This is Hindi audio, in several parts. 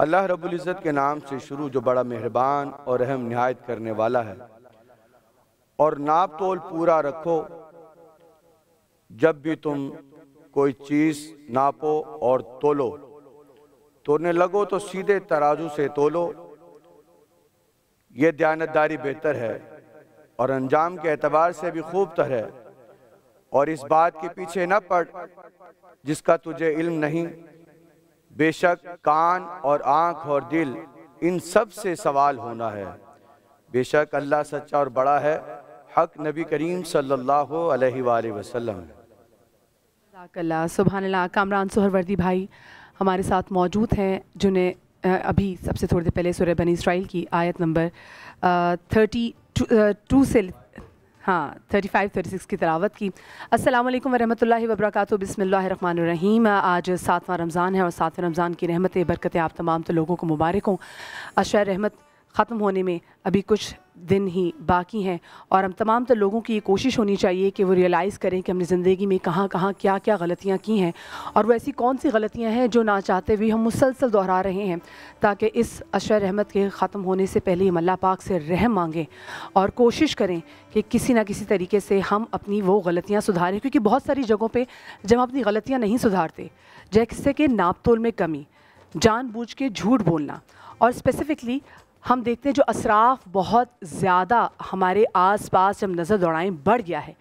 अल्लाह रब्बुल इज़्ज़त के नाम से शुरू जो बड़ा मेहरबान और रहम निहायत करने वाला है। और नाप तोल पूरा रखो, जब भी तुम कोई चीज़ नापो और तोलो, तोलने लगो तो सीधे तराजू से तोलो। ये दयानतदारी बेहतर है और अंजाम के एतबार से भी खूब तर है। और इस बात के पीछे न पड़ जिसका तुझे इल्म नहीं। बेशक कान और आँख और दिल इन सब से सवाल होना है। बेशक अल्लाह सच्चा और बड़ा है। हक नबी करीम सल्लल्लाहु अलैहि वसल्लम। सुभान अल्लाह। कामरान सुहरवर्दी भाई हमारे साथ मौजूद हैं, जिन्हें अभी सबसे थोड़ी देर पहले सूरह बनी इसराइल की आयत नंबर 32 से 35-36 की तिलावत की। अस्सलामु अलैकुम वरहमतुल्लाहि वबरकातुहू। बिस्मिल्लाहिर्रहमानिर्रहीम। आज 7वां रमज़ान है और 7वें रमज़ान की रहमत बरकत आप तमाम तो लोगों को मुबारक हों। अशर रहमत ख़त्म होने में अभी कुछ दिन ही बाकी हैं और हम तमाम तो लोगों की ये कोशिश होनी चाहिए कि वो रियलाइज़ करें कि हमने ज़िंदगी में कहाँ कहाँ क्या क्या गलतियाँ की हैं और वो ऐसी कौन सी गलतियाँ हैं जो ना चाहते हुए हम मुसलसल दोहरा रहे हैं, ताकि इस अशर रहमत के ख़त्म होने से पहले हम अल्लाह पाक से रहम मांगें और कोशिश करें कि किसी ना किसी तरीके से हम अपनी वो गलतियाँ सुधारें। क्योंकि बहुत सारी जगहों पर जब हम अपनी गलतियाँ नहीं सुधारते, जैसे कि नाप तोल में कमी, जानबूझ के झूठ बोलना, और स्पेसिफ़िकली हम देखते हैं जो असराफ बहुत ज़्यादा हमारे आसपास जब नज़र दौड़ाएं बढ़ गया है।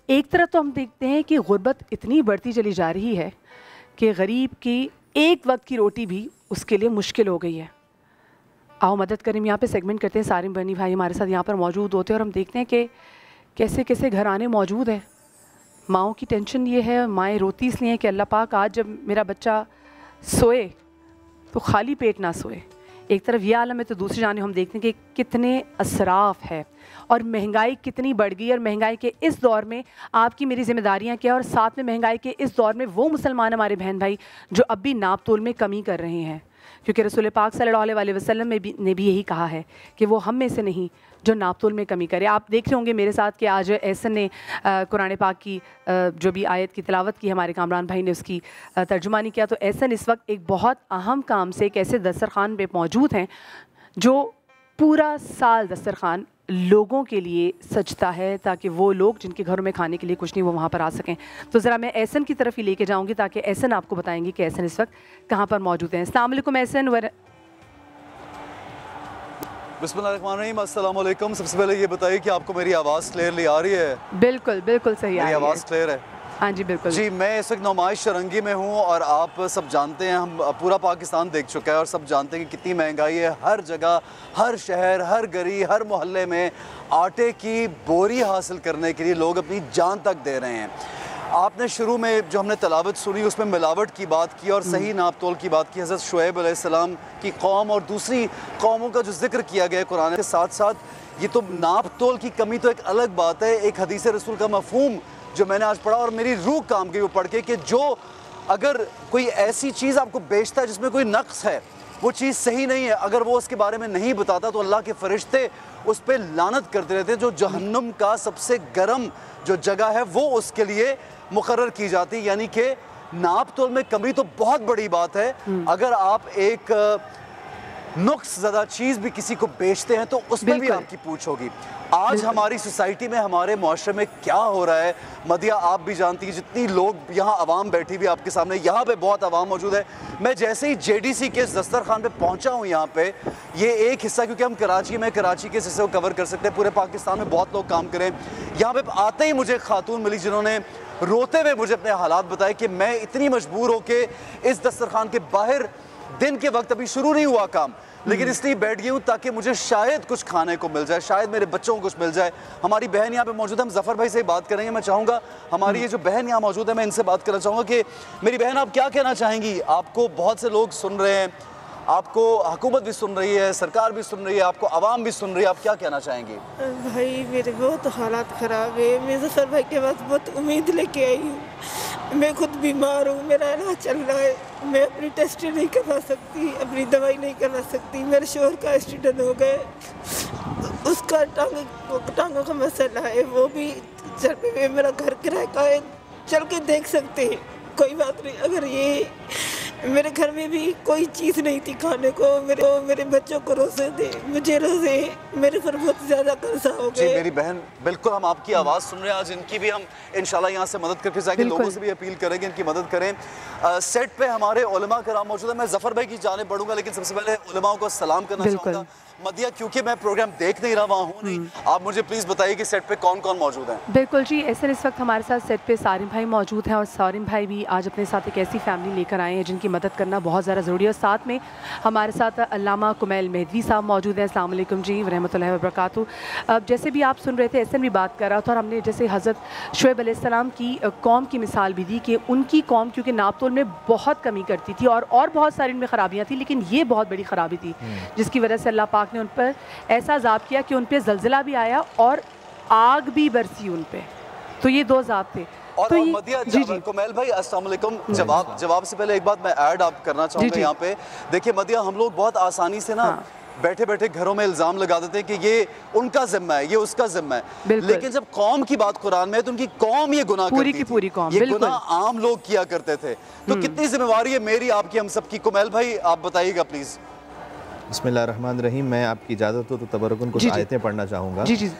एक तरफ तो हम देखते हैं कि गुर्बत इतनी बढ़ती चली जा रही है कि गरीब की एक वक्त की रोटी भी उसके लिए मुश्किल हो गई है। आओ मदद करें, यहाँ पे सेगमेंट करते हैं। सारिम बनी भाई हमारे साथ यहाँ पर मौजूद होते हैं और हम देखते हैं कि कैसे कैसे घराने मौजूद हैं। माँओं की टेंशन ये है, माएँ रोती इसलिए हैं कि अल्लाह पाक आज जब मेरा बच्चा सोए तो खाली पेट ना सोए। एक तरफ ये आलम है तो दूसरी जाने हम देखते हैं कि कितने असराफ है और महंगाई कितनी बढ़ गई। और महंगाई के इस दौर में आपकी मेरी जिम्मेदारियां क्या है, और साथ में महंगाई के इस दौर में वो मुसलमान हमारे बहन भाई जो अब भी नाप तोल में कमी कर रहे हैं। क्योंकि रसूल पाक सल्लल्लाहु अलैहि वसल्लम ने भी यही कहा है कि वो हम में से नहीं जो नाप तोल में कमी करे। आप देख रहे होंगे मेरे साथ कि आज एहसन ने कुरान पाक की जो भी आयत की तिलावत की, हमारे कामरान भाई ने उसकी तर्जुमानी किया। तो एहसन इस वक्त एक बहुत अहम काम से एक ऐसे दस्तरखान पे मौजूद हैं जो पूरा साल दस्तरखान लोगों के लिए सजता है, ताकि वो लोग जिनके घरों में खाने के लिए कुछ नहीं वो वहाँ पर आ सकें। तो ज़रा मैं एहसन की तरफ ही लेके जाऊँगी ताकि एहसन आपको बताएंगे कि एहसन इस वक्त कहाँ पर मौजूद हैं। अस्सलाम वालेकुम एहसन। बिस्मिल्लाहिर्रहमानिर्रहीम, अस्सलाम वालेकुम। सबसे पहले ये बताइए कि आपको मेरी आवाज़ क्लियरली आ रही है? बिल्कुल बिल्कुल सही आ रही है। मेरी आवाज़ क्लियर है? हाँ जी बिल्कुल जी। मैं इस वक्त नुमाइश शरंगी में हूँ और आप सब जानते हैं, हम पूरा पाकिस्तान देख चुका है और सब जानते हैं कि कितनी महंगाई है। हर जगह, हर शहर, हर गली, हर मोहल्ले में आटे की बोरी हासिल करने के लिए लोग अपनी जान तक दे रहे हैं। आपने शुरू में जो हमने तलावत सुनी उसमें मिलावट की बात की और सही नाप तोल की बात की। हज़रत शुएब अलैहिस्सलाम की कौम और दूसरी कौमों का जो जिक्र किया गया कुरान के साथ साथ, ये तो नाप तोल की कमी तो एक अलग बात है। एक हदीस रसूल का मफहूम जो मैंने आज पढ़ा और मेरी रूह काम गई वो पढ़ के, कि जो अगर कोई ऐसी चीज़ आपको बेचता है जिसमें कोई नक्स है, वो चीज़ सही नहीं है, अगर वो उसके बारे में नहीं बताता तो अल्लाह के फरिश्ते उस पर लानत करते रहते हैं। जो जहन्नुम का सबसे गर्म जो जगह है वो उसके लिए मुकर्रर की जाती है। यानी कि नाप तोल में कमी तो बहुत बड़ी बात है। अगर आप एक नुक्स ज़्यादा चीज़ भी किसी को बेचते हैं तो उसमें भी आपकी पूछ होगी। आज हमारी सोसाइटी में, हमारे मुआशरे में क्या हो रहा है, मदिया आप भी जानती है, जितनी लोग यहाँ आवाम बैठी हुई आपके सामने, यहाँ पे बहुत आवाम मौजूद है। मैं जैसे ही JDC के दस्तरखान पे पहुँचा हूँ यहाँ पे, ये एक हिस्सा क्योंकि हम कराची में, कराची के हिस्से को कवर कर सकते हैं, पूरे पाकिस्तान में बहुत लोग काम करें। यहाँ पे आते ही मुझे खातून मिली जिन्होंने रोते हुए मुझे अपने हालात बताए कि मैं इतनी मजबूर हो के इस दस्तरखान के बाहर, दिन के वक्त अभी शुरू नहीं हुआ काम, लेकिन इसलिए बैठ गई हूँ ताकि मुझे शायद कुछ खाने को मिल जाए, शायद मेरे बच्चों को कुछ मिल जाए। हमारी बहन यहाँ पे मौजूद है, हम ज़फ़र भाई से बात करेंगे। मैं चाहूँगा हमारी ये जो बहन यहाँ मौजूद है, मैं इनसे बात करना चाहूँगा कि मेरी बहन आप क्या कहना चाहेंगी? आपको बहुत से लोग सुन रहे हैं, आपको हुकूमत भी सुन रही है, सरकार भी सुन रही है, आपको आवाम भी सुन रही है, आप क्या कहना चाहेंगी? भाई मेरे बहुत हालात ख़राब है। मैं ज़फ़र भाई के पास बहुत उम्मीद लेके आई हूँ। मैं खुद बीमार हूँ, मेरा इलाज चल रहा है, मैं अपनी टेस्ट नहीं करवा सकती, अपनी दवाई नहीं करवा सकती। मेरे शोहर का एक्सीडेंट हो गए, उसका टांगों का मसला है, वो भी चल पे, मेरा घर किराए का है, चल के देख सकते हैं, कोई बात नहीं। अगर ये मेरे घर में भी कोई चीज़ नहीं थी खाने को, मेरे बच्चों को रोज़े दे, मुझे रोज़े, मेरे पर बहुत ज़्यादा कर्जा हो गए। जी मेरी बहन, बिल्कुल हम आपकी आवाज़ सुन रहे हैं। आज इनकी भी हम इंशाल्लाह यहाँ से मदद करके जाएंगे, लोगों से भी अपील करेंगे इनकी मदद करें। सेट पे हमारे उलमा कराम मौजूद है। मैं ज़फ़र भाई की जाने बढ़ूंगा, लेकिन सबसे पहले उलमाओं को सलाम करना चाहूँगा। मदिया, क्योंकि मैं प्रोग्राम देख नहीं रहा हूँ नहीं, आप मुझे प्लीज़ बताइए कि सेट पे कौन कौन मौजूद हैं? बिल्कुल जी, ऐसे इस वक्त हमारे साथ सेट पे सारिम भाई मौजूद हैं और सारिम भाई भी आज अपने साथ एक ऐसी फैमिली लेकर आए हैं जिनकी मदद करना बहुत ज़्यादा ज़रूरी है। और साथ में हमारे साथ अल्लामा कुमैल मेहदवी साहब मौजूद हैं। अस्सलाम वालेकुम जी रहमतुल्लाहि व बरकातहू। अब जैसे भी आप सुन रहे थे, ऐसे भी बात कर रहा था और हमने जैसे हज़रत शुएब अलैहिस्सलाम की कौम की मिसाल भी दी कि उनकी कौम क्योंकि नाप तोल में बहुत कमी करती थी और बहुत सारी इनमें ख़राबियाँ थी, लेकिन ये बहुत बड़ी ख़राबी थी जिसकी वजह से अल्लाह पाक ने उन पर ऐसा अज़ाब किया कि उन पे ज़लज़ला भी आया और आग भी बरसी उन पे। तो ये दो अज़ाब थे। और तो मदिया, कुमैल भाई अस्सलाम वालेकुम। जवाब से पहले एक बात मैं ऐड आप करना चाहूँगा यहाँ पे। देखिए मदिया, हम लोग बहुत आसानी से ना बैठे बैठे घरों में इल्ज़ाम लगा देते हैं कि ये उनका जिम्मा है, ये उसका जिम्मा है। लेकिन जब कौम की बात कुरान में है तो उनकी कौम ये गुनाह पूरी करती की थी। पूरी कौम, ये बिल्कुल। गुनाह आम लोग किया करते थे। तो कितनी जिम्मेवारी है मेरी, आपकी, हम सबकी। कुमैल भाई आप बताइएगा प्लीज। बिस्मिल्लाहिर्रहमानिर्रहीम। मैं आपकी इजाज़त हो तो तबरुकन कुछ आयतें पढ़ना चाहूँगा। जी जी।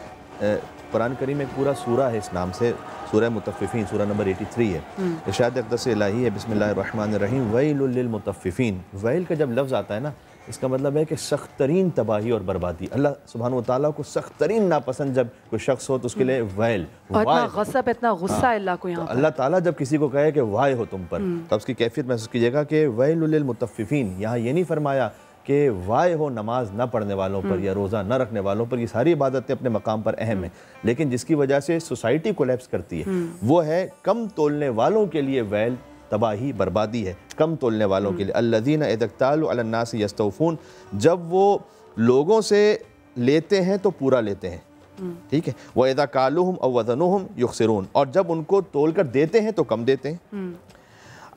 कुरान करीम एक पूरा सूरा है इस नाम से, सूरह मुतफ़्फ़िफ़ीन, सूरा नंबर 83 है। इरशाद अक़दस इलाही है, बिस्मिल्लाहिर्रहमानिर्रहीम, वैलुल लिल मुतफ़्फ़िफ़ीन। वैल का जब लफ्ज़ आता है ना, इसका मतलब है कि सख्त तरीन तबाही और बर्बादी। अल्लाह सुब्हानहू व तआला को सख्त तरीन नापसंद जब कोई शख्स हो तो उसके लिए वैल, और इतना गज़ब, इतना गुस्सा अल्लाह को यहाँ पर। अल्लाह ताला जब किसी को कहे कि वाय हो तुम पर, तो उसकी कैफियत महसूस कीजिएगा कि वैलुल लिल मुतफ़्फ़िफ़ीन। यहाँ ये नहीं फरमाया कि वाय हो नमाज न पढ़ने वालों पर या रोज़ा न रखने वालों पर। ये सारी इबादतें अपने मकाम पर अहम है, लेकिन जिसकी वजह से सोसाइटी कोलैप्स करती है वो है कम तोलने वालों के लिए वैल, तबाही, बर्बादी है। कम तोलने वालों के लिए अल्लज़ीना इज़ा इक्तालू अलन नास यस्तौफ़ून, जब वो लोगों से लेते हैं तो पूरा लेते हैं, ठीक है। व इज़ा कालूहुम अव वज़नुहुम युख़सिरून, और जब उनको तोल कर देते हैं तो कम देते हैं।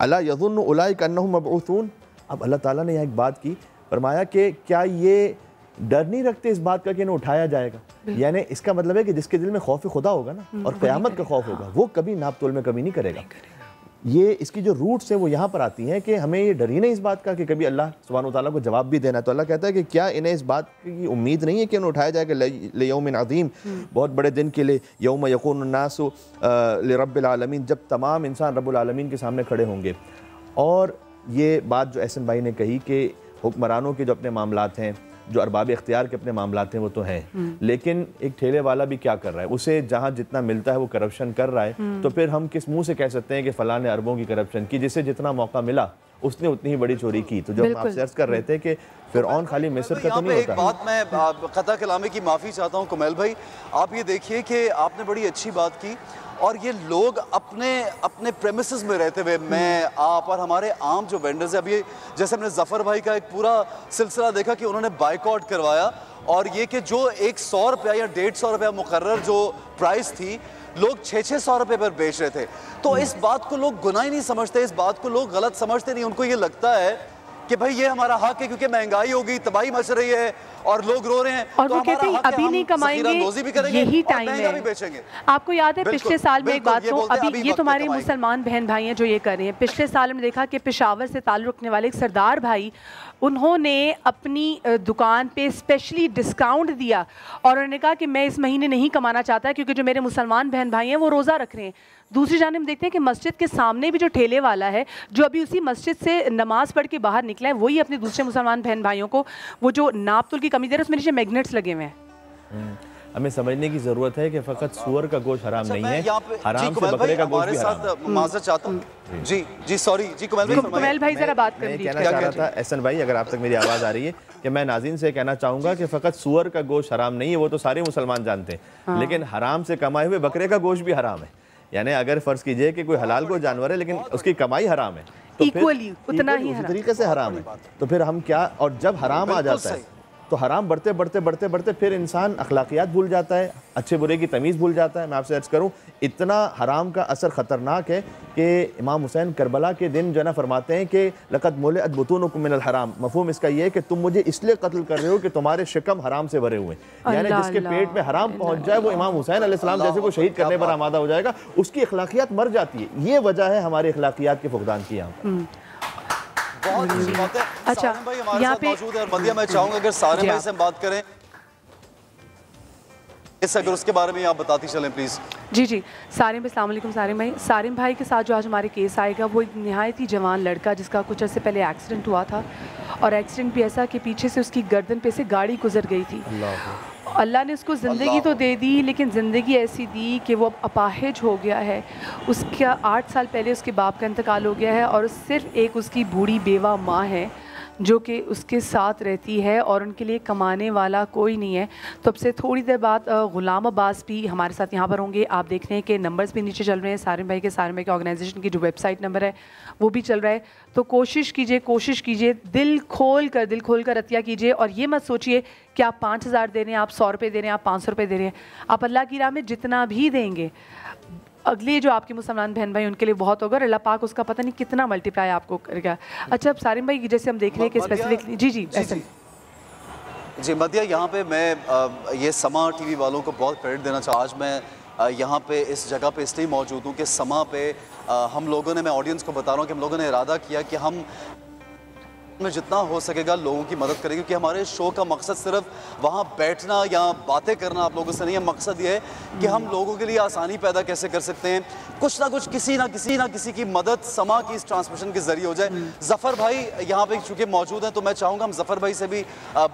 अला यज़ुन्नु उलाइका अन्नहुम मबऊसून। अब अल्लाह ताला ने यहाँ एक बात की, फरमाया कि क्या ये डर नहीं रखते इस बात का कि इन्हें उठाया जाएगा। यानी इसका मतलब है कि जिसके दिल में खौफ खुदा होगा ना और क़यामत का खौफ होगा, वो कभी नाप तोल में कमी नहीं करेगा। ये इसकी जो रूट्स है वो यहाँ पर आती हैं कि हमें ये डर ही नहीं इस बात का कि कभी अल्लाह सुब्हानहू व तआला को जवाब भी देना है। तो अल्लाह कहता है कि क्या इन्हें इस बात की उम्मीद नहीं है कि उन्हें उठाया जाएगा लियौमिन अज़ीम, बहुत बड़े दिन के लिए, यौम यकूनुन नासु लिरब्बिल आलमीन, जब तमाम इंसान रब्बुल आलमीन के सामने खड़े होंगे। और ये बात जो एहसन भाई ने कही कि हुक्मरानों के जो अपने मामलात हैं, जो अरबाब इख्तियार के अपने मामलात हैं, वो तो हैं, लेकिन एक ठेले वाला भी क्या कर रहा है, उसे जहाँ जितना मिलता है वो करप्शन कर रहा है। तो फिर हम किस मुंह से कह सकते हैं कि फ़लाँ ने अरबों की करप्शन की, जिसे जितना मौका मिला उसने उतनी ही बड़ी चोरी की। तो जब हम आपसे अर्ज़ कर रहे थे कि फ़िरऔन खाली मिस्र का तो नहीं होता। एक बात मैं क़ता कलामी की माफ़ी चाहता हूँ कुमैल भाई, आप ये देखिए कि आपने बड़ी अच्छी बात की और ये लोग अपने अपने प्रेमिसेस में रहते हुए, मैं, आप और हमारे आम जो वेंडर्स हैं, अभी जैसे हमने ज़फ़र भाई का एक पूरा सिलसिला देखा कि उन्होंने बाइकआउट करवाया, और ये कि जो एक 100 रुपया या 150 रुपया मुकर्रर जो प्राइस थी, लोग 600-600 रुपये पर बेच रहे थे। तो इस बात को लोग गुनाह ही नहीं समझते, इस बात को लोग गलत समझते नहीं। उनको ये लगता है कि भाई ये हमारा हक है क्योंकि महंगाई हो गई, तबाही मच रही है और लोग रो रहे हैं, और वो कहते हैं अभी नहीं कमाएंगे, यही टाइम है। आपको याद है पिछले साल में एक बात को, अभी ये तुम्हारे मुसलमान बहन भाई हैं जो ये कर रहे हैं। पिछले साल हमने देखा कि पेशावर से ताल्लुक़ रखने वाले एक सरदार भाई, उन्होंने अपनी दुकान पे स्पेशली डिस्काउंट दिया और उन्होंने कहा कि मैं इस महीने नहीं कमाना चाहता क्योंकि जो मेरे मुसलमान बहन भाई हैं वो रोज़ा रख रहे हैं। दूसरी जानिब हम देखते हैं कि मस्जिद के सामने भी जो ठेले वाला है, जो अभी उसी मस्जिद से नमाज़ पढ़ के बाहर निकला है, वही अपने दूसरे मुसलमान बहन भाइयों को वो जो नाप तोल की कमी दे रहा है, उसमें नीचे मैग्नेट्स लगे हुए हैं। हमें समझने की ज़रूरत है कि फ़कत सूअर का गोश्त हराम नहीं है, हराम से बकरे का गोश्त भी हराम है। माज़रत चाहता हूं जी सॉरी जी कुमैल भाई ज़रा बात कर लीजिए। कहना चाह रहा था एहसन भाई, अगर आप तक मेरी आवाज़ आ रही है, कि मैं नाज़रीन से कहना चाहूँगा कि फ़कत सूअर का गोश्त हराम नहीं है, वो तो सारे मुसलमान जानते हैं, लेकिन हराम से कमाए हुए बकरे का गोश्त भी हराम है। यानी अगर फ़र्ज़ कीजिए कि कोई हलाल कोई जानवर है लेकिन उसकी कमाई हराम है, तो इक्वली उतना ही उसी तरीके से हराम है। तो फिर हम क्या, और जब हराम आ जाता है तो हराम बढ़ते बढ़ते बढ़ते बढ़ते फिर इंसान अखलाकियात भूल जाता है, अच्छे बुरे की तमीज़ भूल जाता है। मैं आपसे अर्ज़ करूँ, इतना हराम का असर ख़तरनाक है कि इमाम हुसैन करबला के दिन जो है ना फरमाते हैं कि लक़द मुलिअत बुतूनुकुम मिनल हराम। मफ़हूम इसका ये है कि तुम मुझे इसलिए कत्ल कर रहे हो कि तुम्हारे शिकम हराम से भरे हुए हैं। यानी जिसके पेट में हराम पहुँच जाए वो इमाम हुसैन अलैहिस्सलाम जैसे को शहीद करने पर आमादा हो जाएगा, उसकी अखलाकियात मर जाती है। ये वजह है हमारी अखलाकियात के फुक़दान की। यहाँ बहुत अच्छी बात है। अच्छा, सारिम भाई हमारे साथ मौजूद है और मदिया, मैं चाहूंगा अगर सारिम भाई से हम बात करें, इस अगर उसके बारे में आप बताती चलें प्लीज़। जी जी, सारिम भाई, अस्सलाम वालेकुम। सारिम भाई के साथ जो आज हमारे केस आएगा वो एक नहायत ही जवान लड़का जिसका कुछ अर्से पहले एक्सीडेंट हुआ था, और एक्सीडेंट भी ऐसा कि पीछे से उसकी गर्दन पे से गाड़ी गुजर गई थी। अल्लाह ने उसको ज़िंदगी तो दे दी, लेकिन ज़िंदगी ऐसी दी कि वो अब अपाहिज हो गया है। उसका 8 साल पहले उसके बाप का इंतकाल हो गया है और सिर्फ़ एक उसकी बूढ़ी बेवा माँ है जो कि उसके साथ रहती है और उनके लिए कमाने वाला कोई नहीं है। तो अब से थोड़ी देर बाद ग़ुलाम अब्बास भी हमारे साथ यहाँ पर होंगे। आप देख रहे हैं कि नंबर्स भी नीचे चल रहे हैं, सारिम भाई के ऑर्गेनाइजेशन की जो वेबसाइट नंबर है वो भी चल रहा है। तो कोशिश कीजिए, दिल खोल कर अतिया कीजिए, और ये मत सोचिए कि आप 5,000 दे रहे हैं, आप 100 रुपये दे रहे हैं, आप 500 रुपये दे रहे हैं। आप अल्लाह की राह में जितना भी देंगे, अगले जो आपके मुसलमान बहन भाई उनके लिए बहुत होगा, अल्लाह पाक उसका पता नहीं कितना मल्टीप्लाई आपको करेगा। अच्छा, अब सारिम भाई जैसे हम देख रहे हैं कि स्पेसिफिकली जी ऐसे जी मदिया, यहाँ पे मैं ये समा टीवी वालों को बहुत क्रेडिट देना चाहूँ। आज मैं यहाँ पे इस जगह पे इसलिए मौजूद हूँ कि समा पे हम लोगों ने, मैं ऑडियंस को बता रहा हूँ कि हम लोगों ने इरादा किया कि हम में जितना हो सकेगा लोगों की मदद करेंगे, क्योंकि हमारे शो का मकसद सिर्फ वहाँ बैठना या बातें करना आप लोगों से नहीं है। मकसद ये है कि हम लोगों के लिए आसानी पैदा कैसे कर सकते हैं, कुछ ना कुछ किसी ना किसी की मदद समा की इस ट्रांसमिशन के जरिए हो जाए। जफ़र भाई यहाँ पे चूँकि मौजूद हैं तो मैं चाहूँगा हम जफ़र भाई से भी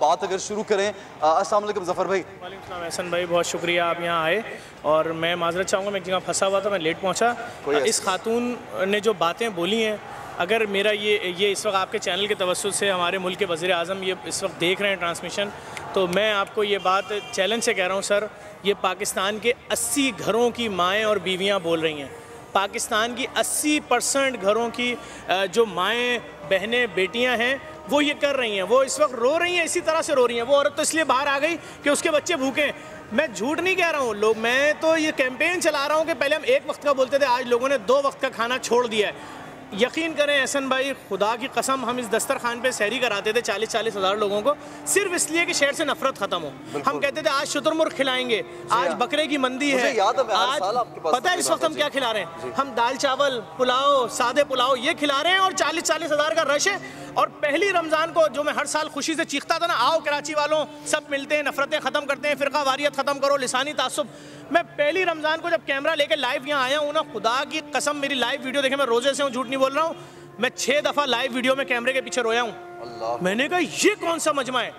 बात अगर शुरू करें। अस्सलाम वालेकुम जफ़र भाई। वालेकुम एहसन भाई, बहुत शुक्रिया आप यहाँ आए, और मैं माजरत चाहूँगा मैं एक जगह फंसा हुआ था, मैं लेट पहुँचा। इस खातून ने जो बातें बोली हैं, अगर मेरा ये इस वक्त आपके चैनल के तवज्जुह से हमारे मुल्क के वज़ीर आज़म ये इस वक्त देख रहे हैं ट्रांसमिशन, तो मैं आपको ये बात चैलेंज से कह रहा हूँ सर, ये पाकिस्तान के 80 घरों की माएँ और बीवियाँ बोल रही हैं। पाकिस्तान की 80% घरों की जो माएँ, बहनें, बेटियाँ हैं वो ये कर रही हैं, वो इस वक्त रो रही हैं, इसी तरह से रो रही हैं। वो औरत तो इसलिए बाहर आ गई कि उसके बच्चे भूखे हैं। मैं झूठ नहीं कह रहा हूँ, लोग, मैं तो ये कैंपेन चला रहा हूँ कि पहले हम एक वक्त का बोलते थे, आज लोगों ने 2 वक्त का खाना छोड़ दिया है। यकीन करें एहसन भाई, खुदा की कसम, हम इस दस्तरखान पे सहरी कराते थे 40-40 हज़ार लोगों को, सिर्फ इसलिए कि शहर से नफरत खत्म हो। हम कहते थे आज शुतुरमुर्ग खिलाएंगे, आज बकरे की मंदी है, आज पता है इस वक्त हम क्या खिला रहे हैं? हम दाल चावल पुलाव, सादे पुलाव ये खिला रहे हैं, और 40-40 हज़ार का रश है। और पहली रमज़ान को जो मैं हर साल खुशी से चीखता था ना, आओ कराची वालों सब मिलते हैं, नफरतें ख़त्म करते हैं, फ़िरका वारियत ख़त्म करो, लिसानी तासुब। मैं पहली रमज़ान को जब कैमरा लेके लाइव यहाँ आया हूँ ना, खुदा की कसम, मेरी लाइव वीडियो देखे, मैं रोज़े से हूँ, झूठ नहीं बोल रहा हूँ, मैं 6 दफ़ा लाइव वीडियो में कैमरे के पीछे रोया हूँ। मैंने कहा ये कौन सा मजमा है?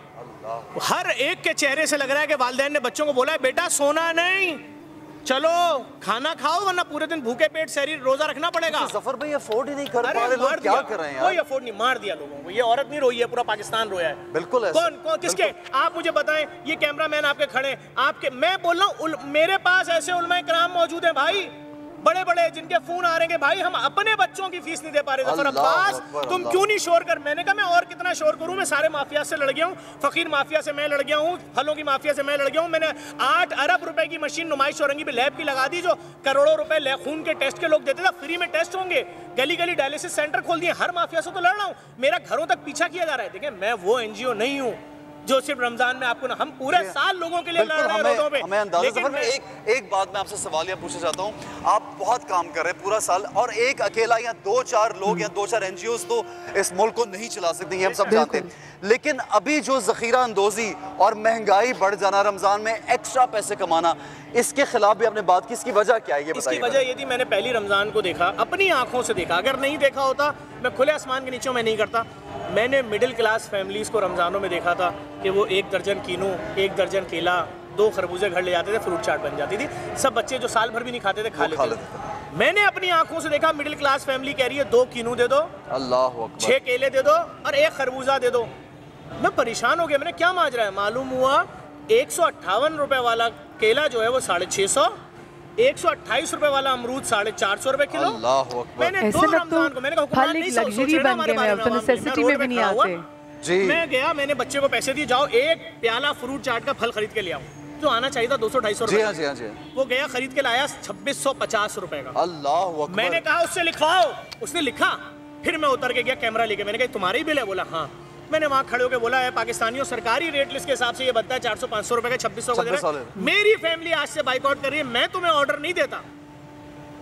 हर एक के चेहरे से लग रहा है कि वालिदैन ने बच्चों को बोला है, बेटा सोना नहीं, चलो खाना खाओ, वरना पूरे दिन भूखे पेट सहरी रोजा रखना पड़ेगा। जफर भाई अफोर्ड ही नहीं कर पा रहे, लोग क्या कर रहे हैं यार? कोई अफोर्ड नहीं, मार दिया लोगों को। ये औरत नहीं रोई है, पूरा पाकिस्तान रोया है। बिल्कुल कौन किसके? आप मुझे बताएं, ये कैमरामैन आपके खड़े, आपके, मैं बोल रहा हूँ मेरे पास ऐसे उलमा इकराम मौजूद हैं भाई, बड़े बड़े, जिनके फोन आ रहे हैं भाई हम अपने बच्चों की फीस नहीं दे पा रहे। जफर अब्बास तुम क्यों नहीं शोर कर? मैंने कहा मैं और कितना शोर करूं, मैं सारे माफिया से लड़ गया हूं, फकीर माफिया से मैं लड़ गया हूं, फलों की माफिया से मैं लड़ गया हूं। मैंने 8 अरब रुपए की मशीन नुमाइश औरंगी पे लैब की लगा दी, जो करोड़ों रुपए खून के टेस्ट के लोग देते थे, फ्री में टेस्ट होंगे, गली गली डायलिसिस सेंटर खोल दिए। हर माफिया से तो लड़ रहा हूँ, मेरा घरों तक पीछा किया जा रहा है। देखिए मैं वो NGO नहीं हूँ जो सिर्फ रमजान में आपको ना, हम पूरे साल लोगों के लिए लड़ रहे हैं रोडों पे। हमें अंदाजा। लेकिन एक बात मैं आपसे सवाल यह पूछना चाहता हूँ, आप बहुत काम कर रहे हैं पूरा साल, और एक अकेला या 2-4 लोग या 2-4 NGOs तो इस मुल्क को नहीं चला सकते, ये हम सब जानते हैं। लेकिन अभी जो जखीरा अंदोजी और महंगाई बढ़ जाना, रमजान में एक्स्ट्रा पैसे कमाना, इसके खिलाफ भी आपने बात की, इसकी वजह क्या है ये बताइए? इसकी वजह ये थी, मैंने पहली रमजान को देखा, अपनी आंखों से देखा। अगर नहीं देखा होता, मैं खुले आसमान के नीचे मैं नहीं करता। मैंने मिडिल क्लास फैमिलीज़ को रमज़ानों में देखा था कि वो 1 दर्जन कीनू, 1 दर्जन केला, 2 खरबूजे घर ले जाते थे, फ्रूट चाट बन जाती थी। सब बच्चे जो साल भर भी नहीं खाते थे खा लेते थे। मैंने अपनी आंखों से देखा, मिडिल क्लास फैमिली कह रही है 2 कीनू दे दो, अल्लाह अकबर, 6 केले दे दो और 1 खरबूजा दे दो। मैं परेशान हो गया, मैंने क्या माजरा है? मालूम हुआ 158 रुपए वाला केला जो है वो 650, 128 रुपए वाला अमरूद 450 रुपए किलो। मैंने 2 रमजान को मैंने कहा लग्जरी बन गए हैं, तो नेसेसिटी में भी नहीं आते जी। मैं गया, मैंने बच्चे को पैसे दिए, जाओ 1 प्याला फ्रूट चाट का फल खरीद के ले आओ, जो आना चाहिए था 200-250 रुपए। वो गया खरीद के लाया 2650 रुपए का। अल्लाह अकबर। मैंने कहा उससे लिखवाओ, उसने लिखा। फिर मैं उतर के गया कैमरा लेके, मैंने कहा तुम्हारा ही बिल है? बोला हाँ। मैंने वहां खड़े होकर बोला है पाकिस्तानियों, सरकारी रेट लिस्ट के हिसाब से ये बनता है 400-500 रुपए का, 2600 का। मेरी फैमिली आज से बाइकआउट कर रही है, मैं तुम्हें ऑर्डर नहीं देता,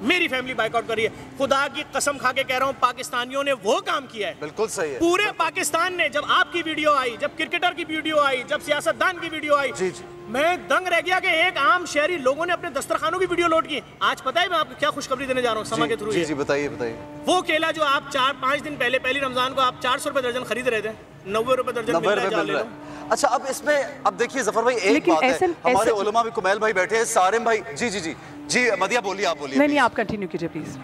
मेरी फैमिली बाइकआउट कर रही है। खुदा की कसम खा के कह रहा हूं, पाकिस्तानियों ने वो काम किया है। बिल्कुल सही है। पूरे पाकिस्तान ने, जब आपकी वीडियो आई, जब क्रिकेटर की वीडियो आई, जब सियासतदान की वीडियो आई, जी जी, मैं दंग रह गया कि एक आम शहरी लोगों ने अपने दस्तरखानों की वीडियो लोड की। आज पता है मैं आपको क्या खुशखबरी देने जा रहा हूँ समा के थ्रू? जी जी बताइए बताइए। वो केला जो आप 4-5 दिन पहले, पहली रमजान को आप 400 रुपए दर्जन खरीद रहे थे, 90 रुपए दर्जन मिल रहा है। अच्छा, अब इसमें अब देखिए जफर भाई एक बात है, हमारे उलमा भी, कुमैल भाई बैठे हैं, सारिम भाई, जी जी जी जी, मदिया बोलिए, आप बोलिए। नहीं, आप कंटिन्यू कीजिए प्लीज।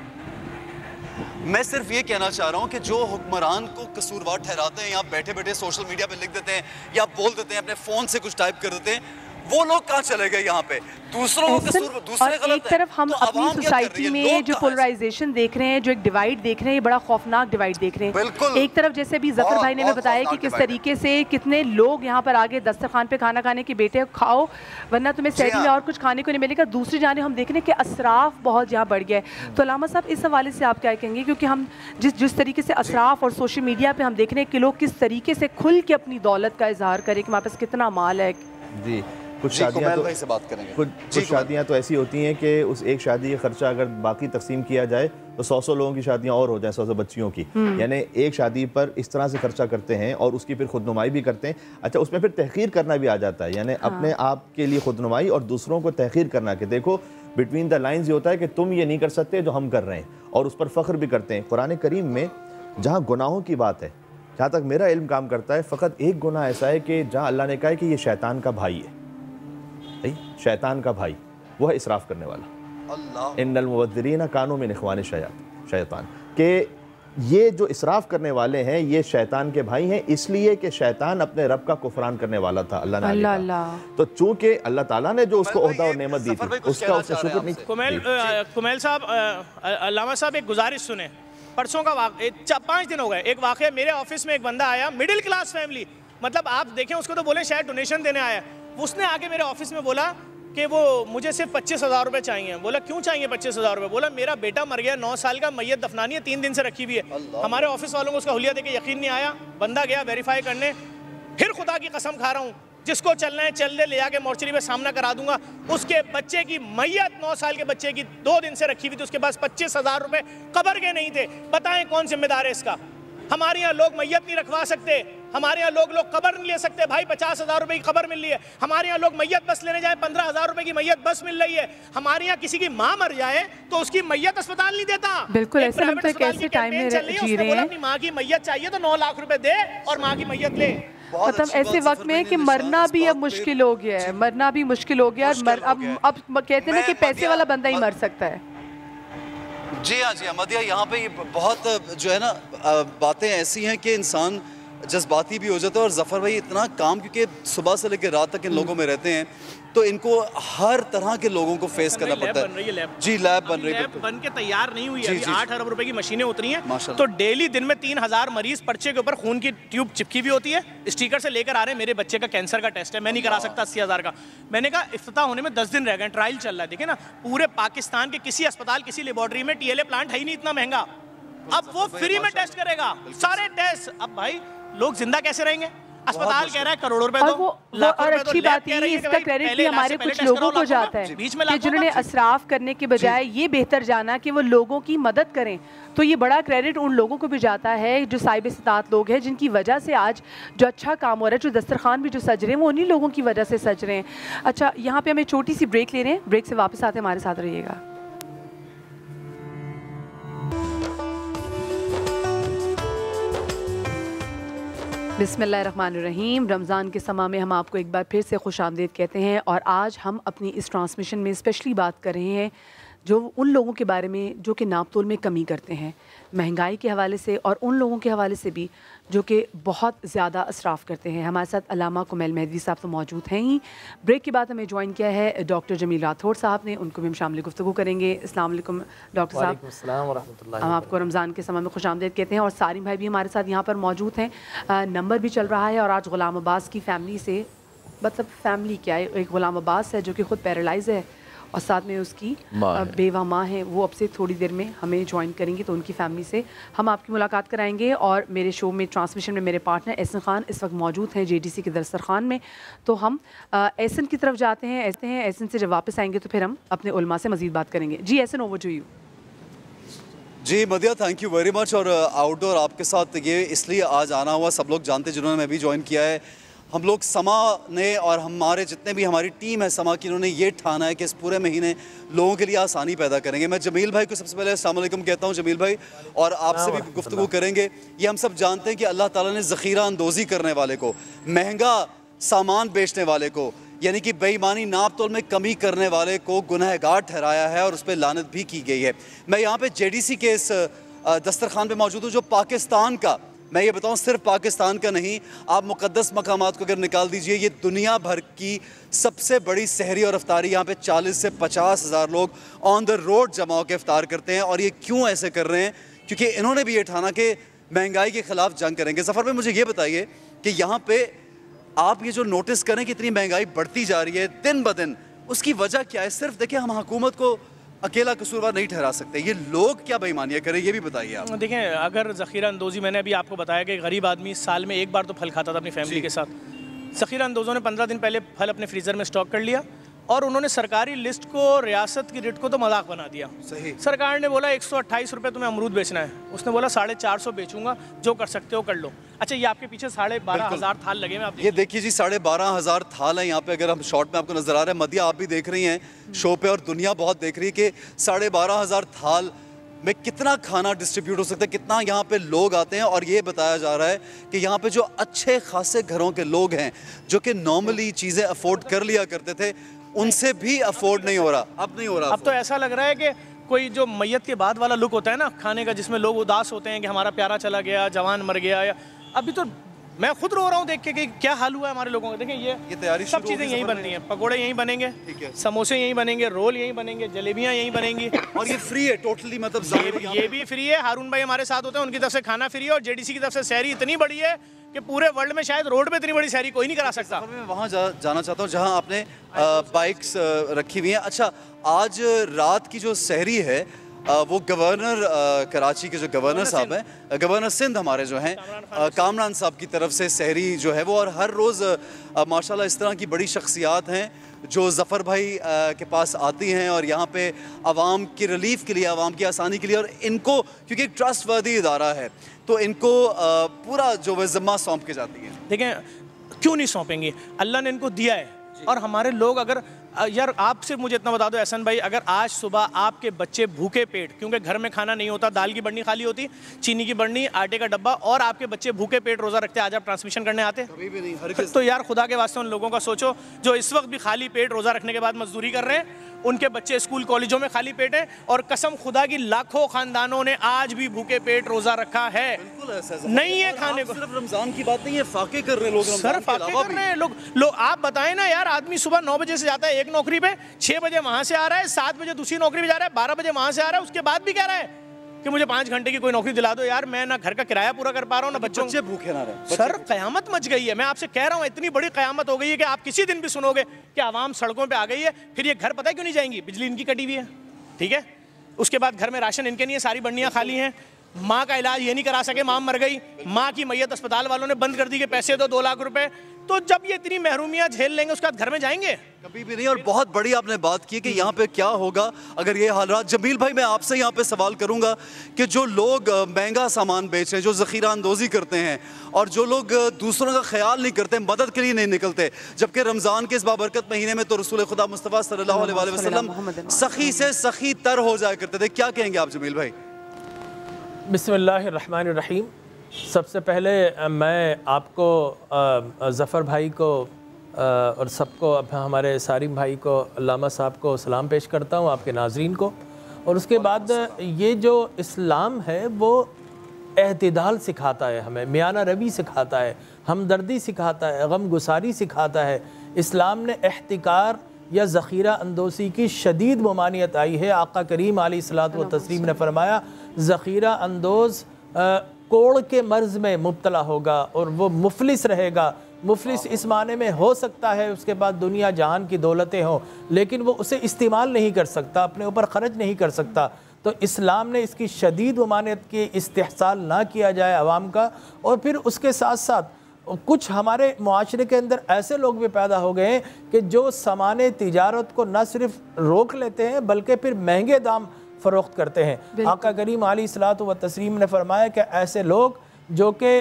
मैं सिर्फ ये कहना चाह रहा हूँ कि जो हुक्मरान को कसूरवार ठहराते हैं, या बैठे बैठे सोशल मीडिया पे लिख देते हैं या बोल देते हैं, अपने फ़ोन से कुछ टाइप कर देते हैं, वो लोग कहाँ चले गए यहाँ पे? दूसरों को कसूर, दूसरे गलत है। एक तरफ हम तो अपनी आवाम क्या कर रही सोसाइटी है? में लोग जो कहाँ हैं? पोलराइजेशन देख रहे हैं, जो एक डिवाइड देख रहे हैं, ये बड़ा खौफनाक डिवाइड देख रहे हैं। बिल्कुल। एक तरफ जैसे अभी जफर भाई ने हमें बहुत बताया कि खौफनाक किस divide है। तरीके से कितने लोग यहाँ पर आगे दस्तरखान पे खाना खाने के बेटे खाओ वरना तुम्हें सहरी में हाँ। और कुछ खाने को नहीं मिलेगा। दूसरी जाने हम देख रहे हैं कि असराफ बहुत यहाँ बढ़ गया है। तो अलामा साहब इस हवाले से आप क्या कहेंगे, क्योंकि हम जिस तरीके से असराफ और सोशल मीडिया पे हम देख रहे हैं कि लोग किस तरीके से खुल के अपनी दौलत का इजहार करें कि हमारे पास कितना माल है। जी, कुछ जी, शादियाँ कुमैल तो भाई से बात करेंगे। कुछ शादियाँ तो ऐसी होती हैं कि उस एक शादी का खर्चा अगर बाकी तकसीम किया जाए तो 100 लोगों की शादियाँ और हो जाएं, 100 बच्चियों की। यानी एक शादी पर इस तरह से खर्चा करते हैं और उसकी फिर खुदनुमाई भी करते हैं। अच्छा, उसमें फिर तहकीर करना भी आ जाता है, यानी अपने आप के लिए खुदनुमाई और दूसरों को तहकीर करना कि देखो बिटवीन द लाइन्स ये होता है कि तुम ये नहीं कर सकते जो हम कर रहे हैं, और उस पर फ़ख्र भी करते हैं। कुरान करीम में जहाँ गुनाहों की बात है, जहाँ तक मेरा इल्म काम करता है, फ़कत एक गुनाह ऐसा है कि जहाँ अल्लाह ने कहा है कि ये शैतान का भाई है, शैतान का भाई, वो है इसराफ करने वाला। अल्लाह, इन्नल मुबद्दिरीन कानू मिन इख्वान शैतान, के ये जो इसराफ करने वाले हैं ये शैतान के भाई हैं, इसलिए कि शैतान अपने रब का कुफरान करने वाला था। अल्लाह ने अल्लाह कहा। अल्लाह। तो चूंकि अल्लाह ताला ने जो उसको भाई, ओहदा और ये नेमत दी जफर थी भाई कुछ उसका कहना उसने चाह रहे शुक्र हैं नहीं। आपसे। कुमैल साहब, अल्लामा साहब एक गुजारिश सुने। परसों का 5 दिन हो गए, एक वाकया मेरे ऑफिस में एक बंदा आया, मिडिल क्लास फैमिली, मतलब आप देखें उसको तो बोले शायद डोनेशन देने आया। उसने आके मेरे ऑफिस में बोला कि वो मुझे सिर्फ 25,000 रुपये चाहिए। बोला क्यों चाहिए 25,000 रुपये? बोला मेरा बेटा मर गया, 9 साल का, मैयत दफनानी है, 3 दिन से रखी हुई है। हमारे ऑफिस वालों को उसका हुलिया देके यकीन नहीं आया। बंदा गया वेरीफाई करने, फिर खुदा की कसम खा रहा हूँ, जिसको चलना है चल दे, ले जाके मोर्चरी में सामना करा दूंगा। उसके बच्चे की मैयत, 9 साल के बच्चे की 2 दिन से रखी हुई थी, उसके पास 25,000 रुपये कब्र के नहीं थे। बताएं कौन जिम्मेदार है इसका? हमारे यहाँ लोग मैयत नहीं रखवा सकते, हमारे यहाँ लोग कब्र नहीं ले सकते। भाई 50,000 रुपए की कब्र मिल रही है, हमारे यहाँ लोग मैयत बस लेने जाए 15,000 रुपए की मैयत बस मिल रही है। हमारे यहाँ किसी की माँ मर जाए तो उसकी मैयत अस्पताल नहीं देता। बिल्कुल, एक ऐसा लगता है कि प्राइवेट ऐसे अस्पताल टाइम की में कैंपेन चल रही है, जी उसने रहे बोला हैं। अपनी माँ की मैयत चाहिए तो 9 लाख रुपए दे और माँ की मैयत ले। मतलब ऐसे वक्त में कि मरना भी अब मुश्किल हो गया है, मरना भी मुश्किल हो गया है। अब कहते हैं ना कि पैसे वाला बंदा ही मर सकता है। जी हाँ, जी हाँ मदिया, यहाँ पे ये बहुत जो है ना बातें ऐसी हैं कि इंसान जज्बाती भी हो जाता है। और जफ़र भाई इतना काम, क्योंकि सुबह से लेकर रात तक इन लोगों में रहते हैं, तो इनको हर तरह के लोगों को फेस करना पड़ता है। जी, लैब बन रही है, बन के तैयार नहीं हुई है, अभी 8 अरब रुपए की मशीनें उतरी हैं। माशाल्लाह। तो डेली दिन में 3,000 मरीज पर्चे के ऊपर खून की ट्यूब चिपकी हुई होती है, स्टिकर से लेकर आ रहे हैं। मेरे बच्चे का कैंसर का टेस्ट है, मैं नहीं करा सकता 80,000 का। मैंने कहा इफ्तिताह होने में 10 दिन रह गए, ट्रायल चल रहा है। देखिए ना, पूरे पाकिस्तान के किसी अस्पताल, किसी लेबोरेटरी में TLA प्लांट है ही नहीं इतना महंगा। अब वो फ्री में टेस्ट करेगा, सारे टेस्ट। अब भाई लोग जिंदा कैसे रहेंगे? अस्पताल कह रहा है करोड़ों रुपए दो, और अच्छी बात ये है, इसका क्रेडिट भी हमारे कुछ लोगों को जाता है कि जिन्होंने असराफ करने के बजाय ये बेहतर जाना कि वो लोगों की मदद करें। तो ये बड़ा क्रेडिट उन लोगों को भी जाता है जो साहिब इस्तात लोग हैं, जिनकी वजह से आज जो अच्छा काम हो रहा है, जो दस्तरखान भी जो सज रहे हैं, वो उन्हीं लोगों की वजह से सज रहे हैं। अच्छा, यहाँ पे हमें छोटी सी ब्रेक ले रहे हैं, ब्रेक से वापस आते हमारे साथ रहिएगा। बिस्मिल्लाहिर्रहमानिर्रहीम। रमज़ान के समा में हम आपको एक बार फिर से खुशामदीद कहते हैं, और आज हम अपनी इस ट्रांसमिशन में स्पेशली बात कर रहे हैं जो उन लोगों के बारे में जो कि नापतोल में कमी करते हैं, महंगाई के हवाले से और उन लोगों के हवाले से भी जो कि बहुत ज़्यादा असराफ़ करते हैं। हमारे साथ अल्लामा कुमैल मेहदवी साहब तो मौजूद हैं ही। ब्रेक के बाद हमें ज्वाइन किया है डॉक्टर जमील राठौड़ साहब ने, उनको भी हम शामिल गुफ्तगू करेंगे। अस्सलाम वालेकुम डॉक्टर साहब, हम आपको रमज़ान के समय में खुशामदीद कहते हैं। और सारिम भाई भी हमारे साथ यहाँ पर मौजूद हैं, नंबर भी चल रहा है। और आज ग़ुलाम अब्बास की फ़ैमिली से, मतलब फ़ैमिली क्या है, एक ग़ुलाम अब्बास है जो कि ख़ुद पैरालाइज है और साथ में उसकी बेवा माँ है, वो अब से थोड़ी देर में हमें ज्वाइन करेंगे, तो उनकी फैमिली से हम आपकी मुलाकात कराएंगे। और मेरे शो में ट्रांसमिशन में मेरे पार्टनर एहसन खान इस वक्त मौजूद हैं JDC के दस्तरखान में। तो हम एहसन की तरफ जाते हैं। एहसन से जब वापस आएंगे तो फिर हम अपने उलमा से मज़ीद बात करेंगे। जी एहसन, ओवर टू यू। जी Madiya, thank you very much. और आउटडोर आपके साथ ये इसलिए आज आना हुआ, सब लोग जानते हैं जिन्होंने मैं भी ज्वाइन किया है, हम लोग समा ने और हमारे जितने भी हमारी टीम है समा की, इन्होंने ये ठाना है कि इस पूरे महीने लोगों के लिए आसानी पैदा करेंगे। मैं जमील भाई को सबसे पहले अस्सलाम वालेकुम कहता हूँ जमील भाई, और आपसे भी गुफ्तगू करेंगे। ये हम सब जानते हैं कि अल्लाह ताला ने ज़ख़ीरा अंदोज़ी करने वाले को, महंगा सामान बेचने वाले को, यानी कि बेईमानी नाप तोल में कमी करने वाले को गुनहगार ठहराया है और उस पर लानत भी की गई है। मैं यहाँ पे JDC के इस दस्तरखान पे मौजूद हूँ जो पाकिस्तान का मैं ये बताऊं सिर्फ पाकिस्तान का नहीं, आप मुक़द्दस मकामात को अगर निकाल दीजिए, ये दुनिया भर की सबसे बड़ी सहरी और इफ्तारी। यहाँ पे 40 से 50 हज़ार लोग ऑन द रोड जमा होकर इफ्तार करते हैं। और ये क्यों ऐसे कर रहे हैं? क्योंकि इन्होंने भी ये ठाना कि महंगाई के ख़िलाफ़ जंग करेंगे। ज़फ़र भाई मुझे ये बताइए कि यहाँ पे आप ये जो नोटिस करें कि इतनी महंगाई बढ़ती जा रही है दिन ब दिन, उसकी वजह क्या है? सिर्फ देखिए, हम हुकूमत को अकेला कसूरवार नहीं ठहरा सकते, ये लोग क्या बेईमानियाँ करें, ये भी बताइए आप। देखें, अगर ज़ख़ीरा अंदोज़ी, मैंने अभी आपको बताया कि गरीब आदमी साल में एक बार तो फल खाता था अपनी फैमिली के साथ। ज़ख़ीरा अंदोज़ों ने 15 दिन पहले फल अपने फ्रीज़र में स्टॉक कर लिया और उन्होंने सरकारी लिस्ट को, रियासत की रेट को तो मजाक बना दिया। सही। सरकार ने बोला 128 रुपये तुम्हें अमरूद बेचना है, उसने बोला 450 बेचूंगा, जो कर सकते हो कर लो। अच्छा, ये आपके पीछे 12,500 थाल लगे हैं, आप ये देखिए जी, 12,500 थाल है यहाँ पे। अगर हम शॉर्ट में आपको नजर आ रहा है, मदिया आप भी देख रही हैं शो पे और दुनिया बहुत देख रही है कि 12,500 थाल में कितना खाना डिस्ट्रीब्यूट हो सकता है, कितना यहाँ पे लोग आते हैं। और ये बताया जा रहा है कि यहाँ पे जो अच्छे खासे घरों के लोग हैं, जो कि नॉर्मली चीज़ें अफोर्ड कर लिया करते थे, उनसे भी अफोर्ड नहीं हो रहा, अब नहीं हो रहा। अब तो ऐसा लग रहा है कि कोई जो मैयत के बाद वाला लुक होता है ना खाने का, जिसमें लोग उदास होते हैं कि हमारा प्यारा चला गया, जवान मर गया, या अभी तो मैं खुद रो रहा हूँ देख के कि क्या हाल हुआ है हमारे लोगों का। देखें, ये तैयारी सब चीज़ें यहीं बनती हैं, पकोड़े यहीं बनेंगे, समोसे यहीं बनेंगे, रोल यहीं बनेंगे, जलेबियाँ यहीं बनेंगी। और ये फ्री है टोटली, मतलब ये भी फ्री है। हारून भाई हमारे साथ होते हैं, उनकी तरफ से खाना फ्री है। और JDC की तरफ से सहरी इतनी बड़ी है कि पूरे वर्ल्ड में शायद रोड पे इतनी बड़ी सहरी कोई नहीं करा सकता। मैं वहाँ जाना चाहता हूँ जहाँ आपने बाइक्स रखी हुई हैं। अच्छा, आज रात की जो सहरी है वो गवर्नर कराची के जो गवर्नर साहब हैं, गवर्नर सिंध हमारे जो हैं, कामरान साहब की तरफ से सहरी जो है वो, और हर रोज़ माशाल्लाह इस तरह की बड़ी शख्सियात हैं जो ज़फ़र भाई के पास आती हैं और यहाँ पे आवाम की रिलीफ के लिए, आवाम की आसानी के लिए, और इनको क्योंकि एक ट्रस्टवर्दी इदारा है तो इनको पूरा जो वह ज़िम्मा सौंप के जाती है। देखें, क्यों नहीं सौंपेंगे, अल्लाह ने इनको दिया है। और हमारे लोग, अगर यार आपसे मुझे इतना बता दो एहसन भाई, अगर आज सुबह आपके बच्चे भूखे पेट, क्योंकि घर में खाना नहीं होता, दाल की बर्नी खाली होती, चीनी की बर्नी, आटे का डब्बा, और आपके बच्चे भूखे पेट रोज़ा रखते, आज आप ट्रांसमिशन करने आते? कभी भी नहीं। तो यार खुदा के वास्ते उन लोगों का सोचो जो इस वक्त भी खाली पेट रोज़ा रखने के बाद मजदूरी कर रहे हैं, उनके बच्चे स्कूल कॉलेजों में खाली पेट हैं, और कसम खुदा की लाखों खानदानों ने आज भी भूखे पेट रोज़ा रखा है। नहीं है खाने को। सिर्फ रमज़ान की बात नहीं है, फाके कर रहे हैं लोग, सर फाके कर रहे हैं लोग। आप बताएं ना यार, आदमी सुबह 9 बजे से जाता है एक नौकरी पे, 6 बजे वहां से आ रहा है, 7 बजे दूसरी नौकरी पे जा रहा है, 12 बजे वहां से आ रहा है, उसके बाद भी कह रहा है कि मुझे 5 घंटे की कोई नौकरी दिला दो। यार मैं ना घर का किराया पूरा कर पा रहा हूँ, ना बच्चे भूखे ना रहे। सर कयामत मच गई है, मैं आपसे कह रहा हूँ, इतनी बड़ी कयामत हो गई है कि आप किसी दिन भी सुनोगे कि आवाम सड़कों पे आ गई है। फिर ये घर पता है क्यों नहीं जाएंगी? बिजली इनकी कटी हुई है, ठीक है। उसके बाद घर में राशन इनके नहीं है, सारी बर्नियाँ खाली हैं। माँ का इलाज ये नहीं करा सके, माँ मर गई, माँ की मैयत अस्पताल वालों ने बंद कर दी कि पैसे दो 2 लाख रुपए। तो जब ये इतनी महरूमियाँ झेल लेंगे, उसके बाद घर में जाएंगे? कभी भी नहीं। और बहुत बड़ी आपने बात की कि यहाँ पे क्या होगा अगर ये हालात। जमील भाई, मैं आपसे यहाँ पे सवाल करूँगा कि जो लोग महंगा सामान बेच रहे हैं, जो ज़ख़ीरा अंदोज़ी करते हैं, और जो लोग दूसरों का ख्याल नहीं करते, मदद के लिए नहीं निकलते, जबकि रमज़ान के इस बाबरकत महीने में तो रसूल खुदा मुस्तफ़ा सल्लल्लाहु अलैहि वसल्लम सखी से सखी तर हो जाया करते थे, क्या कहेंगे आप जमील भाई? बिस्मिल्लाहिर्रहमानिर्रहीम। सबसे पहले मैं आपको, ज़फ़र भाई को और सबको, हमारे सारिम भाई को, अल्लामा साहब को सलाम पेश करता हूँ, आपके नाज़रीन को। और उसके बाद ये जो इस्लाम है वो एहतिदाल सिखाता है, हमें मियाना रवी सिखाता है, हमदर्दी सिखाता है, गम गुसारी सिखाता है। इस्लाम ने एहतिकार या ज़ख़ीरा अंदोज़ी की शदीद ममानियत आई है। आका करीम अलैहिस्सलातु व तस्लीम ने फरमाया, ज़ख़ीरा अंदोज़ कोड़ के मर्ज़ में मुब्तला होगा और वो मुफलिस रहेगा। मुफलिस इस माने में हो सकता है उसके पास दुनिया जहान की दौलतें हों, लेकिन वो उसे इस्तेमाल नहीं कर सकता, अपने ऊपर ख़र्च नहीं कर सकता। तो इस्लाम ने इसकी शदीद ममानियत की इस्तेहसाल ना किया जाए आवाम का। और फिर उसके साथ साथ कुछ हमारे मुआशरे के अंदर ऐसे लोग भी पैदा हो गए हैं कि जो सामान तिजारत को न सिर्फ रोक लेते हैं बल्कि फिर महंगे दाम फ़रोख्त करते हैं। आका करीम अलैहिस्सलातु व तस्लीम ने फरमाया कि ऐसे लोग जो कि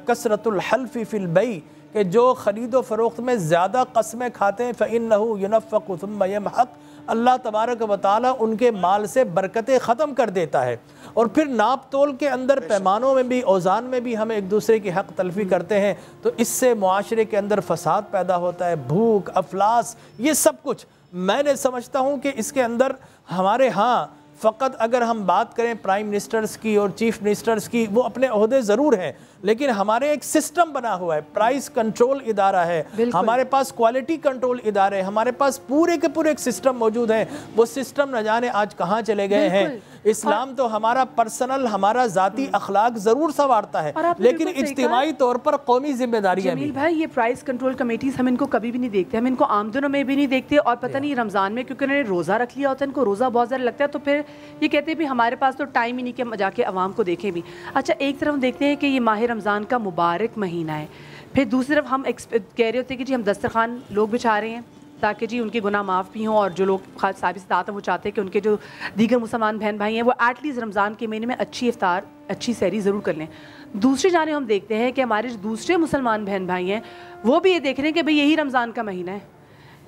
कसरतुल हल्फ़ी फ़िल बई, कि जो ख़रीदो फ़रोख्त में ज़्यादा कस्में खाते हैं, फ़इन्नहु युनफ़क़ु थुम्मा यमहक़, अल्लाह तबारक व तआला उनके माल से बरकतें ख़त्म कर देता है। और फिर नाप तोल के अंदर, पैमानों में भी, औज़ान में भी हम एक दूसरे की हक़ तलफ़ी करते हैं, तो इससे मुआशरे के अंदर फ़साद पैदा होता है, भूख, अफलास, ये सब कुछ। मैंने समझता हूँ कि इसके अंदर हमारे यहाँ फ़कत अगर हम बात करें प्राइम मिनिस्टर्स की और चीफ मिनिस्टर्स की, वो अपने ओहदे ज़रूर हैं, लेकिन हमारे एक सिस्टम बना हुआ है, प्राइस कंट्रोल इदारा है, हमारे पास क्वालिटी कंट्रोल इदारे, हमारे पास पूरे के पूरे एक सिस्टम मौजूद है। वो सिस्टम न जाने आज कहाँ चले गए हैं। इस्लाम तो हमारा पर्सनल, हमारा ज़ाती अखलाक ज़रूर संवारता है, लेकिन इज्तिमाई तौर पर कौमी जिम्मेदारियाँ भी। भाई ये प्राइस कंट्रोल कमेटीज हम इनको कभी भी नहीं देखते, हम इनको आमदनों में भी नहीं देखते, और पता नहीं रमज़ान में क्योंकि उन्होंने रोज़ा रख लिया होता है, इनको रोज़ा बहुत ज़्यादा लगता है, तो फिर ये कहते हैं भी हमारे पास तो टाइम ही नहीं कि हम जाके अवाम को देखें भी। अच्छा, एक तरफ देखते हैं कि ये माह रमज़ान का मुबारक महीना है, फिर दूसरी तरफ हम कह रहे होते हैं कि जी हम दस्तरखान लोग बिछा रहे हैं ताकि जी उनके गुनाह माफ़ भी हों, और जो लोग खास साबित साथ हैं वो चाहते हैं कि उनके जो दीगर मुसलमान बहन भाई हैं वो एटलीस्ट रमज़ान के महीने में अच्छी इफ्तार, अच्छी सहरी ज़रूर कर लें। दूसरी जानिब हम देखते हैं कि हमारे जो दूसरे मुसलमान बहन भाई हैं वो भी ये देख रहे हैं कि भाई यही रमज़ान का महीना है,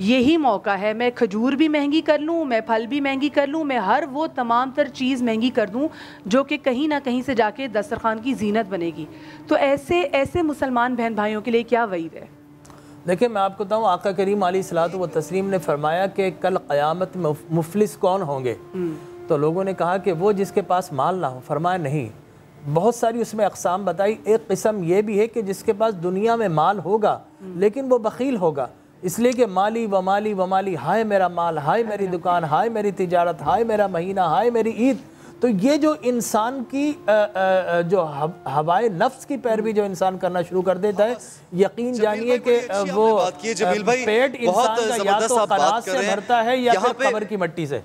यही मौका है, मैं खजूर भी महंगी कर लूँ, मैं फल भी महंगी कर लूँ, मैं हर वो तमाम तर चीज़ महंगी कर दूँ जो कि कहीं ना कहीं से जाके दस्तरखान की जीनत बनेगी। तो ऐसे मुसलमान बहन भाइयों के लिए क्या वईद है? देखिए, मैं आपको बताऊँ, आका करीम अलैहिस्सलातु व तस्लीम ने फरमाया कि कल क़यामत में मुफलिस कौन होंगे। तो लोगों ने कहा कि वो जिसके पास माल ना हो। फरमाया नहीं, बहुत सारी उसमें अक़साम बताई। एक किस्म ये भी है कि जिसके पास दुनिया में माल होगा लेकिन वो बख़ील होगा, इसलिए कि माली व माली व माली, हाय मेरा माल, हाय मेरी दुकान, हाय मेरी तिजारत, हाय मेरा महीना, हाय मेरी ईद। तो ये जो इंसान की जो हवाए नफ्स की पैरवी जो इंसान करना शुरू कर देता है, यकीन जानिए कि वो पेट इंसान का या तो कनात से भरता है या फिर कब्र की मिट्टी से।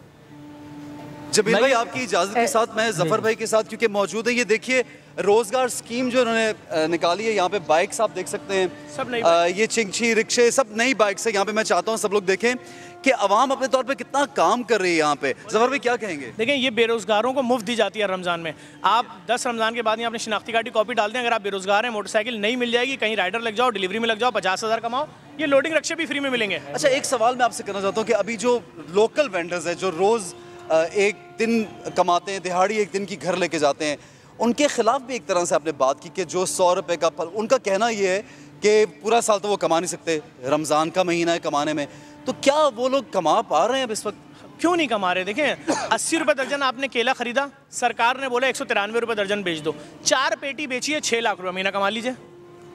जमील भाई, आपकी इजाजत के साथ मैं जफर भाई के साथ क्योंकि मौजूद है, ये देखिए रोजगार स्कीम जो उन्होंने निकाली है, यहाँ पे बाइक्स आप देख सकते हैं, सब नई ये चिंगची रिक्शे सब नई बाइक्स है यहाँ पे। मैं चाहता हूँ सब लोग देखें कि अवाम अपने तौर पे कितना काम कर रही है यहाँ पे। जफर भाई क्या कहेंगे? देखें, ये बेरोजगारों को मुफ्त दी जाती है रमज़ान में। आप 10 रमज़ान के बाद यहाँ अपनी शिनाख्ती कार्ड की कॉपी डाल दें, अगर आप बेरोजगार हैं, मोटरसाइकिल नहीं मिल जाएगी, कहीं राइडर लग जाओ, डिलीवरी में लग जाओ, 50,000 कमाओ, ये लोडिंग रिक्शे भी फ्री में मिलेंगे। अच्छा, एक सवाल मैं आपसे करना चाहता हूँ कि अभी जो लोकल वेंडर्स है जो रोज़ एक दिन कमाते हैं, दिहाड़ी एक दिन की घर लेके जाते हैं, उनके खिलाफ भी एक तरह से आपने बात की कि जो 100 रुपये का फल, उनका कहना ये है कि पूरा साल तो वो कमा नहीं सकते, रमज़ान का महीना है कमाने में, तो क्या वो लोग कमा पा रहे हैं अब इस वक्त? क्यों नहीं कमा रहे? देखें, 80 रुपये दर्जन आपने केला खरीदा, सरकार ने बोला 193 रुपये दर्जन बेच दो, 4 पेटी बेचिए, 6 लाख रुपये महीना कमा लीजिए।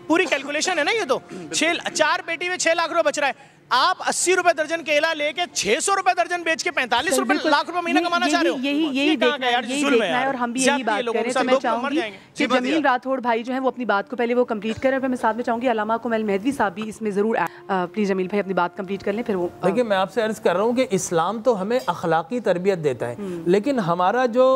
पूरी कैलकुलेशन है ना ये तो। 4 पेटी में 6 लाख रुपये बच रहा है। आप 80 रुपए दर्जन केला लेके 600 रुपए दर्जन बेच के 45 लाख रुपए महीना कमाना चाह रहे हो? यही देखना है और हम भी यही बात करें। तो मैं चाहूंगी कि जमील राठौड़ भाई जो है वो अपनी बात को पहले वो कंप्लीट करें, फिर मैं साथ में चाहूंगी अलामा कुमैल मेहदवी साहब भी इसमें जरूर प्लीज जमील भाई अपनी बात कंप्लीट कर लें फिर वो। देखिए, मैं आपसे अर्ज कर रहा हूँ कि इस्लाम तो हमें अखलाकी तरबियत देता है, लेकिन हमारा जो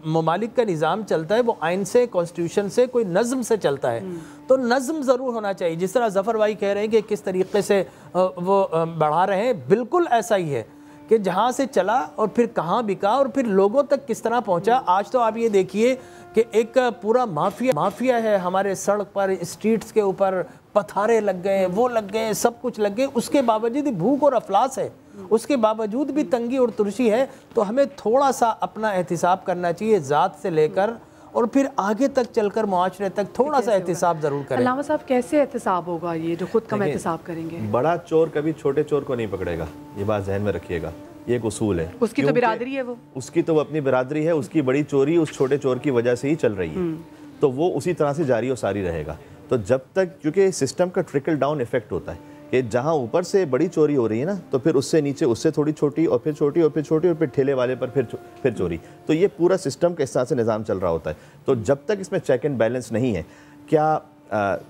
ममालिक का निज़ाम चलता है वो आइन से, कॉन्स्टिट्यूशन से, कोई नज़म से चलता है। तो नज़म ज़रूर होना चाहिए। जिस तरह ज़फ़र भाई कह रहे हैं कि किस तरीके से वो बढ़ा रहे हैं, बिल्कुल ऐसा ही है कि जहाँ से चला और फिर कहाँ बिका और फिर लोगों तक किस तरह पहुँचा। आज तो आप ये देखिए कि एक पूरा माफिया है हमारे सड़क पर, स्ट्रीट्स के ऊपर पथारे लग गए, वो लग गए, सब कुछ लग गए, उसके बावजूद भी भूख और अफलास है, उसके बावजूद भी तंगी और तुरशी है। तो हमें थोड़ा सा अपना एहतिसाब करना चाहिए, ज़ात से लेकर और फिर आगे तक चलकर मुआशरे तक थोड़ा सा एहतिसाब जरूर करें। अल्लामा साहब, कैसे एहतिसाब होगा ये जो खुद का एहतिसाब करेंगे? बड़ा चोर कभी छोटे चोर को नहीं पकड़ेगा, ये बात जहन में रखिएगा, ये एक उसूल है। उसकी तो बिरादरी है, वो उसकी तो अपनी बिरादरी है, उसकी बड़ी चोरी उस छोटे चोर की वजह से ही चल रही है, तो वो उसी तरह से जारी और सारी रहेगा। तो जब तक, क्योंकि सिस्टम का ट्रिकल डाउन इफेक्ट होता है कि जहाँ ऊपर से बड़ी चोरी हो रही है ना, तो फिर उससे नीचे उससे थोड़ी छोटी और फिर छोटी और फिर छोटी और फिर ठेले वाले पर फिर चोरी। तो ये पूरा सिस्टम के हिसाब से निज़ाम चल रहा होता है। तो जब तक इसमें चेक एंड बैलेंस नहीं है, क्या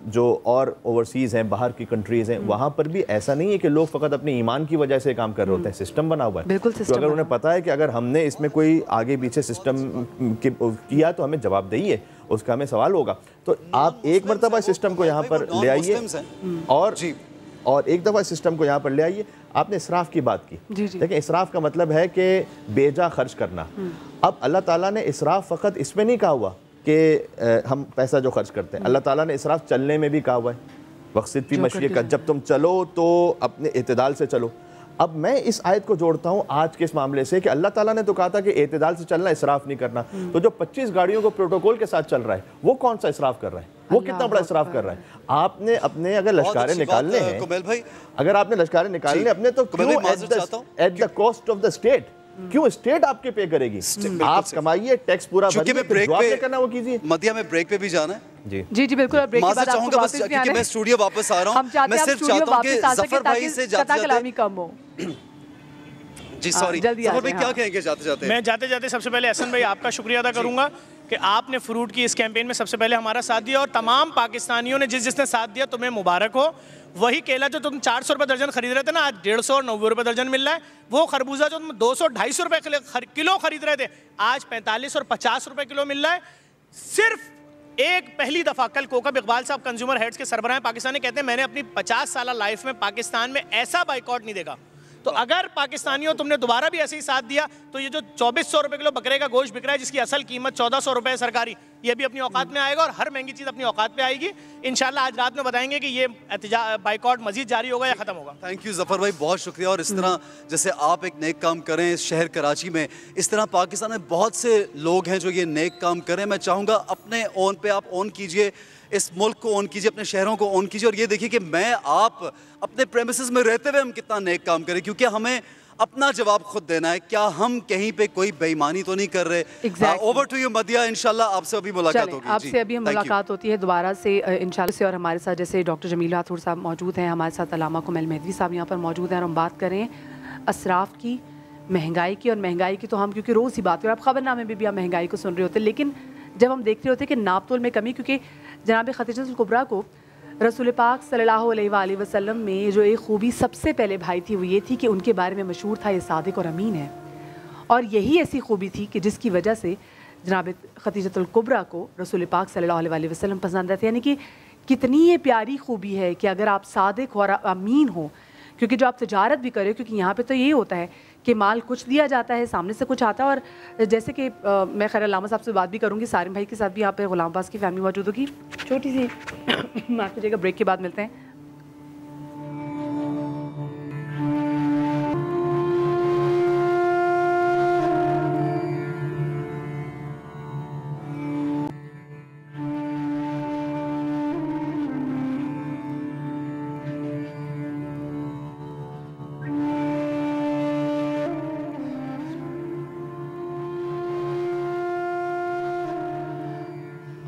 जो और ओवरसीज़ हैं, बाहर की कंट्रीज़ हैं, वहाँ पर भी ऐसा नहीं है कि लोग फ़कत अपने ईमान की वजह से काम कर रहे होते हैं। सिस्टम बना हुआ है। बिल्कुल तो अगर उन्हें पता है कि अगर हमने इसमें कोई आगे पीछे सिस्टम किया तो हमें जवाबदेही है, उसका हमें सवाल होगा। तो आप एक मरतबा सिस्टम को यहाँ पर ले आइए और एक दफ़ा सिस्टम को यहाँ पर ले आइए। आपने इसराफ की बात की, देखिए इसराफ का मतलब है कि बेजा खर्च करना। अब अल्लाह ताला ने इसराफ फ़कत इसमें नहीं कहा हुआ कि हम पैसा जो खर्च करते हैं, अल्लाह ताला ने इसराफ चलने में भी कहा हुआ है, वक़्सिद फ़ी मशयिका, जब तुम चलो तो अपने एतदाल से चलो। अब मैं इस आयत को जोड़ता हूँ आज के इस मामले से कि अल्लाह ताला ने तो कहा था कि एतदाल से चलना, इसराफ नहीं करना। तो जो 25 गाड़ियों को प्रोटोकॉल के साथ चल रहा है, वो कौन सा इसराफ कर रहा है? वो कितना बड़ा इसराफ कर रहा है? आपने अपने अगर लश्कारे निकालने हैं, अगर आपने लश्कारे निकालने अपने, तो क्यों at the cost of the state? क्यों स्टेट आपके पे करेगी? आप कमाइए, टैक्स पूरा भरिए, जो आपने करना वो कीजिए। मदिया में ब्रेक पे भी जाना है जी जी बिल्कुल। ब्रेक के बाद चाहूंगा बस, क्योंकि मैं स्टूडियो वापस आ रहा हूँ, मैं सिर्फ चाहता हूँ कि जफर भाई से जाते कम हो। जी सॉरी जफर भाई, क्या कहेंगे जाते जाते? मैं जाते जाते सबसे पहले एहसन भाई आपका शुक्रिया अदा करूंगा कि आपने फ्रूट की इस कैंपेन में सबसे पहले हमारा साथ दिया, और तमाम पाकिस्तानियों ने जिसने साथ दिया तुम्हें मुबारक हो। वही केला जो तुम 400 रुपये दर्जन खरीद रहे थे ना, आज 150 और 90 रुपये दर्जन मिल रहा है। वो खरबूजा जो तुम 200-250 रुपये किलो खरीद रहे थे, आज 45 और 50 रुपये किलो मिल रहा है। सिर्फ एक पहली दफ़ा कल कोकब इकबाल साहब कंज्यूमर हेड्स के सरबराह पाकिस्तानी कहते हैं मैंने अपनी 50 साल लाइफ में पाकिस्तान में ऐसा बाइकआउट नहीं देखा। तो अगर पाकिस्तानियों तुमने दोबारा भी ऐसे ही साथ दिया तो ये जो 2400 रुपये किलो बकरे का गोश्त बिक रहा है, जिसकी असल कीमत 1400 रुपये है सरकारी, ये भी अपनी औकात में आएगा, और हर महंगी चीज़ अपनी औकात पे आएगी। इंशाल्लाह आज रात में बताएंगे कि ये बाइकआउट मजीद जारी होगा या ख़त्म होगा। थैंक यू जफर भाई, बहुत शुक्रिया। और इस तरह जैसे आप एक नेक काम करें इस शहर कराची में, इस तरह पाकिस्तान में बहुत से लोग हैं जो ये नेक काम करें। मैं चाहूँगा अपने ओन पे आप ओन कीजिए, इस मुल्क को ओन कीजिए, अपने शहरों को ओन कीजिए, और ये देखिए कि मैं आप अपने प्रेमिसेस में रहते हुए हम कितना नेक काम करें, क्योंकि हमें अपना जवाब खुद देना है। क्या हम कहीं पे कोई बेईमानी तो नहीं कर रहे? ओवर टू यू मदिया, इंशाल्लाह आपसे अभी मुलाकात होगी। आपसे अभी मुलाकात होती है दोबारा से इंशाल्लाह से। और हमारे साथ जैसे डॉक्टर जमील राठौर साहब मौजूद हैं, हमारे साथ अलामा कुमैल मेहदी साहब यहाँ पर मौजूद हैं, और हम बात करें असराफ की, महंगाई की। और महंगाई की तो हम क्योंकि रोज़ ही बात करें, आप खबरनामे में भी हम महंगाई को सुन रहे होते हैं, लेकिन जब हम देख रहे होते हैं कि नापतोल में कमी, क्योंकि जनाब खदीजतुल कुबरा को रसूल पाक सल्लल्लाहु अलैहि वसल्लम में जो एक खूबी सबसे पहले भाई थी वो ये थी कि उनके बारे में मशहूर था ये सादिक और अमीन है। और यही ऐसी खूबी थी कि जिसकी वजह से जनाब खदीजतुल कुबरा को रसूल पाक सल्लल्लाहु अलैहि वसल्लम पसंद आते। यानी कि कितनी ये प्यारी खूबी है कि अगर आप सादिक और अमीन हो, क्योंकि जो आप तजारत भी करें, क्योंकि यहाँ पे तो ये होता है कि माल कुछ दिया जाता है, सामने से कुछ आता है। और जैसे कि मैं खैर अल्लामा साहब से बात भी करूँगी, सारिम भाई के साथ भी यहाँ पे गुलाम अब्बास की फैमिली मौजूद होगी। छोटी सी माफ़ कीजिएगा, ब्रेक के बाद मिलते हैं।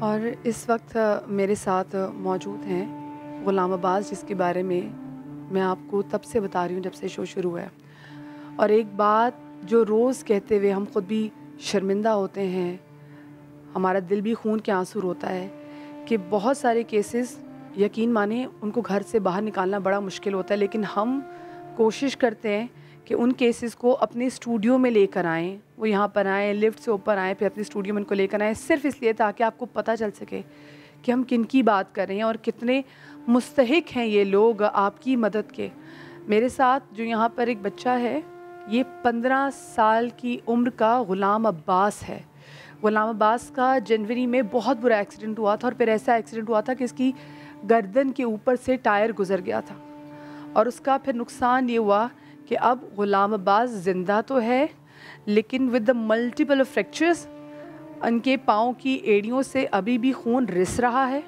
और इस वक्त मेरे साथ मौजूद हैं गुलाम अब्बास, जिसके बारे में मैं आपको तब से बता रही हूँ जब से शो शुरू है। और एक बात जो रोज़ कहते हुए हम ख़ुद भी शर्मिंदा होते हैं, हमारा दिल भी खून के आंसू रोता है कि बहुत सारे केसेस यकीन माने उनको घर से बाहर निकालना बड़ा मुश्किल होता है, लेकिन हम कोशिश करते हैं कि उन केसेस को अपने स्टूडियो में लेकर आएँ, वो यहाँ पर आएँ, लिफ्ट से ऊपर आएँ, फिर अपने स्टूडियो में उनको लेकर आएँ, सिर्फ इसलिए ताकि आपको पता चल सके कि हम किन की बात कर रहे हैं और कितने मुस्तहिक हैं ये लोग आपकी मदद के। मेरे साथ जो यहाँ पर एक बच्चा है, ये 15 साल की उम्र का गुलाम अब्बास है। गुलाम अब्बास का जनवरी में बहुत बुरा एक्सीडेंट हुआ था, और फिर ऐसा एक्सीडेंट हुआ था कि इसकी गर्दन के ऊपर से टायर गुजर गया था, और उसका फिर नुकसान ये हुआ कि अब गुलाम अब्बास ज़िंदा तो है, लेकिन विद द मल्टीपल फ्रैक्चर्स, इनके पाँव की एड़ियों से अभी भी खून रिस रहा है,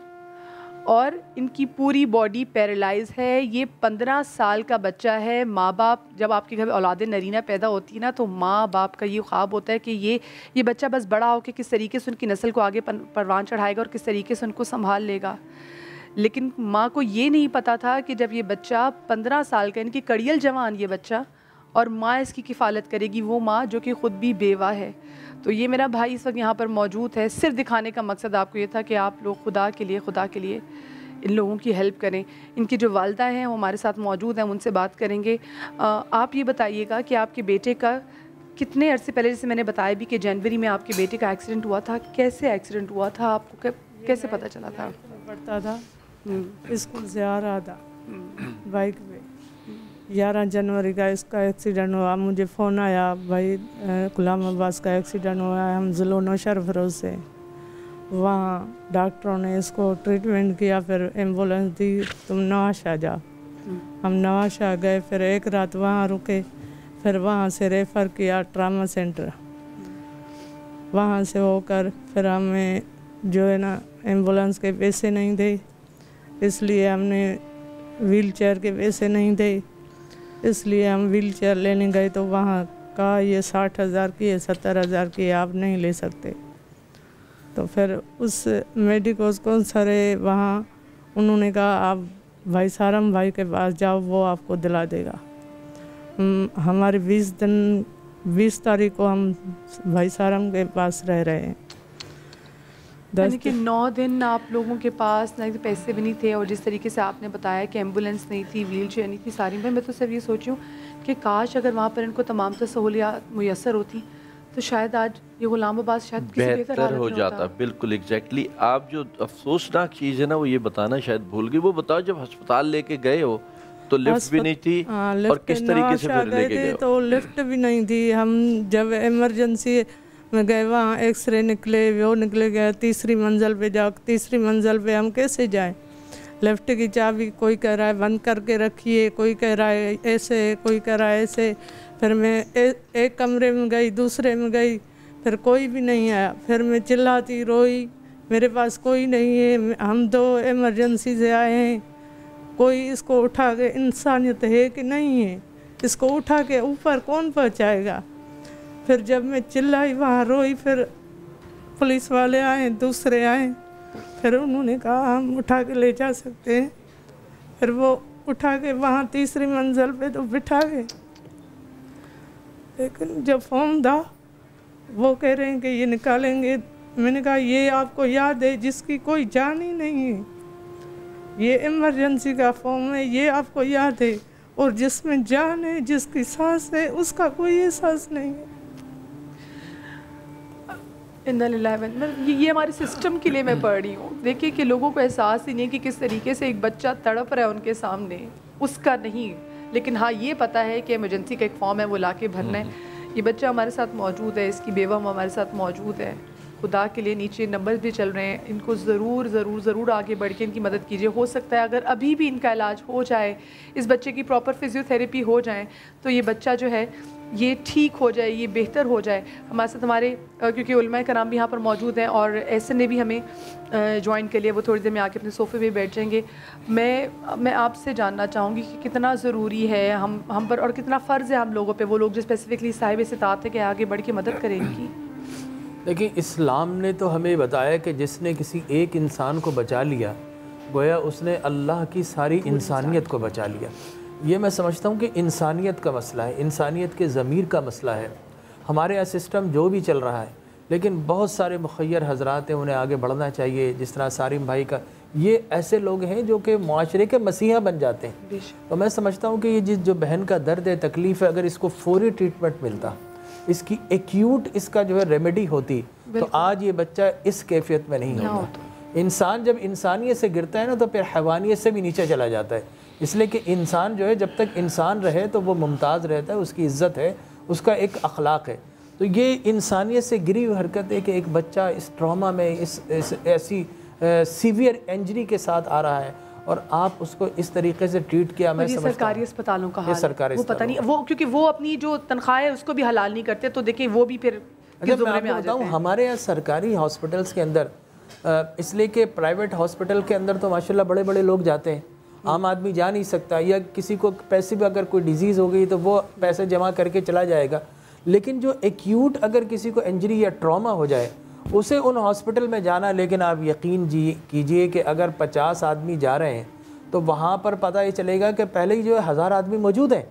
और इनकी पूरी बॉडी पैरालाइज है। ये 15 साल का बच्चा है। माँ बाप, जब आपके घर में औलाद नरीना पैदा होती है ना, तो माँ बाप का ये ख्वाब होता है कि ये बच्चा बस बड़ा होकर किस तरीके से उनकी नस्ल को आगे परवान चढ़ाएगा और किस तरीके से उनको संभाल लेगा। लेकिन माँ को ये नहीं पता था कि जब ये बच्चा 15 साल का, इनकी कड़ियल जवान ये बच्चा, और माँ इसकी किफ़ालत करेगी, वो माँ जो कि ख़ुद भी बेवा है। तो ये मेरा भाई इस वक्त यहाँ पर मौजूद है। सिर्फ दिखाने का मकसद आपको ये था कि आप लोग खुदा के लिए इन लोगों की हेल्प करें। इनकी जो वालदा हैं वो हमारे साथ मौजूद हैं, उनसे बात करेंगे। आप ये बताइएगा कि आपके बेटे का कितने अरसे पहले, जैसे मैंने बताया भी कि जनवरी में आपके बेटे का एक्सीडेंट हुआ था, कैसे एक्सीडेंट हुआ था, आपको कैसे पता चला था? पढ़ता था, स्कूल से आ रहा था बाइक पे, 11 जनवरी का इसका एक्सीडेंट हुआ। मुझे फ़ोन आया, भाई गुलाम अब्बास का एक्सीडेंट हुआ है, हम ज़िला नौशहर फरोज से। वहाँ डॉक्टरों ने इसको ट्रीटमेंट किया, फिर एम्बुलेंस दी, तुम नवाशाह जा। हम नवाशाह गए, फिर एक रात वहाँ रुके, फिर वहाँ से रेफ़र किया ट्रामा सेंटर। वहाँ से होकर फिर हमें जो है ना एम्बुलेंस के पैसे नहीं थे, इसलिए हमने व्हील चेयर के पैसे नहीं थे, इसलिए हम व्हील चेयर लेने गए। तो वहाँ कहा ये 60,000 की है, 70,000 की है, आप नहीं ले सकते। तो फिर उस मेडिकोस कौंसलर है वहाँ, उन्होंने कहा आप भाई सारम भाई के पास जाओ, वो आपको दिला देगा। हमारे 20 तारीख को हम भाई सारम के पास रह रहे हैं। यानी कि 9 दिन आप लोगों के पास ना पैसे भी नहीं थे, और जिस तरीके से आपने बताया कि एम्बुलेंस नहीं थी, व्हील चेयर नहीं थी, सारी मैं तो सिर्फ ये सोच रही हूँ कि काश अगर वहाँ पर इनको तमाम सहूलियात मुयसर होती तो शायद आज ये गुलाम अब्बास शायद किसी बेहतर हो जाता। बिल्कुल एग्जैक्टली। आप जो अफसोसनाक चीज़ है ना वो ये बताना शायद भूल गई। वो बताओ जब अस्पताल लेके गए हो तो लिफ्ट भी नहीं थी, और किस तरीके से फिर लेके गए? तो लिफ्ट भी नहीं थी। हम जब इमरजेंसी में गए वहाँ एक्सरे निकले, वो निकले गए, तीसरी मंजिल पे जाओ, तीसरी मंजिल पे हम कैसे जाएं? लिफ्ट की चाबी कोई कह रहा है बंद करके रखिए, कोई कह रहा है ऐसे, कोई कह रहा है ऐसे। फिर मैं एक कमरे में गई, दूसरे में गई, फिर कोई भी नहीं आया। फिर मैं चिल्लाती रोई, मेरे पास कोई नहीं है, हम 2 इमरजेंसी से आए हैं, कोई इसको उठा के, इंसानियत है कि नहीं है, इसको उठा के ऊपर कौन पहुँचाएगा? फिर जब मैं चिल्लाई वहाँ रोई, फिर पुलिस वाले आए, दूसरे आए, फिर उन्होंने कहा हम उठा के ले जा सकते हैं। फिर वो उठा के वहाँ तीसरी मंजिल पे तो बिठा गए, लेकिन जब फॉर्म था वो कह रहे हैं कि ये निकालेंगे। मैंने कहा ये आपको याद है जिसकी कोई जान ही नहीं है, ये इमरजेंसी का फॉर्म है, ये आपको याद है, और जिसमें जान है, जिसकी सांस है, उसका कोई एहसास नहीं है। ये हमारे सिस्टम के लिए मैं पढ़ रही हूँ। देखिए कि लोगों को एहसास ही नहीं कि किस तरीके से एक बच्चा तड़प रहा है उनके सामने, उसका नहीं, लेकिन हाँ ये पता है कि इमरजेंसी का एक फॉर्म है वो लाके भरना है। ये बच्चा हमारे साथ मौजूद है, इसकी बेवा हमारे साथ मौजूद है। खुदा के लिए नीचे नंबर भी चल रहे हैं, इनको ज़रूर ज़रूर ज़रूर आगे बढ़ के इनकी मदद कीजिए। हो सकता है अगर अभी भी इनका इलाज हो जाए, इस बच्चे की प्रॉपर फिजियोथेरेपी हो जाए, तो ये बच्चा जो है ये ठीक हो जाए, ये बेहतर हो जाए। हमारे साथ हमारे क्योंकि उलमा कराम भी यहाँ पर मौजूद हैं और एहसन ने भी हमें ज्वाइन कर लिया, वो थोड़ी देर में आके अपने सोफ़े पे बैठ जाएंगे। मैं आपसे जानना चाहूँगी कि कितना ज़रूरी है हम पर, और कितना फ़र्ज़ है हम लोगों पे, वो लोग जो स्पेसिफ़िकली साहिब इस्तात है कि आगे बढ़ के मदद करें इनकी। देखिए, इस्लाम ने तो हमें बताया कि जिसने किसी एक इंसान को बचा लिया, गोया उसने अल्लाह की सारी इंसानियत को बचा लिया। ये मैं समझता हूँ कि इंसानियत का मसला है, इंसानियत के ज़मीर का मसला है। हमारे यहाँ सिस्टम जो भी चल रहा है, लेकिन बहुत सारे मुखय्यर हजरात हैं, उन्हें आगे बढ़ना चाहिए। जिस तरह सारिम भाई का, ये ऐसे लोग हैं जो कि माशरे के मसीहा बन जाते हैं। तो मैं समझता हूँ कि ये जो बहन का दर्द है, तकलीफ़ है, अगर इसको फौरी ट्रीटमेंट मिलता, इसकी एक्यूट इसका जो है रेमेडी होती, तो आज ये बच्चा इस कैफियत में नहीं होता। इंसान जब इंसानियत से गिरता है ना, तो फिर हैवानियत से भी नीचे चला जाता है। इसलिए कि इंसान जो है, जब तक इंसान रहे तो वो मुमताज़ रहता है, उसकी इज़्ज़त है, उसका एक अखलाक है। तो ये इंसानियत से गिरी हुई हरकत है कि एक बच्चा इस ट्रॉमा में, इस ऐसी सीवियर इंजरी के साथ आ रहा है और आप उसको इस तरीके से ट्रीट किया। मैं समझता हूं सरकारी अस्पतालों का हाल, सरकारी वो पता नहीं, वो क्योंकि वो अपनी जो तनख्वाह है उसको भी हलाल नहीं करते, तो देखिए वो भी फिर मैं आपको बताऊँ, हमारे यहाँ सरकारी हॉस्पिटल्स के अंदर, इसलिए कि प्राइवेट हॉस्पिटल के अंदर तो माशाल्लाह बड़े बड़े लोग जाते हैं, आम आदमी जा नहीं सकता, या किसी को पैसे भी अगर कोई डिजीज़ हो गई तो वो पैसे जमा करके चला जाएगा। लेकिन जो एक्यूट अगर किसी को इंजरी या ट्रॉमा हो जाए, उसे उन हॉस्पिटल में जाना, लेकिन आप यकीन कीजिए कि अगर 50 आदमी जा रहे हैं तो वहाँ पर पता ये चलेगा कि पहले ही जो है 1000 आदमी मौजूद हैं।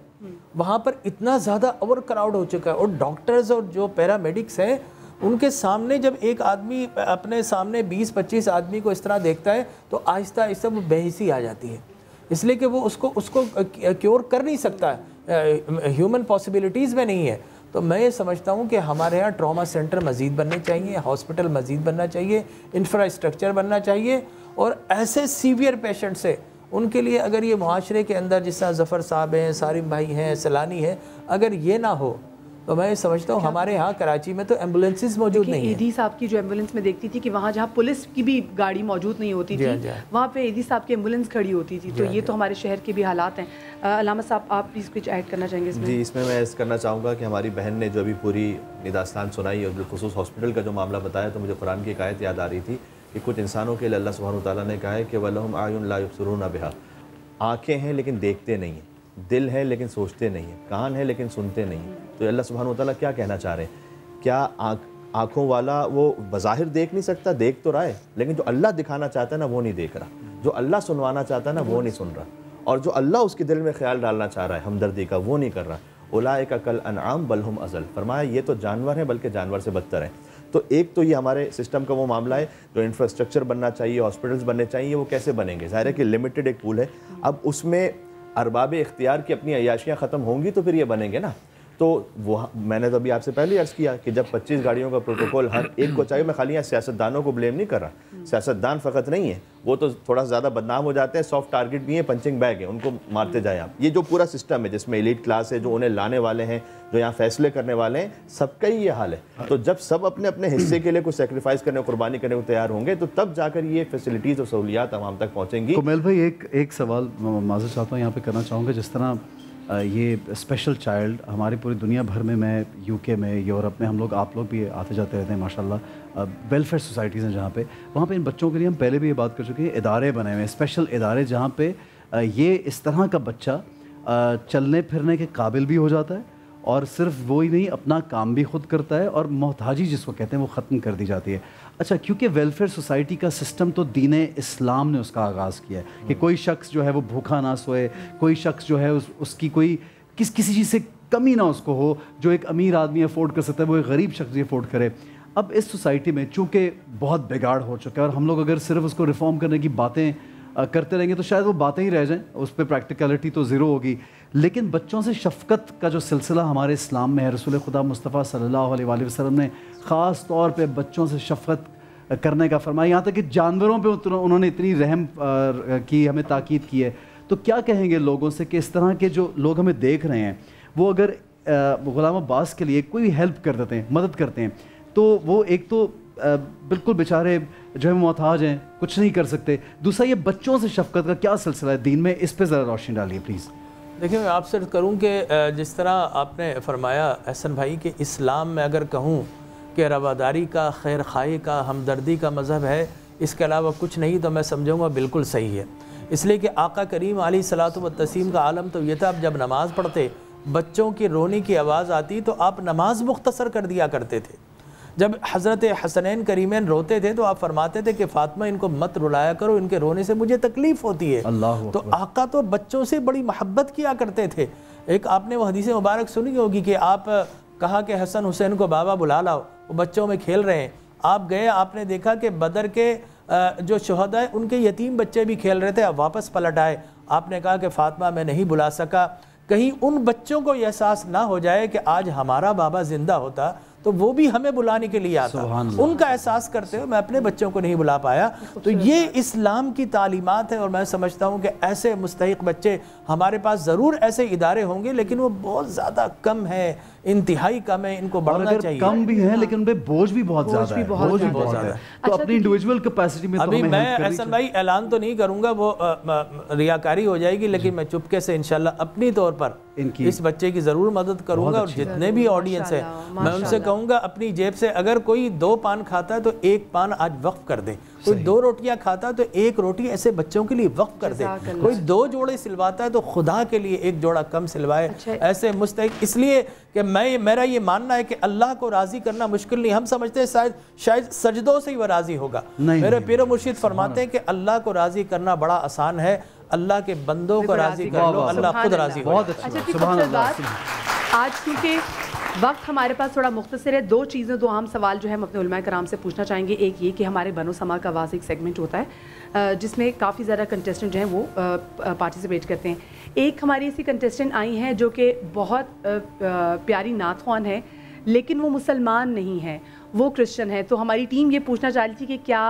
वहाँ पर इतना ज़्यादा ओवर क्राउड हो चुका है, और डॉक्टर्स और जो पैरामेडिक्स हैं उनके सामने जब एक आदमी अपने सामने 20-25 आदमी को इस तरह देखता है तो आहिस्ता आहिस्ता वो बेहिसी आ जाती है, इसलिए कि वो उसको क्योर कर नहीं सकता, ह्यूमन पॉसिबिलिटीज़ में नहीं है। तो मैं ये समझता हूँ कि हमारे यहाँ ट्रॉमा सेंटर मज़ीद बनने चाहिए, हॉस्पिटल मज़ीद बनना चाहिए, इंफ्रास्ट्रक्चर बनना चाहिए, और ऐसे सीवियर पेशेंट से उनके लिए अगर ये मुआशरे के अंदर, जिस तरह ज़फ़र साहब हैं, सारिम भाई हैं, सलानी है, अगर ये ना हो तो मैं समझता हूँ हमारे यहाँ कराची में तो एम्बुलेंसेस मौजूद नहीं है। ईदी साहब की जो एम्बुलेंस में देखती थी कि वहाँ जहाँ पुलिस की भी गाड़ी मौजूद नहीं होती थी, वहाँ पे ईदी साहब की एम्बुलेंस खड़ी होती थी। तो ये तो हमारे शहर के भी हालात हैं। अलामा साहब, आप प्लीज़ कुछ ऐड करना चाहेंगे इसमें? जी, इसमें मैं ऐड करना चाहूँगा कि हमारी बहन ने जो अभी पूरी निदास्तान सुनाई और बिलखुसूस हॉस्पिटल का जो मामला बताया, तो मुझे कुरान की एक आयत याद आ रही थी कि कुछ इंसानों के लिए अल्लाह सुब्हानहू तआला ने कहा है कि वलहुम आयुन ला युबसिरूना बिहा, आँखें हैं लेकिन देखते नहीं हैं। दिल है लेकिन सोचते नहीं है, कान है लेकिन सुनते नहीं है। तो अल्लाह सुब्हानहू व तआला क्या कहना चाह रहे हैं? क्या आँखों वाला वो बज़ाहिर देख नहीं सकता? देख तो रहा है, लेकिन जो अल्लाह दिखाना चाहता है ना वो नहीं देख रहा, जो अल्लाह सुनवाना चाहता है ना वो नहीं सुन रहा, और जो अल्लाह उसके दिल में ख्याल डालना चाह रहा है हमदर्दी का वो नहीं कर रहा। उलाइका कल अनआम बल हुम अज़ल, फरमाया ये तो जानवर हैं बल्कि जानवर से बदतर हैं। तो एक तो ये हमारे सिस्टम का वो मामला है, जो इंफ्रास्ट्रक्चर बनना चाहिए, हॉस्पिटल्स बनने चाहिए, वो कैसे बनेंगे? ज़ाहिर है कि लिमिटेड एक पूल है, अब उसमें अरबाब इख्तियार की अपनी अय्याशियाँ ख़त्म होंगी तो फिर ये बनेंगे ना। तो वो मैंने तो अभी आपसे पहले अर्ज़ किया कि जब 25 गाड़ियों का प्रोटोकॉल हर एक को चाहिए, मैं खाली यहाँ सियासतदानों को ब्लेम नहीं कर रहा, सियासतदान फ़कत नहीं है, वो तो थोड़ा ज़्यादा बदनाम हो जाते हैं, सॉफ्ट टारगेट भी है, पंचिंग बैग है, उनको मारते जाए आप। ये जो पूरा सिस्टम है जिसमें एलीट क्लास है, जो उन्हें लाने वाले हैं, जो यहाँ फैसले करने वाले हैं, सबका ही ये हाल है। तो जब सब अपने अपने हिस्से के लिए कुछ सेक्रीफाइस करने, कुर्बानी करने को तैयार होंगे तो तब जाकर ये फैसिलिटीज़ और सहूलियात आवाम तक पहुँचेंगी। कुमैल भाई एक सवाल माज़रत चाहता हूँ यहाँ पे करना चाहूँगा। जिस तरह ये स्पेशल चाइल्ड हमारी पूरी दुनिया भर में, मैं यूके में, यूरोप में, हम लोग आप लोग भी आते जाते रहते हैं माशाल्लाह, वेलफेयर सोसाइटीज़ हैं जहाँ पे, वहाँ पे इन बच्चों के लिए हम पहले भी ये बात कर चुके हैं, इदारे बने हुए हैं, स्पेशल इदारे, जहाँ पे ये इस तरह का बच्चा चलने फिरने के काबिल भी हो जाता है, और सिर्फ वो ही नहीं, अपना काम भी खुद करता है, और मोहताजी जिसको कहते हैं वो ख़त्म कर दी जाती है। अच्छा, क्योंकि वेलफेयर सोसाइटी का सिस्टम तो दीन इस्लाम ने उसका आगाज़ किया है कि कोई शख्स जो है वो भूखा ना सोए, कोई शख्स जो है उसकी कोई किसी चीज़ से कमी ना उसको हो, जो एक अमीर आदमी अफोर्ड कर सकता है वो एक गरीब शख्स भी अफोर्ड करे। अब इस सोसाइटी में चूँकि बहुत बिगाड़ हो चुका है, और हम लोग अगर सिर्फ उसको रिफॉर्म करने की बातें करते रहेंगे तो शायद वो बातें ही रह जाएं, उस पर प्रैक्टिकलिटी तो ज़ीरो होगी। लेकिन बच्चों से शफ़क़त का जो सिलसिला हमारे इस्लाम में है, रसूल खुदा मुस्तफ़ा सल्लल्लाहु अलैहि वसल्लम ने ख़ास तौर पे बच्चों से शफ़क़त करने का फरमाया, यहाँ तक कि जानवरों पे उन्होंने इतनी रहम की, हमें ताकीद की है। तो क्या कहेंगे लोगों से कि इस तरह के जो लोग हमें देख रहे हैं, वो अगर ग़ुलाम अब्बास के लिए कोई हेल्प कर देते हैं, मदद करते हैं, तो वो एक तो बिल्कुल बेचारे जो है मोहताज हैं, कुछ नहीं कर सकते, दूसरा ये बच्चों से शफ़क़त का क्या सिलसिला है दीन में, इस पर ज़रा रोशनी डालिए प्लीज़। देखिए, मैं आपसे अर्ज़ करूँ कि जिस तरह आपने फरमाया हसन भाई कि इस्लाम में अगर कहूँ कि रवादारी का, खैर खाई का, हमदर्दी का मज़हब है, इसके अलावा कुछ नहीं, तो मैं समझूँगा बिल्कुल सही है। इसलिए कि आका करीम अलैहिस्सलातु व तस्लीम का आलम तो ये था, जब नमाज़ पढ़ते बच्चों की रोने की आवाज़ आती तो आप नमाज मुख्तसर कर दिया करते थे। जब हज़रत हसनैन करीमैन रोते थे तो आप फरमाते थे कि फ़ातिमा इनको मत रुलाया करो, इनके रोने से मुझे तकलीफ़ होती है। तो आका तो बच्चों से बड़ी मोहब्बत किया करते थे। एक आपने वो हदीस मुबारक सुनी होगी कि आप कहा कि हसन हुसैन को बाबा बुला लाओ, वो बच्चों में खेल रहे हैं। आप गए, आपने देखा कि बदर के जो शहदा है उनके यतीम बच्चे भी खेल रहे थे। आप वापस पलट आए, आपने कहा कि फ़ातिमा मैं नहीं बुला सका, कहीं उन बच्चों को एहसास ना हो जाए कि आज हमारा बाबा ज़िंदा होता तो वो भी हमें बुलाने के लिए आता। उनका एहसास करते हुए मैं अपने बच्चों को नहीं बुला पाया। तो ये इस्लाम की तालीमात है, और मैं समझता हूँ कि ऐसे मुस्तहिक बच्चे हमारे पास ज़रूर ऐसे इदारे होंगे, लेकिन वो बहुत ज़्यादा कम है, इंतहाई कम है, इनको बढ़ना चाहिए। कम भी है लेकिन उन पे बोझ भी बहुत ज़्यादा है, बोझ भी बहुत ज़्यादा है। तो अपनी इंडिविजुअल कैपेसिटी में अभी मैं हसन भाई ऐलान तो नहीं करूँगा, वो रियाकारी हो जाएगी, लेकिन मैं चुपके से इंशाल्लाह अपनी तौर पर इस बच्चे की ज़रूर मदद करूँगा। और जितने भी ऑडियंस है मैं उनसे कहूँगा अपनी जेब से अगर कोई 2 पान खाता है तो 1 पान आज वक्फ कर दे, कोई 2 रोटियां खाता है तो 1 रोटी ऐसे बच्चों के लिए वक्फ कर दे, कोई 2 जोड़े सिलवाता है तो खुदा के लिए 1 जोड़ा कम सिलवाए। ऐसे मुस्तहिक, इसलिए कि मेरा ये मानना है कि अल्लाह को राज़ी करना मुश्किल नहीं। हम समझते हैं शायद सजदों से ही वह राज़ी होगा। मेरे पीर मुर्शिद फरमाते हैं कि अल्लाह को राज़ी करना बड़ा आसान है, अल्लाह के बंदों को राज़ी कर लो, अल्लाह खुद राज़ी होगा। आज क्योंकि वक्त हमारे पास थोड़ा मुख्तसर है, 2 चीज़ें, 2 आम सवाल जो है हम अपने उलमा कराम से पूछना चाहेंगे। एक ये कि हमारे बनो समा का आवाज़ एक सेगमेंट होता है जिसमें काफ़ी ज़्यादा कंटेस्टेंट जो हैं वो पार्टिसिपेट करते हैं। एक हमारी ऐसी कंटेस्टेंट आई हैं जो कि बहुत प्यारी नात ख्वान है, लेकिन वो मुसलमान नहीं है, वो क्रिश्चन है। तो हमारी टीम ये पूछना चाह रही थी कि क्या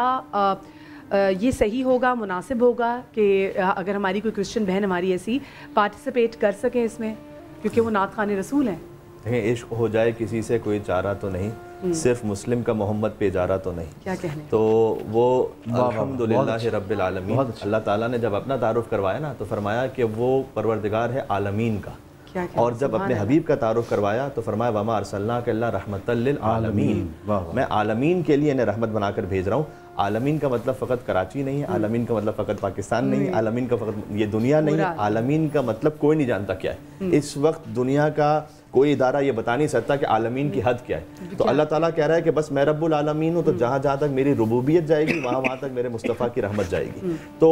ये सही होगा, मुनासिब होगा कि अगर हमारी कोई क्रिश्चियन बहन हमारी ऐसी पार्टिसिपेट कर सके इसमें, क्योंकि वो नात खाने रसूल हैं। देखिए, इश्क हो जाए किसी से कोई चारा तो नहीं, सिर्फ मुस्लिम का मोहम्मद पे इजारा तो नहीं। क्या कहने? तो वो अल्हम्दुलिल्लाह रब्बिल आलमीन, अल्लाह ताला ने जब अपना तारुफ करवाया ना तो फरमाया कि वो परवरदिगार है आलमीन का। और जब अपने हबीब का तारुफ करवाया तो फरमाया वमा अरसलनाका इल्ला रहमतल लिल आलमीन, मैं आलमीन के लिए इन्हें रहमत बनाकर भेज रहा हूँ। आलमीन का मतलब फ़कत कराची नहीं है, आलमीन का मतलब फ़कत पाकिस्तान नहीं है, आलमीन का फ़कत ये दुनिया नहीं है, आलमीन का मतलब कोई नहीं जानता क्या है। इस वक्त दुनिया का कोई इदारा ये बता नहीं सकता कि आलमीन की हद क्या है। तो अल्लाह ताला कह रहा है कि बस मैं रब्बुल आलमीन हूँ, तो जहाँ जहाँ तक मेरी रुबूबियत जाएगी वहाँ तक मेरे मुस्तफ़ा की रहमत जाएगी। तो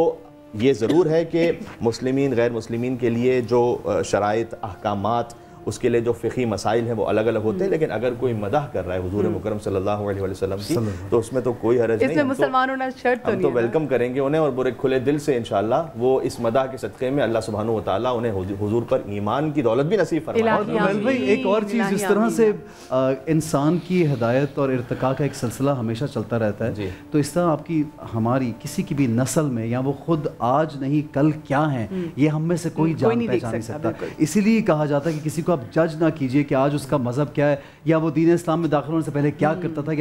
ये ज़रूर है कि मुस्लिमीन गैर मुस्लिमीन के लिए जो शराइत अहकामात उसके लिए जो फ़िक़ी मसाइल हैं वो अलग अलग होते हैं, लेकिन अगर कोई मदह कर रहा है हुज़ूर मुकर्रम सल्लल्लाहु अलैहि वसल्लम की तो उसमें तो कोई हरज नहीं। मुसलमानों ने शर्त हम तो वेलकम करेंगे उन्हें और बुरे खुले दिल से इंशाअल्लाह वो इस मदह के सदक़े में अल्लाह सुब्हानहू व तआला उन्हें हुज़ूर पर ईमान की दौलत भी नसीब फरमाए। भाई एक और चीज़, जिस तरह से इंसान की हिदायत और इर्तिका का एक सिलसिला हमेशा चलता रहता है, तो इस तरह आपकी हमारी किसी की भी नस्ल में या वो खुद आज नहीं कल क्या है ये हम में से कोई जान पहचान नहीं सकता। इसीलिए कहा जाता है कि किसी को आप जज ना कीजिए कि आज उसका मजहब क्या है या वो दीन इस्लाम में दाखिल होने से पहले क्या करता था,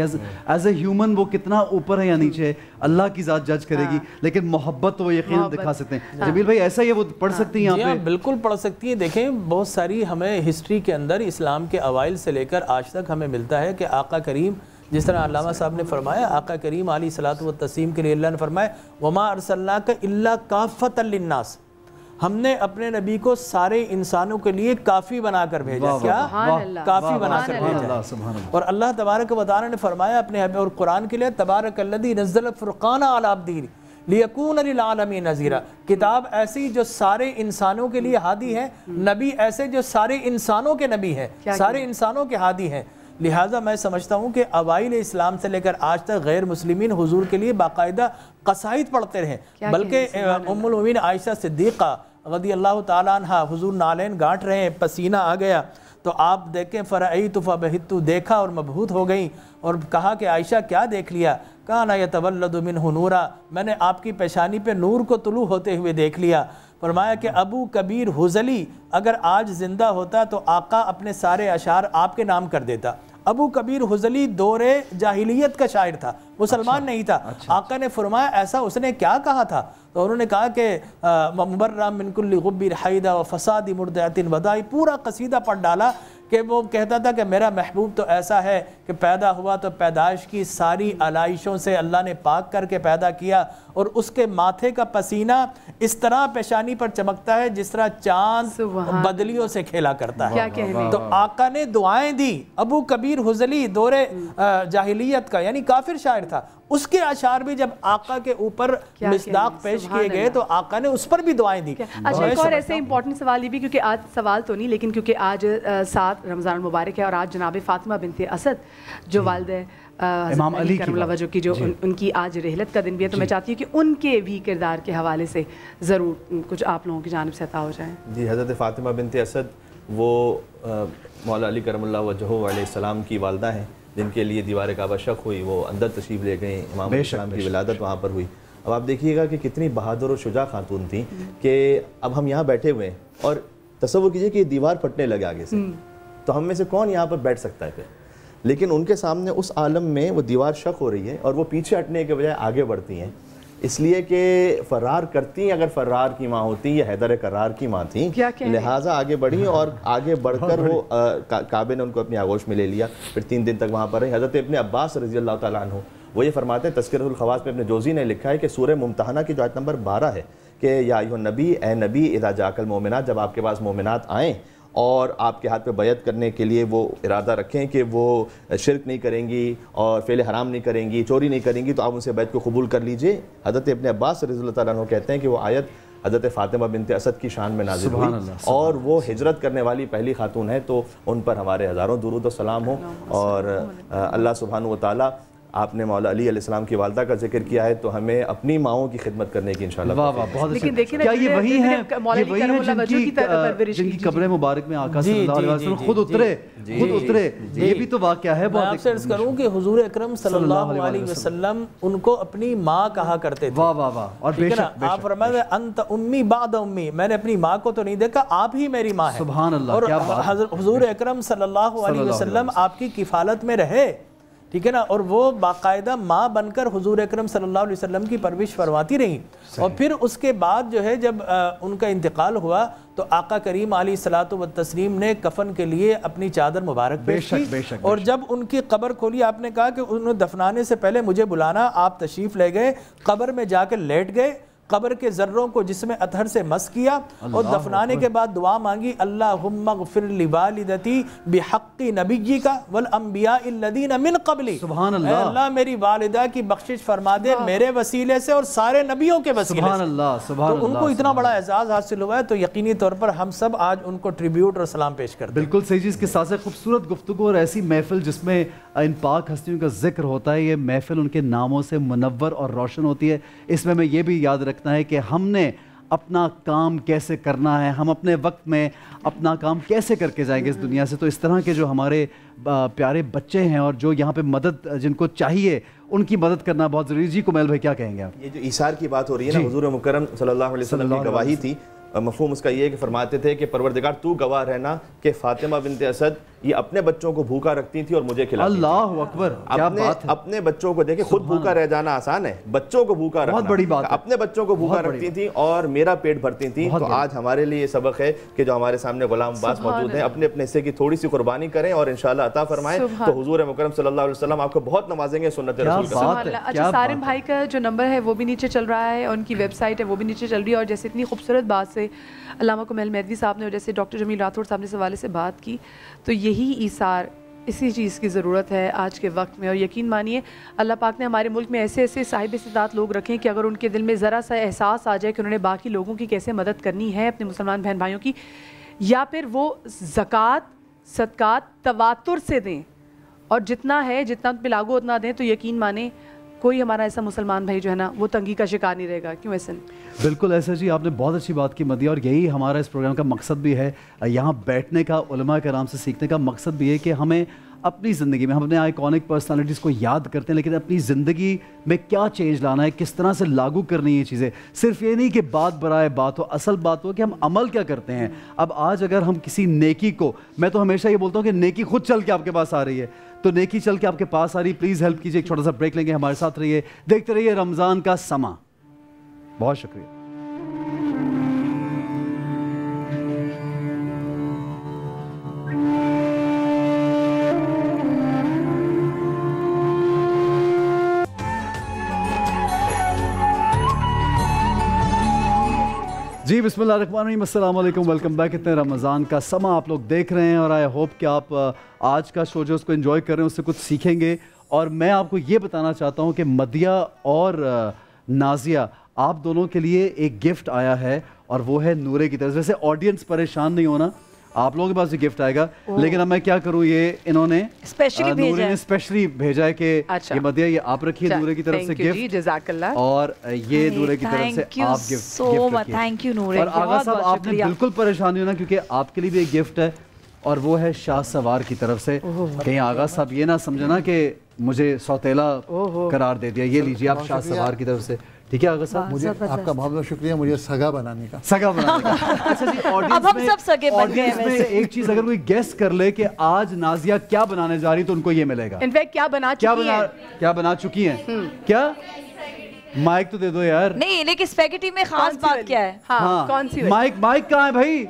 एज ए ह्यूमन वो कितना ऊपर है या नीचे है, अल्लाह की ज़ात जज करेगी, लेकिन मोहब्बत तो वो यकीनन दिखा सकते हैं। जमील भाई ऐसा ही है, वो पढ़ सकती हैं यहाँ पे? बिल्कुल पढ़ सकती है। देखें बहुत सारी हमें हिस्ट्री के अंदर इस्लाम के अवाइल से लेकर आज तक हमें मिलता है कि आका करीम, जिस तरह अल्लामा साहब ने फरमाया, आका करीम अलैहिस्सलातु व तस्लीम के लिए अल्लाह ने फरमाया वमा अरसलनाका इल्ला काफ़तल लिन्नास, हमने अपने नबी को सारे इंसानों के लिए काफ़ी बनाकर भेजा। क्या काफ़ी बनाकर भेजा। और अल्लाह तबारक व तआला ने फरमाया अपने और कुरान के लिए तबारकल्लज़ी नज़्ज़ल फ़ुरक़ान अला अब्दिही लियकून लिल आलमीन नज़ीरा, किताब ऐसी जो सारे इंसानों के लिए हादी है, नबी ऐसे जो सारे इंसानों के नबी हैं, सारे इंसानों के हादी हैं। लिहाजा मैं समझता हूँ कि अवाइल इस्लाम से लेकर आज तक गैर मुस्लिमीन हुजूर के लिए बाकायदा कसाइद पढ़ते रहे, बल्कि उम्मुल मोमिनीन आयशा सिद्दीक़ा रज़ी अल्लाह ताला अन्हा हुजूर नालैन गांठ रहे हैं, पसीना आ गया तो आप देखें फ़रअयतु फ़बहितु, देखा और मबहूत हो गई और कहा कि आयशा क्या देख लिया? काना यतवल्लदु मिन्हु नूरा, मैंने आपकी पेशानी पे नूर को तुलू होते हुए देख लिया। फरमाया कि अबू कबीर हुज़ली अगर आज ज़िंदा होता तो आका अपने सारे अशार आपके नाम कर देता। अबू कबीर हुज़ली दौरे जाहिलियत का शायर था, मुसलमान नहीं था। आका ने फरमाया ऐसा उसने क्या कहा था? तो उन्होंने कहा कि मुबर्रा मिन कुल्ली गुब्बिर हैदा व फसादी मुर्दअतिन वदाई, पूरा कसीदा पढ़ डाला कि वो कहता था कि मेरा महबूब तो ऐसा है कि पैदा हुआ तो पैदाइश की सारी आलाइशों से अल्लाह ने पाक करके पैदा किया और उसके माथे का पसीना इस तरह पेशानी पर चमकता है जिस तरह चांद बदलियों से खेला करता है। तो आका ने दुआएं दी। अबू कबीर हुज़ली दौरे जाहिलियत का यानी काफिर शायर था, उसके अशार भी जब आका के ऊपर मिसदाक पेश किए गए तो आका ने उस पर भी दुआएं दी। अच्छा, एक और ऐसे इंपॉर्टेंट सवाल ये भी, क्योंकि आज सवाल तो नहीं लेकिन क्योंकि आज 7 रमज़ान मुबारक है और आज जनाब फातिमा बिनते असद जो वालिद इमाम अली की जो उनकी आज रहलत का दिन भी है, तो मैं चाहती हूँ कि उनके भी किरदार के हवाले से ज़रूर कुछ आप लोगों की जानिब से अता हो जाए। जी, हज़रत फ़ातिमा बिनते असद वो मौला अली करमुल्लाह वजहू अलैहिस्सलाम की वालदा हैं जिनके लिए दीवार काबा शक हुई, वो अंदर तशरीफ़ ले गए, इमाम इस्लाम की विलादत वहाँ पर हुई। अब आप देखिएगा कि कितनी बहादुर और शुजा खातून थी कि अब हम यहाँ बैठे हुए हैं और तसव्वुर कीजिए कि दीवार फटने लगे आगे से, तो हम में से कौन यहाँ पर बैठ सकता है फिर? लेकिन उनके सामने उस आलम में वो दीवार शक हो रही है और वो पीछे हटने के बजाय आगे बढ़ती हैं, इसलिए कि फ़रार करती, अगर फ़रार की माँ होती या हैदर करार की माँ थी, लिहाजा आगे बढ़ी और आगे बढ़कर वो काबे ने उनको अपनी आगोश में ले लिया। फिर 3 दिन तक वहाँ पर रही। हज़रत इब्ने अब्बास रज़ी अल्लाह तआला अन्हु वो ये फरमाते हैं, तज़किरतुल ख़वास में अपने जोज़ी ने लिखा है कि सूरह मुम्तहना की जो आयत नंबर 12 है कि या अय्युहन नबी, ए नबी, इज़ा जाकल मोमिनात, जब आपके पास मोमिनात आएँ और आपके हाथ पे बैत करने के लिए वो इरादा रखें कि वो शिरक नहीं करेंगी और फ़ेल हराम नहीं करेंगी, चोरी नहीं करेंगी, तो आप उनसे बैत को कबूल कर लीजिए। हज़रत इब्ने अब्बास रज़ियल्लाहु ताला अन्हु कहते हैं कि वो आयत हज़रत फ़ातिमा बिनते असद की शान में नाज़िल हुई और वो हिजरत करने वाली पहली खातून है, तो उन पर हमारे हज़ारों दुरूद और सलाम हो। और अल्लाह सुब्हानहू व तआला, आपने मौला अली अलैहिस्सलाम की वालदा का जिक्र किया है तो हमें अपनी माओं की खिदमत करने की इंशाअल्लाह। वाह वाह, बहुत अच्छा। क्या ये वही है जिनकी कब्र मुबारक में आका सल्लल्लाहु अलैहि वसल्लम खुद उतरे? ये भी तो वाक़या है। मैं आपसे अर्ज़ करूं कि हुजूर अकरम सल्लल्लाहु अलैहि वसल्लम उनको अपनी माँ कहा करते थे। वाह वाह वाह। और बेशक आप फरमाते अंत उम्मी बाद उम्मी, मैंने अपनी माँ को तो नहीं देखा, आप ही मेरी माँ है। सुभान अल्लाह। और हुजूर अकरम सल्लल्लाहु अलैहि वसल्लम आपकी किफ़ालत में रहे, ठीक है ना, और वो बाकायदा माँ बनकर हुजूर अकरम सल्लल्लाहु अलैहि वसल्लम की परवरिश फरमाती रहीं। और फिर उसके बाद जो है जब उनका इंतकाल हुआ तो आका करीम अलैहिस्सलातु व तस्लीम ने कफन के लिए अपनी चादर मुबारक पेश की। और जब उनकी कब्र खोली, आपने कहा कि उन्होंने दफनाने से पहले मुझे बुलाना, आप तशरीफ़ ले गए, कब्र में जाकर लेट गए, कब्र के ज़र्रों को जिसमें अतहर से मस किया और दफनाने के बाद दुआ मांगी, अल्लाहुम्मा ग़फ़िर लिवालिदती बिहक़्क़ि नबिय्यिका वल अंबियाइल्लज़ीना मिन क़ब्ली। सुभान अल्लाह, अल्लाह मेरी वालिदा की बख्शिश फरमा दे मेरे वसीले से और सारे नबियों के वसीले से। सुभान अल्लाह, सुभान अल्लाह। तो उनको इतना बड़ा एजाज़ हासिल हुआ है, तो यकीनी तौर पर हम सब आज उनको ट्रिब्यूट और सलाम पेश करते हैं। बिल्कुल सही चीज़ के साथ साथ खूबसूरत गुफ्तगू और ऐसी महफिल जिसमें इन पाक हस्तियों का जिक्र होता है, ये महफिल उनके नामों से मुनव्वर और रोशन होती है। इसमें हमें ये भी याद रखना है कि हमने अपना काम कैसे करना है, हम अपने वक्त में अपना काम कैसे करके जाएंगे इस दुनिया से। तो इस तरह के जो हमारे प्यारे बच्चे हैं और जो यहाँ पे मदद जिनको चाहिए उनकी मदद करना बहुत ज़रूरी। जी कुमैल भाई क्या कहेंगे आप? ये जो ईसार की बात हो रही है ना, हुजूर मुकर्रम सल्लल्लाहु अलैहि वसल्लम की गवाही थी, मफ़हूम उसका ये है कि फरमाते थे कि परवरदिगार तू गवाह रहना कि फातिमा बिनते असद ये अपने बच्चों को भूखा रखती थी और मुझे खिलाती थी। अल्लाह अकबर, क्या बात है। अपने बच्चों को देखे, खुद भूखा रह जाना आसान है, बच्चों को भूखा रखना बहुत बड़ी बात है। अपने बच्चों को भूखा रखती थी और मेरा पेट भरती थी। तो आज हमारे लिए सबक है कि जो हमारे सामने गुलाम अब्बास मौजूद हैं, अपने अपने हिस्से की थोड़ी सी कुर्बानी करें और इंशाल्लाह अता फरमाएं। तो हुजूर मुकर्रम सल्लल्लाहु अलैहि वसल्लम आपको बहुत नवाजेंगे सुन्नत रसूल के। अच्छा, सारिम भाई का जो नंबर है वो भी नीचे चल रहा है, उनकी वेबसाइट है वो भी नीचे चल रही है। और जैसे इतनी खूबसूरत बात से अल्लामा कुमैल मेहदी साहब ने और जैसे डॉक्टर जमील राठौड़ साहब ने इस हवाले से बात की, तो यही ईसार, इसी चीज़ की ज़रूरत है आज के वक्त में। और यकीन मानिए अल्लाह पाक ने हमारे मुल्क में ऐसे ऐसे साहिब इस्तिताअत लोग रखें कि अगर उनके दिल में ज़रा सा एहसास आ जाए कि उन्होंने बाकी लोगों की कैसे मदद करनी है, अपने मुसलमान बहन भाइयों की, या फिर वो ज़कात सदकात तवातुर से दें और जितना है जितना पे लागू उतना दें, तो यकीन माने कोई हमारा ऐसा मुसलमान भाई जो है ना वो तंगी का शिकार नहीं रहेगा। क्यों ऐसा? बिल्कुल ऐसा जी, आपने बहुत अच्छी बात की मदी। और यही हमारा इस प्रोग्राम का मकसद भी है, यहाँ बैठने का, उलमा कराम से सीखने का मकसद भी है कि हमें अपनी ज़िंदगी में, हम अपने आइकॉनिक पर्सनालिटीज़ को याद करते हैं, लेकिन अपनी ज़िंदगी में क्या चेंज लाना है, किस तरह से लागू करनी है ये चीज़ें। सिर्फ ये नहीं कि बात बराए बात हो, असल बात हो कि हम अमल क्या करते हैं। अब आज अगर हम किसी नेकी को, मैं तो हमेशा ये बोलता हूँ कि नेकी खुद चल के आपके पास आ रही है, तो नेकी चल के आपके पास आ रही, प्लीज़ हेल्प कीजिए। एक छोटा सा ब्रेक लेंगे, हमारे साथ रहिए, देखते रहिए रमज़ान का समा। बहुत शुक्रिया। जी बिस्मिल्लाहिर्रहमानिर्रहीम, अस्सलाम वालेकुम, वेलकम बैक। इतने रमज़ान का समा आप लोग देख रहे हैं और आई होप कि आप आज का शो जो उसको एंजॉय कर रहे हैं, उससे कुछ सीखेंगे। और मैं आपको ये बताना चाहता हूँ कि मदिया और नाजिया आप दोनों के लिए एक गिफ्ट आया है और वो है नूरे की तरफ से। वैसे ऑडियंस परेशान नहीं होना, आप लोगों के पास भी गिफ्ट आएगा, लेकिन अब मैं क्या करूँ, ये इन्होंने स्पेशली भेजा है कि अच्छा। ये मदिया, ये आप रखिए नूरे की तरफ से गिफ्ट, जज़ाकल्लाह। और ये नूरे की तरफ से आप गिफ्ट, थैंक यू नूरे। और आगा साहब आपने बिल्कुल परेशान नहीं होना क्योंकि आपके लिए भी एक गिफ्ट है और वो है शाह सवार की तरफ से। कहीं आगा साहब ये ना समझना कि मुझे सौतेला करार दे दिया। ये लीजिए आप शाह सवार की तरफ से, ठीक है आगा साहब? मुझे आपका बहुत बहुत शुक्रिया, मुझे सगा बनाने का। सगा बनाने का। अच्छा जी, ऑडियंस में एक चीज अगर कोई गेस कर ले कि आज नाजिया क्या बनाने जा रही तो उनको ये मिलेगा। इनफैक्ट क्या बना चुकी हैं? क्या माइक तो दे दो यार। नहीं, लेकिन स्पैगेटी में खास बात क्या है? हाँ, कौन सी? माइक कहाँ है भाई?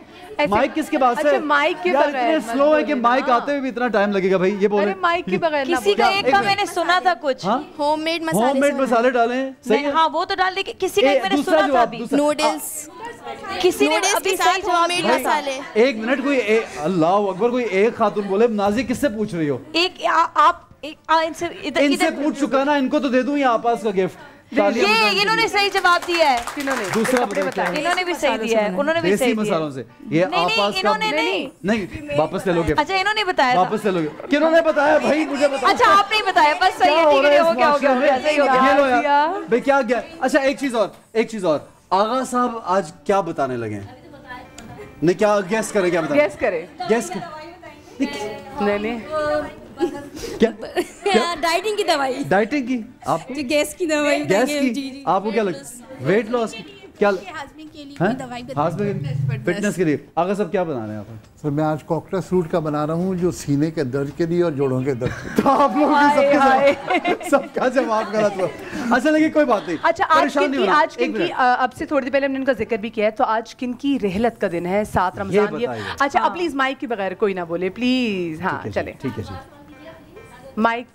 माइक किसके पास है? अच्छा, माइक के बगैर इतने स्लो है कि माइक आते हुए भी इतना टाइम लगेगा भाई। ये बोले माइक के बगैर किसी का एक का मैंने सुना था कुछ होममेड मसाले डाले। सही है, हाँ वो तो डाल, लेकिन किसी का मैंने सुना था अभी नूडल्स, किसी ने अभी सही जवाब दिया मसाले। एक मिनट, कोई अल्लाह अकबर, कोई एक खातून बोले नाज़िया किससे पूछ रही हो? एक आप इनसे पूछ चुका ना, इनको तो दे दूं ये आपास का गिफ्ट। ये इन्होंने सही जवाब दिया है। दूसरा इन्होंने भी सही दिया है, उन्होंने भी सही मसालों से ये आपास का नहीं, वापस ले लोगे। अच्छा इन्होंने बताया, वापस ले लोगे। किन्होंने बताया भाई? मुझे बताओ। अच्छा आपने बताया, बस सही है, ठीक है, हो गया सही हो गया भाई। क्या गया? अच्छा एक चीज और आगा साहब आज क्या बताने लगे? नहीं क्या गेस करें? क्या बताएं? गेस नहीं क्या? डाइटिंग की दवाई। डाइटिंग की? आप गैस की दवाई। गैस की? आपको क्या लगता है? Weight loss? क्या हाजमे के लिए दवाई फिटनेस के लिए आगा साहब क्या बना रहे हैं आप? सर मैं आज कॉकटेल रूट का बना रहा हूँ जो सीने के दर्द के लिए और जोड़ों के दर्द के लिए। तो आप लोग सबका जवाब गलत हुआ। अच्छा लेकिन कोई बात नहीं। अच्छा आज किनकी अब से थोड़ी देर पहले हमने इनका जिक्र भी किया है, तो आज किनकी रहलत का दिन है, 7 रमजान ये। अच्छा अब प्लीज माइक के बगैर कोई ना बोले प्लीज। हाँ चले ठीक है जी माइक।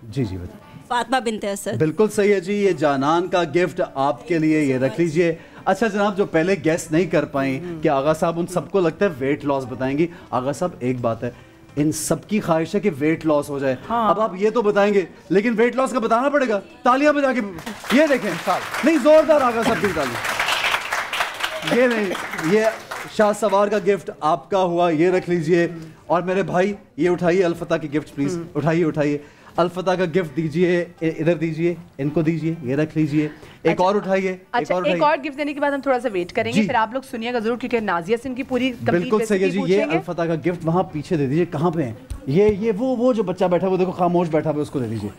जी जी बताइए। फातिमा बिनते असद। बिल्कुल सही है जी, ये जानान का गिफ्ट आपके लिए, ये रख लीजिए। अच्छा जनाब जो पहले गेस नहीं कर पाए कि आगा साहब उन सबको लगता है वेट लॉस बताएंगी। आगा साहब एक बात है, इन सबकी ख्वाहिश है कि वेट लॉस हो जाए। हाँ। अब आप ये तो बताएंगे लेकिन वेट लॉस का बताना पड़ेगा। तालियां बजा के ये देखें, नहीं जोरदार आगा साहब की ताली। ये नहीं, ये शाह सवार का गिफ्ट आपका हुआ, ये रख लीजिए। और मेरे भाई ये उठाइए अल्फता की गिफ्ट प्लीज, उठाइए उठाइए। अल्फता का गिफ्ट दीजिए, इधर दीजिए, इनको दीजिए, ये रख लीजिए। एक और उठाइए। अच्छा एक और गिफ्ट देने के बाद हम थोड़ा सा वेट करेंगे, फिर आप लोग सुनिएगा जरूर क्योंकि नाजिया से इनकी पूरी बिल्कुल सही है जी। ये अल्फता का गिफ्ट वहाँ पीछे दे दीजिए। कहाँ पे है ये वो जो बच्चा बैठा वो देखो खामोश बैठा हुआ, उसको दे दीजिए।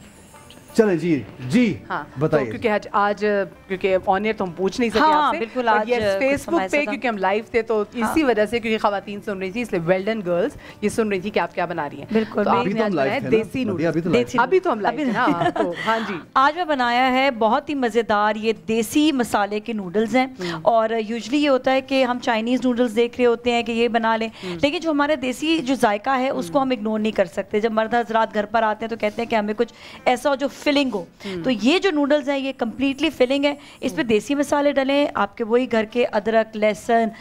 चले जी जी हाँ, बताइए। तो क्योंकि आज क्योंकि ऑन एयर तो हम पूछ नहीं सके आपसे, बिल्कुल आज फेसबुक पे क्योंकि हम लाइव थे तो इसी वजह से, क्योंकि खवातीन सुन रही थी इसलिए वेल डन गर्ल्स ये सुन रही थी कि आप क्या बना रही हैं। बिल्कुल तो अभी तो हम लाइव थे, देसी नूडल्स अभी तो हम लाइव थे ना। तो हाँ जी आज मैं बनाया है बहुत ही मज़ेदार ये देसी मसाले के नूडल्स हैं। और यूजुअली ये होता है कि हम चाइनीज़ नूडल्स देख रहे होते हैं कि ये बना लें, लेकिन जो हमारे देसी जो जायका है उसको हम इग्नोर नहीं कर सकते। जब मर्द हज़रात घर पर आते हैं तो कहते हैं कि हमें कुछ ऐसा हो जो फिलिंग हो, तो ये जो नूडल्स हैं ये कम्प्लीटली फिलिंग है। इस पर देसी मसाले डलें आपके, वही घर के अदरक, लहसुन,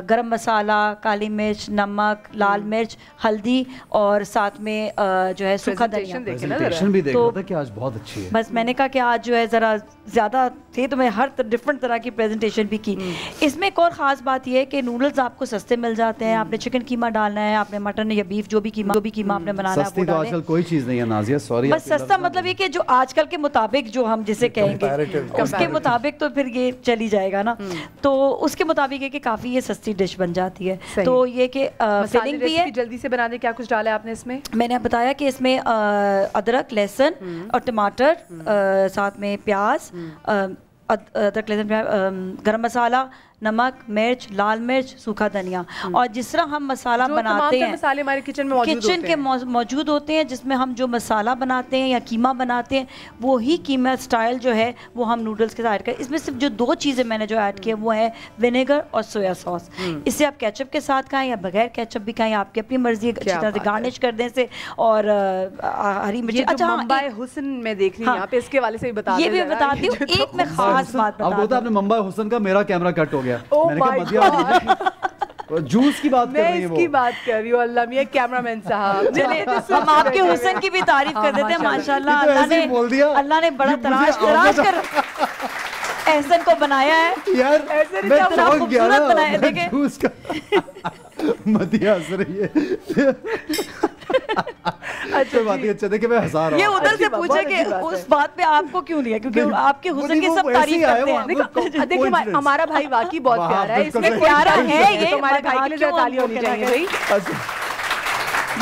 गरम मसाला, काली मिर्च, नमक, लाल मिर्च, हल्दी और साथ में जो है सूखा धनिया। प्रेजेंटेशन भी देख रहा था कि आज बहुत अच्छी है। बस मैंने कहा कि आज जो है ज़रा ज़्यादा थे तो मैं हर डिफरेंट तरह की प्रेजेंटेशन भी की। इसमें एक और ख़ास बात यह है कि नूडल्स आपको सस्ते मिल जाते हैं। आपने चिकन कीमा डालना है, आपने मटन या बीफ जो भी कीमा आपने बनाना है वो डालें। आजकल कोई चीज़ नहीं है नाजिया, सॉरी। बस सस्ता मतलब ये कि जो आजकल के मुताबिक जो हम जिसे कहेंगे उसके मुताबिक तो फिर ये चली जाएगा ना, तो उसके मुताबिक है कि काफ़ी ये सस्ती डिश बन जाती है। तो ये कि फिलिंग भी है। जल्दी से बना दे, क्या कुछ डाला है आपने इसमें? मैंने बताया कि इसमें अदरक, लहसुन और टमाटर, साथ में प्याज, अदरक, लहसुन, गरम मसाला, नमक, मिर्च, लाल मिर्च, सूखा धनिया। और जिस तरह हम मसाला बनाते हैं, मसाले हमारे किचन में मौजूद होते हैं, जिसमें हम जो मसाला बनाते हैं या कीमा बनाते हैं वो ही कीमा स्टाइल जो है वो हम नूडल्स के साथ ऐड करें। इसमें सिर्फ जो 2 चीज़ें मैंने जो ऐड की है वो है विनेगर और सोया सॉस। इससे आप केचप के साथ खाएं या बगैर केचप भी खाएं, आपकी अपनी मर्जी है। अच्छी तरह से गार्निश कर दें से, और हरी मिर्ची। अच्छा मुंबई हुसैन में देख रही हूं यहाँ पे, इसके वाले से भी बता ये भी बताती हूँ। एक मैं खास बात अब होता है, आपने मुंबई हुसैन का मेरा कैमरा कट हो गया। मैंने कहा जूस की बात कर रही है वो। मैं इसकी बात कर रही हूँ। अल्लाह मियां कैमरामैन साहब, चलिए हम आपके हुस्न की भी तारीफ कर देते हैं। माशाल्लाह अल्लाह ने बड़ा तराश कर एहसन को बनाया है यार। मैं इतना खूबसूरत बनाया, देखें जूस का मदिया हंस रही है। अच्छा बात है। अच्छा देखिए मैं हंसा रहा हूं। ये उधर से पूछे कि उस बात पे आपको क्यों लिया, क्योंकि आपके हुस्न की सब तारीफ करते हैं। देखिए हमारा भाई वाकई बहुत प्यारा है, इसमें प्यारा है ये, हमारे भाई के लिए ताली होनी चाहिए भाई।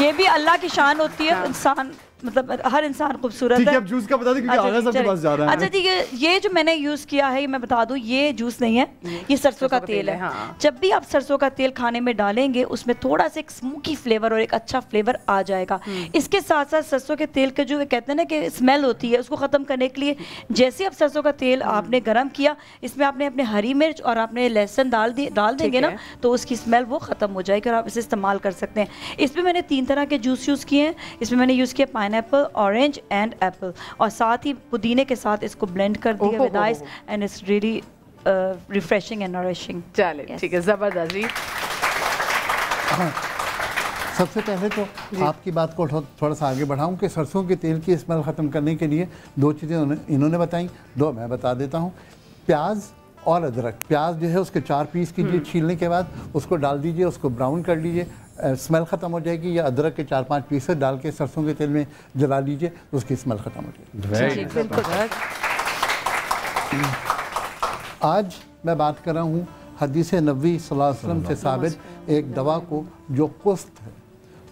ये भी अल्लाह की शान होती है। इंसान मतलब हर इंसान खूबसूरत है। अब जूस का बता दें क्योंकि आगे सबके पास जा रहा है। अच्छा जी ये जो मैंने यूज़ किया है मैं बता दूं, ये जूस नहीं है, ये सरसों का तेल है। हाँ। जब भी आप सरसों का तेल खाने में डालेंगे उसमें थोड़ा सा एक स्मोकी फ्लेवर और एक अच्छा फ्लेवर आ जाएगा। इसके साथ साथ सरसों के तेल के जो कहते हैं ना कि स्मेल होती है उसको ख़त्म करने के लिए जैसे आप सरसों का तेल आपने गर्म किया, इसमें आपने अपने हरी मिर्च और आपने लहसुन डाल देंगे ना, तो उसकी स्मेल वो ख़त्म हो जाएगी और आप इसे इस्तेमाल कर सकते हैं। इसमें मैंने 3 तरह के जूस यूज़ किए हैं। इसमें मैंने यूज़ किया पाइनएप्पल, ऑरेंज एंड एप्पल, और साथ ही पुदीने के साथ इसको ब्लेंड कर दिया with ice, and it's really refreshing and nourishing. चलिए ठीक है, ज़बरदस्त जी। सबसे पहले तो आपकी बात को थोड़ा सा आगे बढ़ाऊं कि सरसों के तेल की स्मेल ख़त्म करने के लिए 2 चीज़ें इन्होंने बताई, 2 मैं बता देता हूं। प्याज और अदरक। प्याज जो है उसके 4 पीस कीजिए, छीलने के बाद उसको डाल दीजिए, उसको ब्राउन कर लीजिए, स्मेल ख़त्म हो जाएगी। या अदरक के 4-5 पीसेस डाल के सरसों के तेल में जला लीजिए, उसकी स्मेल ख़त्म हो जाएगी। आज मैं बात कर रहा हूँ हदीस नबी सल्लल्लाहु अलैहि वसल्लम से साबित एक दवा को जो कुस्त है।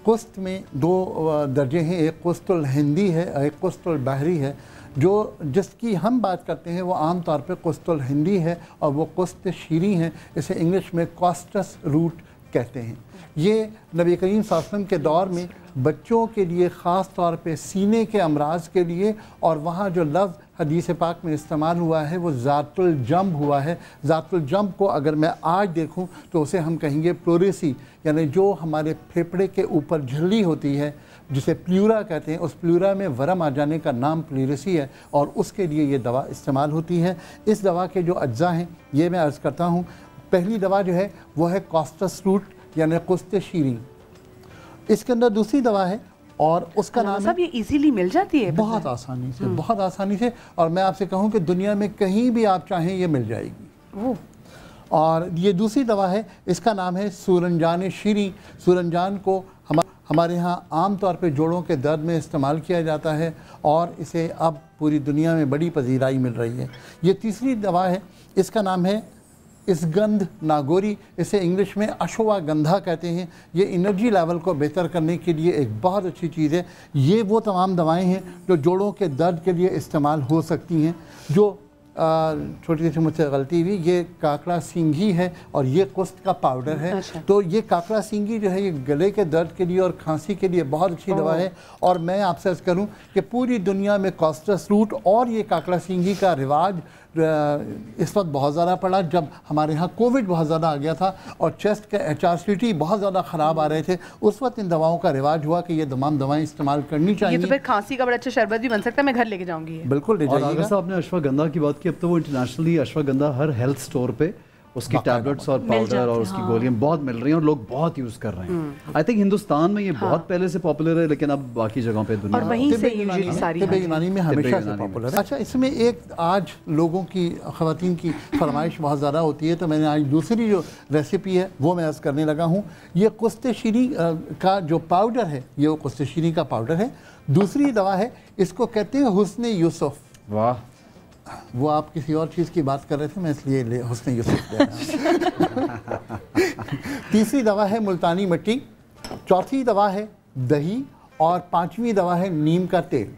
कुस्त में दो दर्जे हैं, एक कुस्तुल हिंदी है, एक कुस्तुल बहरी है। जो जिसकी हम बात करते हैं वो आम तौर पे कुस्तुल हिंदी है और वो कुस्त शीरी है। इसे इंग्लिश में कॉस्टस रूट कहते हैं। ये नबी करीम सल्लल्लाहु अलैहि वसल्लम के दौर में बच्चों के लिए ख़ास तौर पे सीने के अमराज के लिए, और वहाँ जो लफ्ज़ हदीस पाक में इस्तेमाल हुआ है वो ज़ातुल जंब हुआ है। ज़ातुल जंब को अगर मैं आज देखूँ तो उसे हम कहेंगे प्लोरेसी, यानी जो हमारे फेफड़े के ऊपर झिल्ली होती है जिसे प्लूरा कहते हैं, उस प्लूरा में वरम आ जाने का नाम प्लूरेसी है और उसके लिए ये दवा इस्तेमाल होती है। इस दवा के जो अज्जा हैं ये मैं अर्ज़ करता हूँ। पहली दवा जो है वो है कॉस्टस रूट यानी कुस्त शीरी। इसके अंदर दूसरी दवा है और उसका नाम है, ये इजीली मिल जाती है बहुत आसानी से, बहुत आसानी से, और मैं आपसे कहूँ कि दुनिया में कहीं भी आप चाहें ये मिल जाएगी। और ये दूसरी दवा है, इसका नाम है सूरंजान शीरी। सूरंजान को हमारे यहाँ आम तौर पे जोड़ों के दर्द में इस्तेमाल किया जाता है और इसे अब पूरी दुनिया में बड़ी पजीराई मिल रही है। ये तीसरी दवा है, इसका नाम है इसगंध नागोरी। इसे इंग्लिश में अश्वगंधा कहते हैं। ये एनर्जी लेवल को बेहतर करने के लिए एक बहुत अच्छी चीज़ है। ये वो तमाम दवाएं हैं जो जोड़ों के दर्द के लिए इस्तेमाल हो सकती हैं। जो छोटी सी मुझसे गलती हुई, ये काकड़ा सिंघी है और ये कुस्त का पाउडर है। अच्छा। तो ये काकड़ा सिंघी जो है ये गले के दर्द के लिए और खांसी के लिए बहुत अच्छी दवा है। और मैं आपसे अर्ज़ करूं कि पूरी दुनिया में कॉस्टस रूट और ये काकड़ा सिंघी का रिवाज इस वक्त बहुत ज़्यादा पड़ा। जब हमारे यहाँ कोविड बहुत ज़्यादा आ गया था और चेस्ट के HRCT बहुत ज़्यादा ख़राब आ रहे थे, उस वक्त इन दवाओं का रिवाज हुआ कि ये तमाम दवाएं इस्तेमाल करनी चाहिए। ये तो फिर खांसी का बड़ा अच्छा शरबत भी बन सकता है, मैं घर लेके जाऊंगी। बिल्कुल ले जाइएगा। अगर साहब आपने अश्वगंधा की बात की, अब तो वो इंटरनेशनली अश्वगंधा हर हेल्थ स्टोर पे उसकी टैबलेट्स और पाउडर और उसकी गोलियां बहुत मिल रही हैं और लोग बहुत यूज कर रहे हैं। आई थिंक हिंदुस्तान में ये बहुत पहले से पॉपुलर है, लेकिन अब बाकी जगहों पे दुनिया और वहीं से यूजुअली सारी यूनानी में हमेशा से पॉपुलर है। अच्छा, इसमें एक आज लोगों की ख़वातीन की फरमाइश बहुत ज़्यादा होती है, तो मैंने आज दूसरी जो रेसिपी है वो मैं अर्ज़ करने लगा हूँ। ये कुस्त शीरी का जो पाउडर है, ये वो कुस्त शीरी का पाउडर है। दूसरी दवा है, इसको कहते हैं हुस्न यूसुफ। वाह, वो आप किसी और चीज़ की बात कर रहे थे, मैं इसलिए हुस्न यूसुफ ले रहा। तीसरी दवा है मुल्तानी मिट्टी, चौथी दवा है दही और पांचवी दवा है नीम का तेल।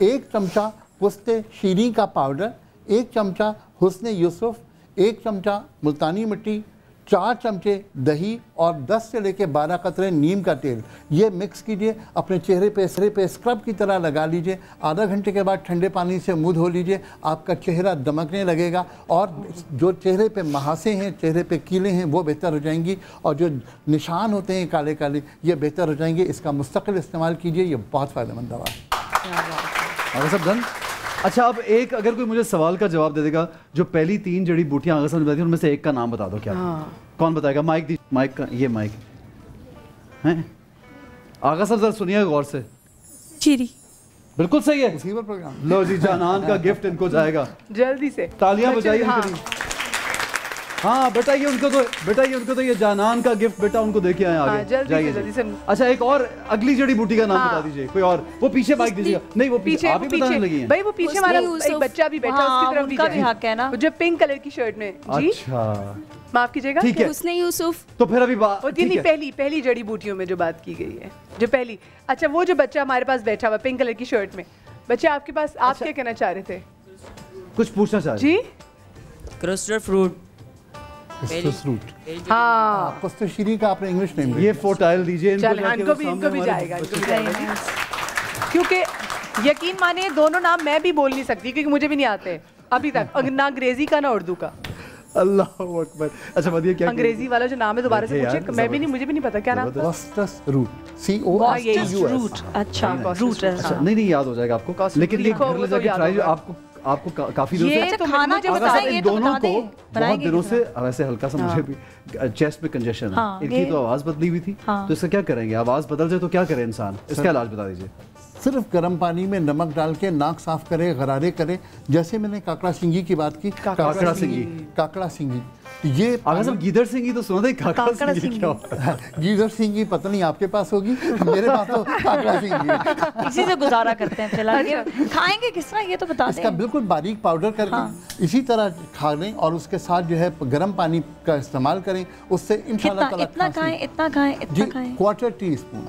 1 चमचा कुस्त शीरी का पाउडर, 1 चमचा हुस्न यूसुफ, 1 चमचा मुल्तानी मिट्टी, 4 चमचे दही और 10 से लेकर 12 कतरे नीम का तेल। ये मिक्स कीजिए, अपने चेहरे पे स्क्रब की तरह लगा लीजिए। आधा घंटे के बाद ठंडे पानी से मुंह धो लीजिए, आपका चेहरा दमकने लगेगा और जो चेहरे पे महासे हैं, चेहरे पे कीले हैं, वो बेहतर हो जाएंगी और जो निशान होते हैं काले काले, ये बेहतर हो जाएंगे। इसका मुस्तकिल इस्तेमाल कीजिए, ये बहुत फ़ायदेमंद दवा है। सब डन। अच्छा, अब एक अगर कोई मुझे सवाल का जवाब दे देगा, जो पहली 3 जड़ी बूटियां आगा साहब ने बताई उनमें से एक का नाम बता दो। क्या कौन बताएगा? माइक का ये माइक है। आगा साहब जरा सुनिएगा गौर से। चीरी बिल्कुल सही है। प्रोग्राम लो जी, जानान का गिफ्ट इनको जाएगा। जल्दी से तालियां बजाइए उनके लिए। हाँ, बेटाइए उनको तो ये जानान का गिफ्ट बेटा उनको देके आए आगे। जल्दी से। अच्छा, एक और अगली जड़ी बूटी का नाम बता दीजिए कोई और। वो पीछे माइक दीजिएगा। नहीं, वो पीछे आप ही बताने लगी हैं। भाई वो पीछे हमारा एक बच्चा भी बैठा, उसकी तरफ उनका भी हक है ना, जो पिंक कलर की शर्ट में। जी अच्छा, माफ कीजिएगा, ठीक है। उसने यूसुफ तो फिर अभी पहली जड़ी बूटियों में जो बात की गई है, जो पहली। अच्छा, वो जो बच्चा हमारे पास बैठा हुआ पिंक कलर की शर्ट में, बच्चे आपके पास आप क्या कहना चाह रहे थे? कुछ पूछना चाह रहे जी? Cluster fruit. हाँ, कुस्त शीरी का आपने इंग्लिश नेम ये फोटाइल दीजिए इनको भी जाएगा। क्योंकि यकीन मानिए दोनों नाम मैं भी बोल नहीं सकती, क्योंकि मुझे भी नहीं आते अभी तक, ना अंग्रेजी का ना उर्दू का। अल्लाह अकबर। अच्छा बताइए क्या अंग्रेजी वाला जो नाम है दोबारा से पूछिए, मैं भी नहीं, मुझे भी नहीं पता क्या नाम था। Costus root, COSTUS। अच्छा, रूट है। नहीं याद हो जाएगा आपको, लेकिन ये घर ले जाके ट्राई, आपको काफी दिनों से खाना इन दोनों को बहुत दिनों से वैसे हल्का सा मुझे भी चेस्ट में कंजेशन है, इनकी तो आवाज बदली हुई थी, तो इसका क्या करेंगे? आवाज बदल जाए तो क्या करे इंसान? इसका इलाज बता दीजिए। सिर्फ गर्म पानी में नमक डाल के नाक साफ करे, गरारे करे, जैसे मैंने काकड़ा सिंघी की बात की। काकड़ा सिंघी ये आगा साहब गीदड़ सिंगी तो सुना था, काकड़ा सिंगी क्या होता है? गीदड़ सिंगी पता नहीं आपके पास होगी, मेरे पास तो काकड़ा सिंगी। इसी से गुजारा करते हैं फिलहाल। ये खाएंगे किस तरह ये तो बता दें। इसका बिल्कुल बारीक पाउडर करके इसी तरह खा लें और उसके साथ जो है गर्म पानी का इस्तेमाल करें, उससे इंशाल्लाह ताला इतना खाएं क्वार्टर टी स्पून।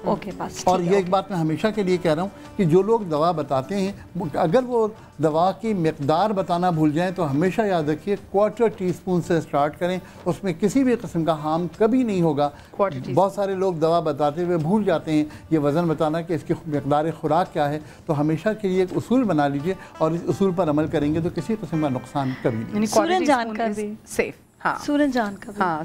ओके बस। और ये एक बात मैं हमेशा के लिए कह रहा हूँ कि जो लोग दवा बताते हैं, अगर वो दवा की मिकदार बताना भूल जाएं तो हमेशा याद रखिए क्वार्टर टी स्पून से स्टार्ट करें, उसमें किसी भी किस्म का हार्म कभी नहीं होगा। बहुत सारे लोग दवा बताते हुए भूल जाते हैं ये वज़न बताना कि इसकी मिकदार खुराक क्या है, तो हमेशा के लिए एक उसूल बना लीजिए और इस उसूल पर अमल करेंगे तो किसी किस्म का नुकसान कभी नहीं। सूरजजान का भी सेफ। हाँ, सूरजजान का भी। हाँ,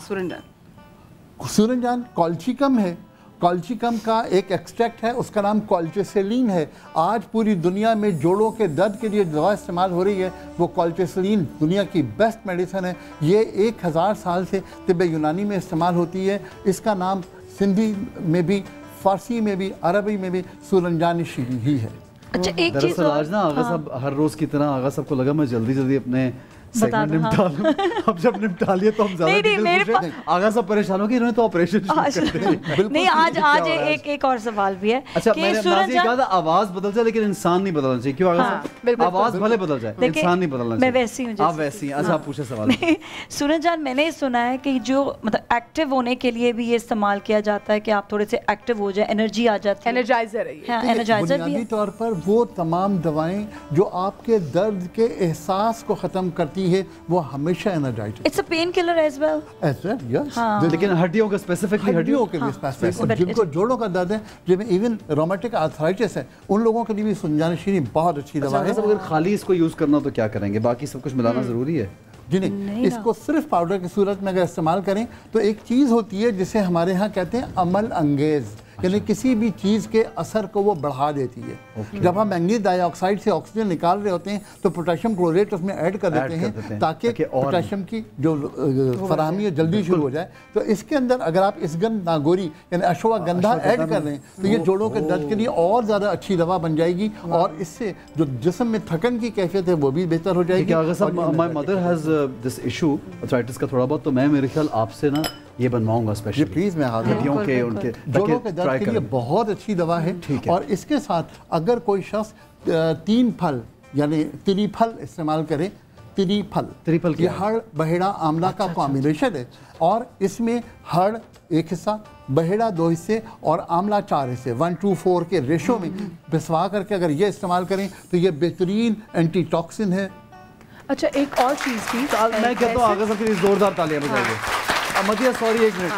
सूरजजान कॉल्चिकम है। कॉल्चिकम का एक एक्सट्रैक्ट है, उसका नाम कॉल्चेसिलीन है। आज पूरी दुनिया में जोड़ों के दर्द के लिए दवा इस्तेमाल हो रही है, वो कॉल्चेसिलीन दुनिया की बेस्ट मेडिसिन है। ये 1000 साल से तिब्ब यूनानी में इस्तेमाल होती है। इसका नाम सिंधी में भी, फारसी में भी, अरबी में भी सूरजजान शीरी ही है। अच्छा, एक चीज़ आज ना आगा साहब हर रोज़ की तरह आगा साहब को लगा मैं जल्दी जल्दी अपने सेगमेंट निपटा लूं। अब जब निपटा लिए तो हम ज़्यादा आगा सब परेशान हो कि इन्होंने तो ऑपरेशन नहीं। आज एक और सवाल भी है। अच्छा, मैंने कहा था आवाज़ बदल जाए लेकिन इंसान नहीं बदलना चाहिए। क्यों आगा साहब? आवाज़ भले बदल जाए, इंसान नहीं बदलना चाहिए। मैं वैसी हूँ, आप वैसी हैं। अच्छा, आप पूछे सवाल। सूरजजान, मैंने सुना है कि जो मतलब एक्टिव होने के लिए भी ये इस्तेमाल किया जाता है कि आप थोड़े से एक्टिव हो जाए, एनर्जी आ जाती है। एनर्जाइजर है। एनर्जाइजर भी बुनियादी तौर पर वो तमाम दवाएं जो आपके दर्द के एहसास को ख़त्म करती है वो हमेशा energizer. It's a pain killer as well. Yes. लेकिन हड्डियों का स्पेसिफिकली हड्डियों के लिए स्पेसिफिक, और जिनको जोड़ों का दर्द है, जिनमें इवन रोमेटिक आर्थराइटिस है, उन लोगों के लिए भी सूरजजान शीरी बहुत अच्छी दवा है। अगर खाली इसको यूज़ करना तो क्या करेंगे? बाकी सब कुछ मिलाना ज़रूरी है? जी नहीं, इसको सिर्फ पाउडर की सूरत में अगर इस्तेमाल करें तो एक चीज़ होती है जिसे हमारे यहाँ कहते हैं अमल अंगेज़, यानी किसी भी चीज़ के असर को वो बढ़ा देती है। जब हम मैंगनीज डाइऑक्साइड से ऑक्सीजन निकाल रहे होते हैं तो पोटेशियम क्लोरेट उसमें ऐड कर देते हैं ताकि पोटेशियम की जो फराहमी है जल्दी शुरू हो जाए। तो इसके अंदर अगर आप इसगन नागोरी यानी अश्वगंधा ऐड कर रहे हैं तो ये जोड़ों के दर्द के लिए और ज़्यादा अच्छी दवा बन जाएगी और इससे जो जिस्म में थकन की कैफियत है वो भी बेहतर हो जाएगी। My mother has this issue arthritis का थोड़ा बहुत, तो मैं मेरे ख्याल आपसे ना ये बनवाऊंगा स्पेशल। प्लीज़ मैं हड्डियों के उनके जोड़ों के दर्द के लिए बहुत अच्छी दवा है। और इसके साथ अगर कोई शख्स 3 फल यानी त्रिफल इस्तेमाल करे, त्रिफल ये हड़ बहेड़ा आंवला का कॉम्बिनेशन है और इसमें हड़ एक हिस्सा, बहेड़ा 2 हिस्से और आंवला 4 हिस्से 1:4 के रेशो में पिसवा करके अगर ये इस्तेमाल करें तो ये बेहतरीन एंटी टॉक्सिन है। अच्छा, एक और चीज़ थी, मैं कहता हूँ आगा साहब के लिए जोरदार तालियां बजाइए। मतिया सॉरी एक मिनट,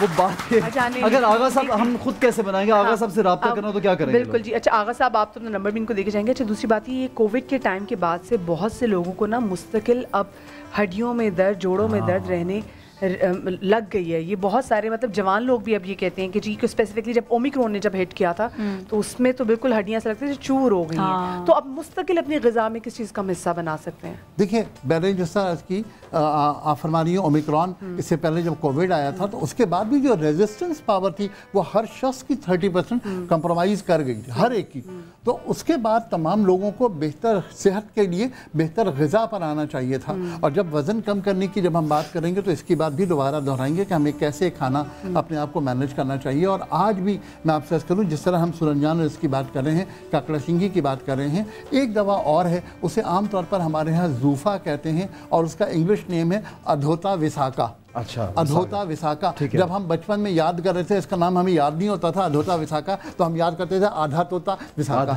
वो बात है अगर आगा साहब हम खुद कैसे बनाएंगे? आगा साहब से रब्ता करना तो क्या करेंगे? बिल्कुल जी। अच्छा, आगा साहब आप तो अपना नंबर भी इनको देके जाएंगे। अच्छा, दूसरी बात ये कोविड के टाइम के बाद से बहुत से लोगों को ना मुस्तकिल अब हड्डियों में दर्द, जोड़ों में दर्द रहने लग गई है। ये बहुत सारे मतलब जवान लोग भी अब ये कहते हैं कि जी को स्पेसिफिकली जब ओमिक्रॉन ने जब हिट किया था तो उसमें तो बिल्कुल हड्डियां से लगती है चूर हो गई हैं। तो अब मुस्तकिल अपनी ग़िज़ा में किस चीज़ का हिस्सा बना सकते हैं? देखिए, मैंने जिस तरह की आप फरमा रही हैं ओमिक्रॉन, इससे पहले जब कोविड आया था तो उसके बाद भी जो रेजिस्टेंस पावर थी वो हर शख्स की 30% कंप्रोमाइज़ कर गई थी, हर एक की। तो उसके बाद तमाम लोगों को बेहतर सेहत के लिए बेहतर ग़िज़ा पर आना चाहिए था। और जब वज़न कम करने की जब हम बात करेंगे तो इसकी बात भी दोबारा दोहराएंगे कि हमें कैसे खाना अपने आप को मैनेज करना चाहिए। और आज भी मैं आपसे अर्ज़ करूँ, जिस तरह हम सूरजजान इसकी बात कर रहे हैं, काकड़ा सिंगी की बात कर रहे हैं, एक दवा और है, उसे आमतौर पर हमारे यहाँ जूफा कहते हैं और उसका इंग्लिश नेम है अधोता विसाका। अच्छा, अधोता विसाका। जब हम बचपन में याद कर रहे थे, इसका नाम हमें याद नहीं होता था अधोता विसाका, तो हम याद करते थे आधा तोता विसाका।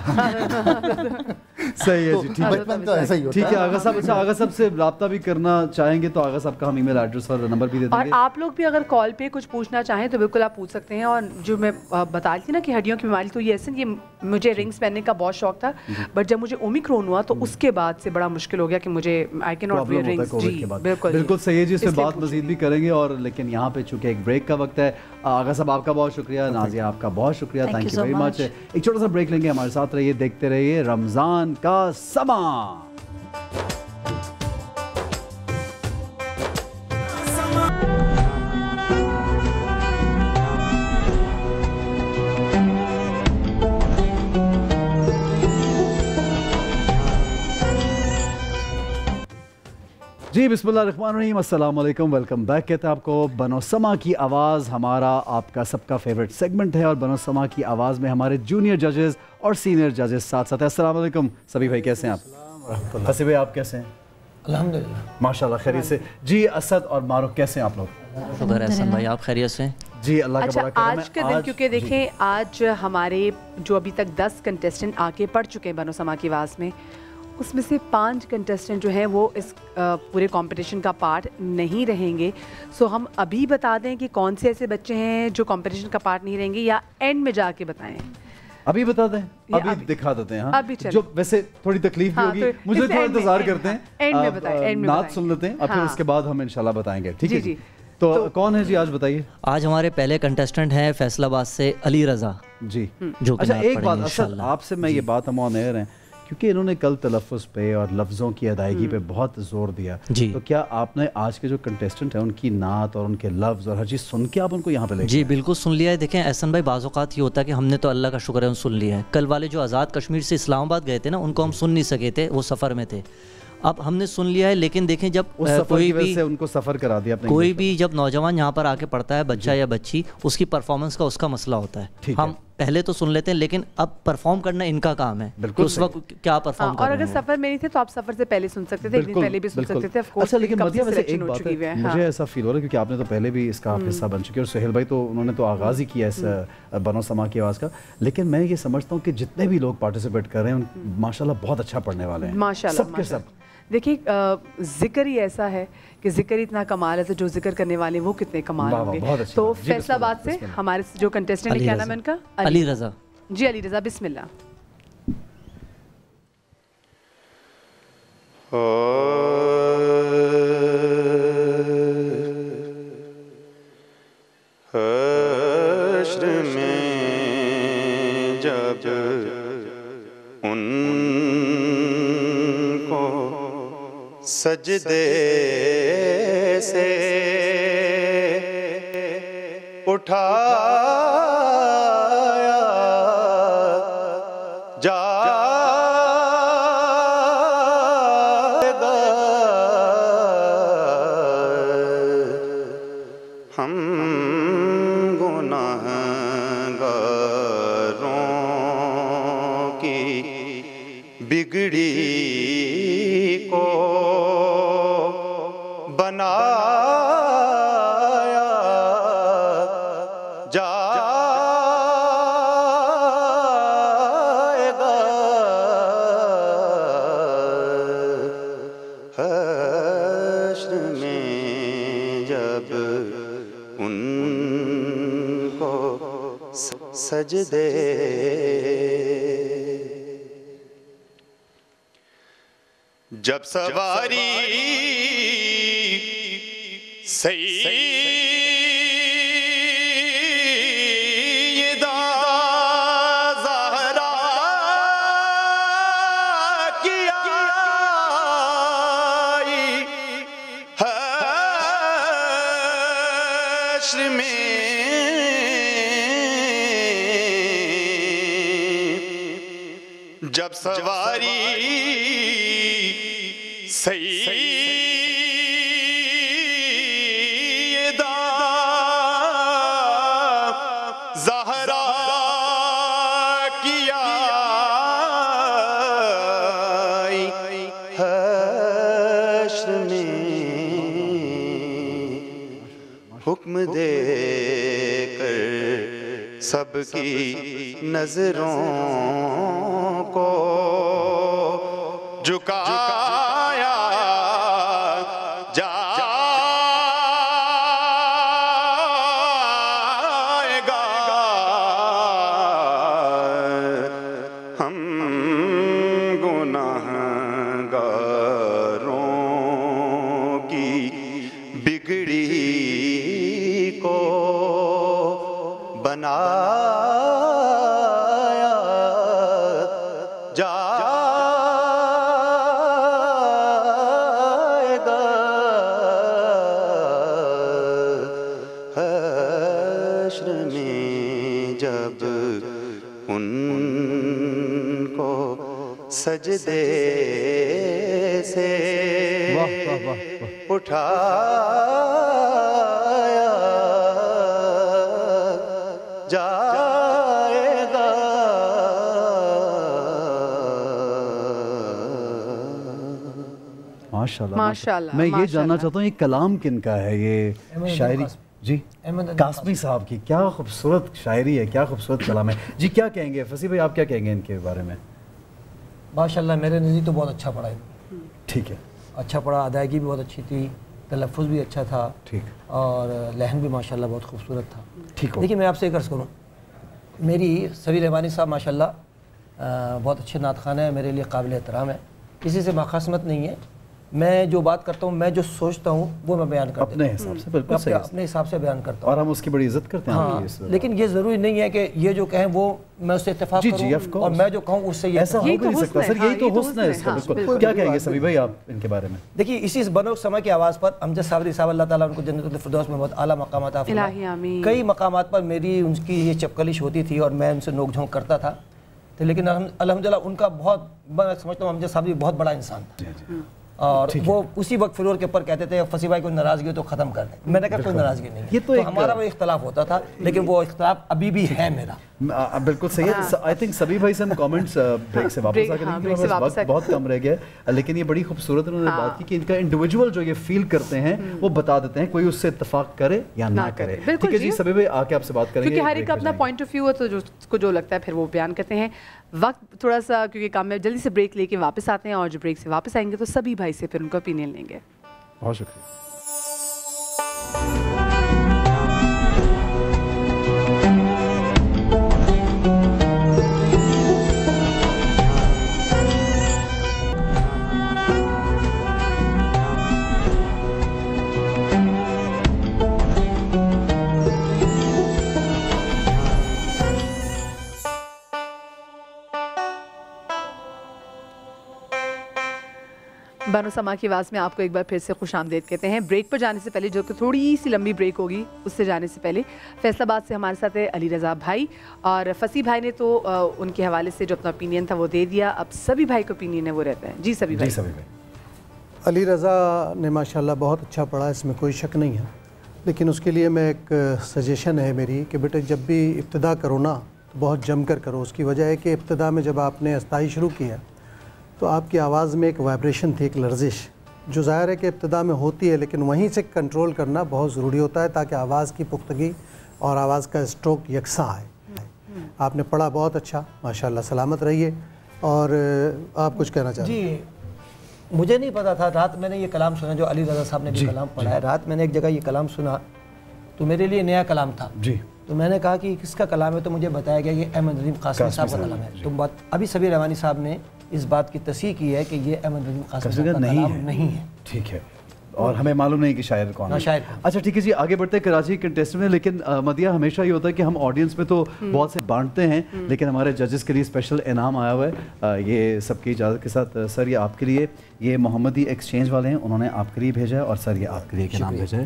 सही है जी, ठीक है, बचपन तो ऐसा ही होता है। ठीक है आगा साहब। अच्छा, आगा साहब से रब्ता भी करना चाहेंगे तो आगा साहब का हम ईमेल एड्रेस और नंबर भी दे देंगे। और आप लोग भी अगर कॉल पे कुछ पूछना चाहें तो बिल्कुल आप पूछ सकते हैं। और जो मैं बता रही थी ना कि हड्डियों की बीमारी, तो ये ऐसे ये मुझे रिंग्स पहनने का बहुत शौक था, बट जब मुझे ओमिक्रॉन हुआ तो उसके बाद से बड़ा मुश्किल हो गया कि मुझे I can not wear rings. जी बिल्कुल सही है जी, इस पे बात मजीद भी करेंगे। और लेकिन यहाँ पे चूंकि एक ब्रेक का वक्त है, आगा साहब आपका बहुत शुक्रिया, नाजिया आपका बहुत शुक्रिया, थैंक यू वेरी मच। एक छोटा सा ब्रेक लेंगे, हमारे साथ रहिए, देखते रहिए रमज़ान का समा। जी बिस्मिल्लाहिर्रहमानिर्रहीम, अस्सलाम वालेकुम, वेलकम बैक। कहते हैं आपको बनोसमा की आवाज़, हमारा आपका सबका फेवरेट सेगमेंट है और बनोसमा की आवाज़ में हमारे जूनियर जजेस और सीनियर जजेस साथ साथ हैं। अस्सलाम वालेकुम सभी भाई, कैसे हैं आप? हसी भाई आप कैसे हैं? अल्हम्दुलिल्लाह माशाल्लाह खैरियत से। जी असद और मारूफ कैसे हैं आप लोग? शुक्र है हसन भाई, आप खैरियत से? जी अल्लाह का अच्छा, बड़ा करम है। आज के दिन क्योंकि देखें आज हमारे जो अभी तक 10 कंटेस्टेंट आके पढ़ चुके हैं बनोसमा की आवाज़ में, उसमें से 5 कंटेस्टेंट जो हैं वो इस पूरे कंपटीशन का पार्ट नहीं रहेंगे। सो हम अभी बता दें कि कौन से ऐसे बच्चे हैं जो कंपटीशन का पार्ट नहीं रहेंगे, या एंड में जाके बताएं? अभी बता दें, अभी दिखा देते हैं। हाँ, अभी जो वैसे थोड़ी तकलीफ भी होगी, मुझे थोड़ा इंतजार करते हैं। एंड में बताएं, एंड में नात सुन लेते हैं और फिर उसके बाद हम इंशाल्लाह बताएंगे। ठीक है जी। तो कौन है जी, आज बताइए। आज हमारे पहले कंटेस्टेंट हैं फैसलाबाद से अली रज़ा जी। जो अच्छा एक बात असल आपसे मैं ये बात हम ऑन एयर हैं क्योंकि इन्होंने कल तलफ़्फ़ुज़ पे और लफ्ज़ों की अदायगी पे बहुत ज़ोर दिया जी। तो क्या आपने आज के जो कंटेस्टेंट हैं उनकी नात और उनके लफ्ज़ और हर चीज़ सुन के आप उनको यहाँ पे ले जी बिल्कुल सुन लिया है। देखें एहसन भाई, बाज़ औक़ात ये होता है कि हमने तो अल्लाह का शुक्र है सुन लिया है। कल वाले जो आज़ाद कश्मीर से इस्लामाबाद गए थे ना, उनको हम सुन नहीं सके थे, वो सफ़र में थे। अब हमने सुन लिया है, लेकिन देखें जब कोई भी से उनको सफ़र करा दिया, कोई भी जब नौजवान यहाँ पर आके पढ़ता है, बच्चा या बच्ची, उसकी परफॉर्मेंस का उसका मसला होता है। हम पहले तो सुन लेते हैं, लेकिन अब परफॉर्म करना इनका काम है। बिल्कुल उस वक्त क्या परफॉर्म कर और अगर सफर में नहीं थे तो आप सफर से पहले सुन सकते थे, एक दिन पहले भी सुन सकते थे। अच्छा लेकिन मदिया वैसे एक बात है, मुझे ऐसा फील हो रहा है क्योंकि आपने तो पहले भी इसका हिस्सा बन चुके और सुहेल भाई तो उन्होंने तो आगाज़ ही किया इस बनोसमा की आवाज़ का, लेकिन मैं ये समझता हूँ कि जितने भी लोग पार्टिसिपेट कर रहे हैं माशाल्लाह बहुत अच्छा पढ़ने वाले हैं, माशाल्लाह सबके सब। देखिए जिक्र ही ऐसा है कि जिक्र इतना कमाल है तो जो जिक्र करने वाले वो कितने कमाल होंगे। तो फैसलाबाद से हमारे जो कंटेस्टेंट है, क्या नाम है उनका? अली रज़ा जी। अली रज़ा, बिस्मिल्लाह। हश्र में जब उनको सजदे से उठाया जाएगा, हम गुनाहगारों की बिगड़ी को बनाया जाएगा, हश्र में जब उनको सजदे जब सवारी सैयदा ज़हरा की आई हश्र में जब सवारी सैयदा ज़हरा की आई हश्र में हुक्म दे कर सबकी नजरों को झुकाया जाएगा, हम गुनाहगारों की बिगड़ी को बनाया जाएगा, हश्र में जब उनको सजदे से उठाया जाएगा। माशाल्लाह माशाल्लाह, मैं ये जानना माशाल्लाह। चाहता हूँ ये कलाम किनका है, ये शायरी? जी कासमी साहब की। क्या खूबसूरत शायरी है, क्या खूबसूरत कलाम है जी। क्या कहेंगे फसी भाई, आप क्या कहेंगे इनके बारे में? माशाल्लाह मेरे नज़दीक तो बहुत अच्छा पढ़ा है। ठीक है, अच्छा पढ़ा, अदायगी भी बहुत अच्छी थी, तलफ़ुज़ भी अच्छा था, ठीक, और लहन भी माशाल्लाह बहुत खूबसूरत था। ठीक हो। देखिए मैं आपसे एक अर्ज़ करूँ, मेरी सबीर रहमानी साहब माशाल्लाह बहुत अच्छे नात ख़ान है, मेरे लिए काबिल एहतराम है, किसी से माखासमत नहीं है। मैं जो बात करता हूँ, मैं जो सोचता हूँ वो मैं बयान करता हूँ अपने हिसाब से, बिल्कुल सही, अपने हिसाब से बयान करता हूँ, और हम उसकी बड़ी इज्जत करते हैं। हाँ, लेकिन ये ज़रूरी नहीं है कि ये जो कहें वो मैं उससे इत्तेफाक करूँ और मैं जो कहूँ उससे ये ऐसा हो भी नहीं सकता सर, यही तो हुस्न है इसका। बिल्कुल। क्या कहेंगे सभी भाई आप इनके बारे में? देखिए इसी बनोक समय की आवाज़ पर अमजद साबरी साहब अल्लाह ताला उनको जन्नतुल फिरदौस में बहुत आला मकामात अता फरमाए। कई मकामात पर मेरी उनकी ये चपकलिश होती थी और मैं उनसे नोक झोंक करता था, तो लेकिन अल्हम्दुलिल्लाह उनका बहुत, मैं समझता हूँ अमजद साबरी बहुत बड़ा इंसान था, और वो उसी वक्त फ्लोर के ऊपर कहते थे फसी भाई कोई नाराज़गी तो ख़त्म कर दें। मैंने कहा कोई नाराज़गी नहीं है, ये तो हमारा वो इख्तलाफ होता था, लेकिन वो इख्तलाफ अभी भी है मेरा। बिल्कुल सही है। आई थिंक सभी भाई से हम कमेंट्स ब्रेक से वापस आके वक्त बहुत कम रह गया है, लेकिन ये बड़ी खूबसूरत उन्होंने बात की कि इनका इंडिविजुअल जो ये फील करते हैं वो बता देते हैं, कोई उससे इत्तेफाक करे या ना करे। ठीक है जी, सभी भाई आके आपसे बात करेंगे, क्योंकि हर एक का अपना पॉइंट ऑफ व्यू है, तो जिसको जो लगता है फिर वो बयान करते हैं। वक्त थोड़ा सा क्योंकि काम में, जल्दी से ब्रेक लेके वापस आते हैं, और जो ब्रेक से वापस आएंगे तो सभी भाई से फिर उनका ओपिनियन लेंगे। बहुत शुक्रिया। बानो समा की आवाज़ में आपको एक बार फिर से खुश आमदेद कहते हैं। ब्रेक पर जाने से पहले, जो कि थोड़ी सी लंबी ब्रेक होगी, उससे जाने से पहले फैसलाबाद से हमारे साथ है अली रज़ा भाई, और फसी भाई ने तो उनके हवाले से जो अपना ओपिनियन था वो दे दिया। अब सभी भाई का ओपिनियन है वो रहता है। जी सभी भाई। अली रज़ा ने माशाल्लाह बहुत अच्छा पढ़ा, इसमें कोई शक नहीं है, लेकिन उसके लिए मैं एक सजेशन है मेरी कि बेटे जब भी इब्तिदा करो ना तो बहुत जम कर करो। उसकी वजह है कि इब्तिदा में जब आपने अस्ताई शुरू किया तो आपकी आवाज़ में एक वाइब्रेशन थी, एक लर्जिश, जो ज़ाहिर है कि इब्तिदा में होती है, लेकिन वहीं से कंट्रोल करना बहुत ज़रूरी होता है ताकि आवाज़ की पुख्तगी और आवाज़ का स्ट्रोक यकसा आए। आपने पढ़ा बहुत अच्छा, माशाल्लाह, सलामत रहिए। और आप कुछ कहना चाहते हैं? जी, मुझे नहीं पता था, रात मैंने ये कलाम सुना जो अली रज़ा साहब ने भी कलाम पढ़ा है। रात मैंने एक जगह ये कलाम सुना तो मेरे लिए नया कलाम था जी। तो मैंने कहा कि किसका कलाम है, तो मुझे बताया गया कि अहमद नदीम कासमी साहब का कलाम है। तो बात अभी सबीर रहमानी साहब ने इस बात की तस्दीक की है कि ये अहमद नदीम कासमी साहब का कलाम नहीं है। ठीक है, और हमें मालूम नहीं कि शायर कौन है। शायर। अच्छा ठीक है जी, आगे बढ़ते हैं कराची के कंटेस्टेंट में। लेकिन मदिया, हमेशा ये होता है कि हम ऑडियंस में तो बहुत से बांटते हैं, लेकिन हमारे जजेस के लिए स्पेशल इनाम आया हुआ है। ये सबकी इजाज़त के साथ सर ये आपके लिए, ये मोहम्मदी एक्सचेंज वाले हैं, उन्होंने आपके लिए भेजा है, और सर ये आपके लिए इनाम भेजा है।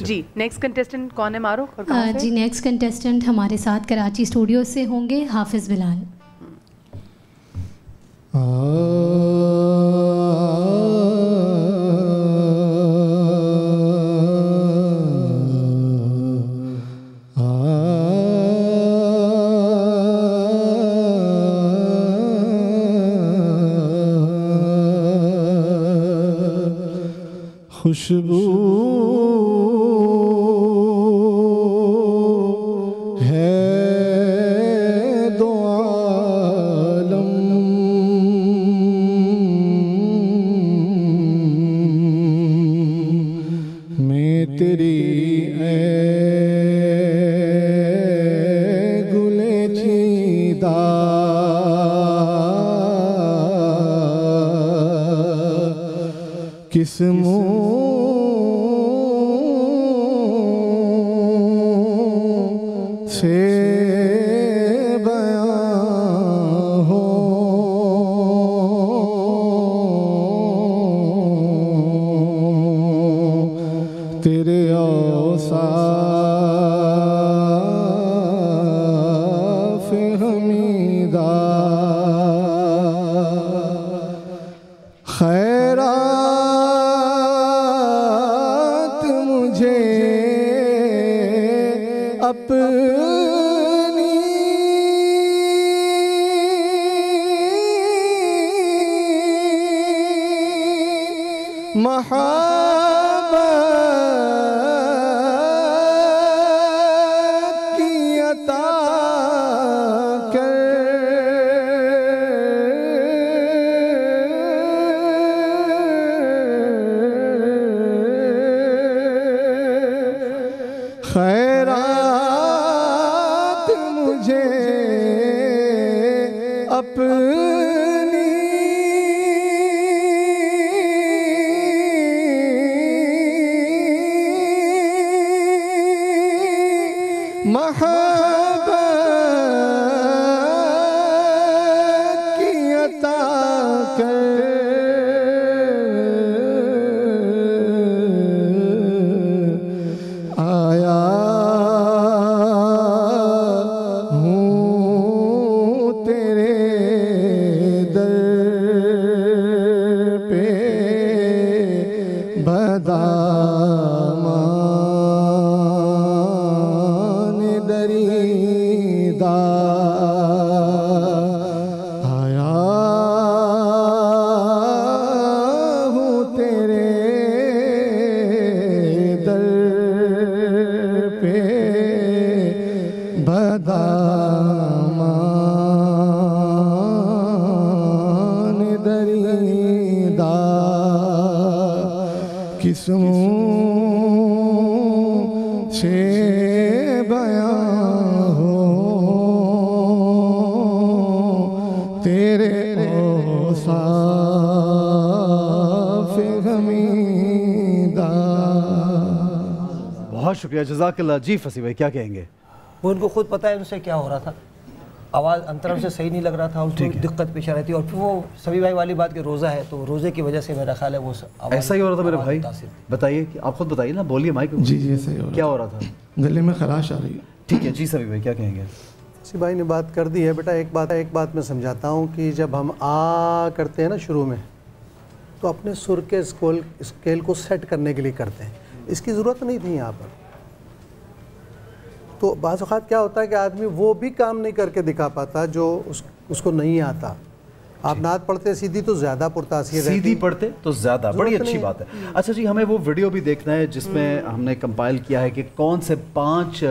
जी नेक्स्ट कंटेस्टेंट कौन है मारूफ? और कहाँ से? जी नेक्स्ट कंटेस्टेंट हमारे साथ कराची स्टूडियो से होंगे हाफिज़ बिलाल। खुशबू है दो आलम, मैं तेरी गुले चीदा किस से बयां हो, तेरे औसाफ हमीदा खैरा मोहब्बत की अता कर, खैरात मुझे अपनी मोहब्बत की अता कर, आया हूँ तेरे दर पे बदामान दरीदा, आया हूँ तेरे दर पे बदामान दरीदा, किस्मों से बयां हो तेरे औसाफ हमीदा। बहुत शुक्रिया, जज़ाकल्लाह। जी फसी भाई क्या कहेंगे? वो उनको खुद पता है उनसे क्या हो रहा था, आवाज़ अंतरम से सही नहीं लग रहा था, उसको दिक्कत पेश आ रही थी। और फिर वो सभी भाई वाली बात कि रोज़ा है, तो रोज़े की वजह से मेरा ख्याल है वो ऐसा ही हो रहा था मेरे भाई। बताइए कि आप खुद बताइए ना, बोलिए माइक। जी जी ऐसा ही हो रहा, क्या हो रहा था? गले में खराश आ रही है। ठीक है जी सभी भाई क्या कहेंगे? सी भाई ने बात कर दी है बेटा। एक बात मैं समझाता हूँ कि जब हम आ करते हैं ना शुरू में, तो अपने सुर के स्केल को सेट करने के लिए करते हैं, इसकी ज़रूरत नहीं थी यहाँ पर। तो बाज़ औक़ात क्या होता है कि आदमी वो भी काम नहीं करके दिखा पाता जो उसको नहीं आता। आप नात पढ़ते सीधी तो ज़्यादा पुरतासीर रहती, सीधी पढ़ते तो ज़्यादा, बड़ी अच्छी बात है। अच्छा जी, हमें वो वीडियो भी देखना है जिसमें हमने कंपाइल किया है कि कौन से 5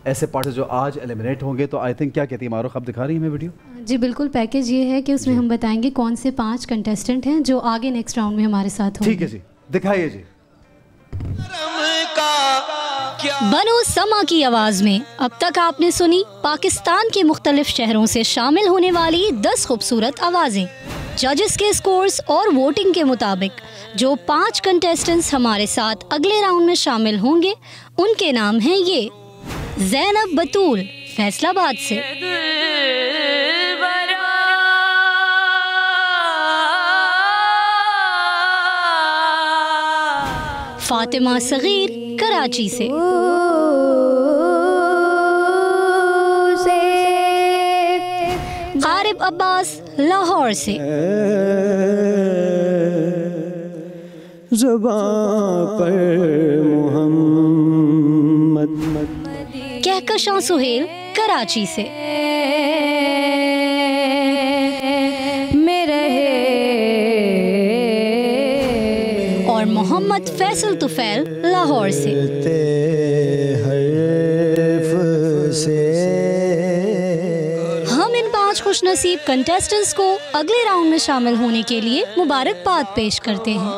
ऐसे पार्ट जो आज एलिमिनेट होंगे। तो आई थिंक क्या कहती है मारूख, आप दिखा रही हैं हमें वीडियो? जी बिल्कुल, पैकेज ये है कि उसमें हम बताएंगे कौन से 5 कंटेस्टेंट हैं जो आगे नेक्स्ट राउंड में हमारे साथ होंगे। ठीक है जी, दिखाइए जी। बनो समा की आवाज में अब तक आपने सुनी पाकिस्तान के मुख्तलिफ शहरों से शामिल होने वाली 10 खूबसूरत आवाजें। जजेस के स्कोर्स और वोटिंग के मुताबिक जो 5 कंटेस्टेंट्स हमारे साथ अगले राउंड में शामिल होंगे उनके नाम हैं ये: ज़ैनब बतूल फैसलाबाद से, फातिमा सगीर कराची से, क़ारिब अब्बास लाहौर से, ज़ुबां पर मोहम्मद, कहकशां सुहेल कराची से, और मोहम्मद फैसल तुफैल लाहौर से। हम इन 5 खुशनसीब कंटेस्टेंट्स को अगले राउंड में शामिल होने के लिए मुबारकबाद पेश करते हैं।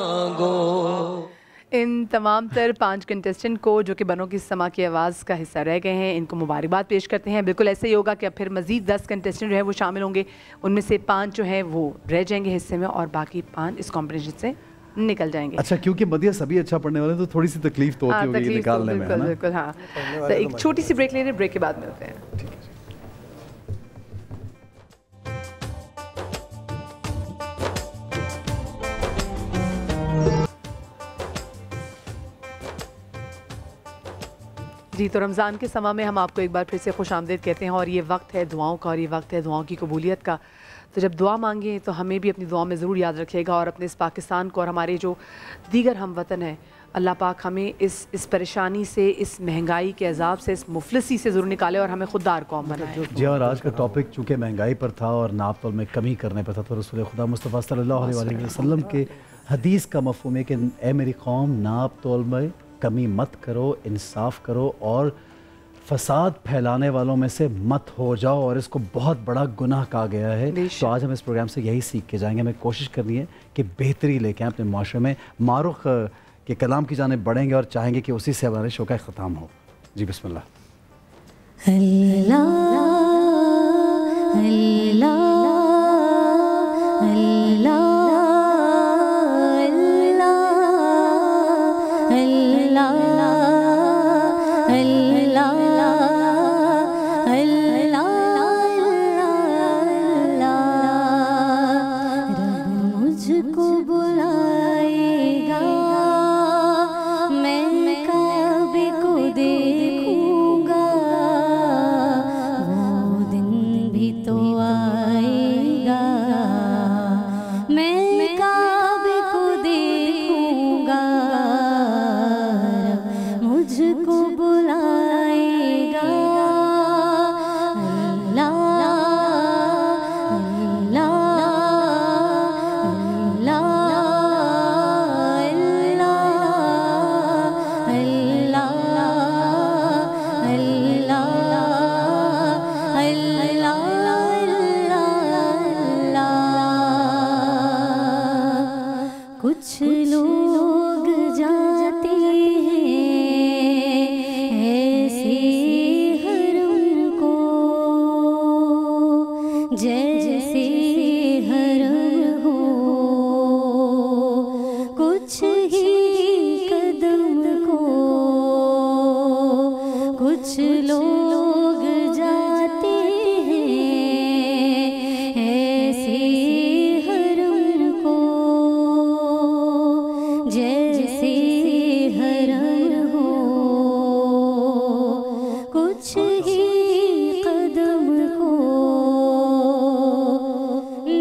इन तमाम तर 5 कंटेस्टेंट को जो कि बनों की समा की आवाज़ का हिस्सा रह गए हैं, इनको मुबारकबाद पेश करते हैं। बिल्कुल ऐसे ही होगा कि अब फिर मज़ीद 10 कंटेस्टेंट जो है वो शामिल होंगे, उनमें से 5 जो है वो रह जाएंगे हिस्से में और बाकी 5 इस कॉम्पिटिशन से निकल जाएंगे। अच्छा, क्योंकि मदिया सभी अच्छा पढ़ने वाले तो थोड़ी सी तकलीफ तो होती होगी निकालने में, है ना? बिल्कुल हाँ। तो एक छोटी सी ब्रेक ले रहे, ब्रेक के बाद मिलते हैं। जी, तो रमज़ान के समा में हम आपको एक बार फिर से खुश आमदीद कहते हैं और ये वक्त है दुआओं का और ये वक्त है दुआओं की कबूलियत का। तो जब दुआ मांगे तो हमें भी अपनी दुआ में ज़रूर याद रखिएगा, और अपने इस पाकिस्तान को और हमारे जो दीगर हम वतन हैं, अल्लाह पाक हमें इस परेशानी से, इस महंगाई के अजाब से, इस मुफलिसी से ज़रूर निकाले और हमें खुददार कौम बनाए। जी, और आज का टॉपिक चूँकि महंगाई पर था और नाप तोल में कमी करने पर था, तो रसूल खुदा मुस्तफ़ा सल्लल्लाहु अलैहि वसल्लम के हदीस का मफ़हूम है कि ए मेरी कौम, नाप तोल में कमी मत करो, इंसाफ करो और फसाद फैलाने वालों में से मत हो जाओ, और इसको बहुत बड़ा गुनाह कहा गया है। तो आज हम इस प्रोग्राम से यही सीख के जाएंगे। हमें कोशिश करनी है कि बेहतरी लेके आएँ अपने माशरे में। मारूख के कलाम की जानिब बढ़ेंगे और चाहेंगे कि उसी से हमारे शो का ख़त्म हो। जी बिस्मिल्लाह।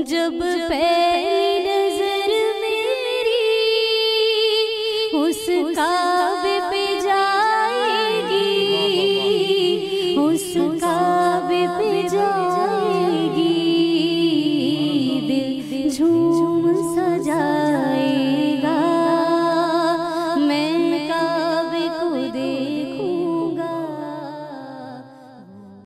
जब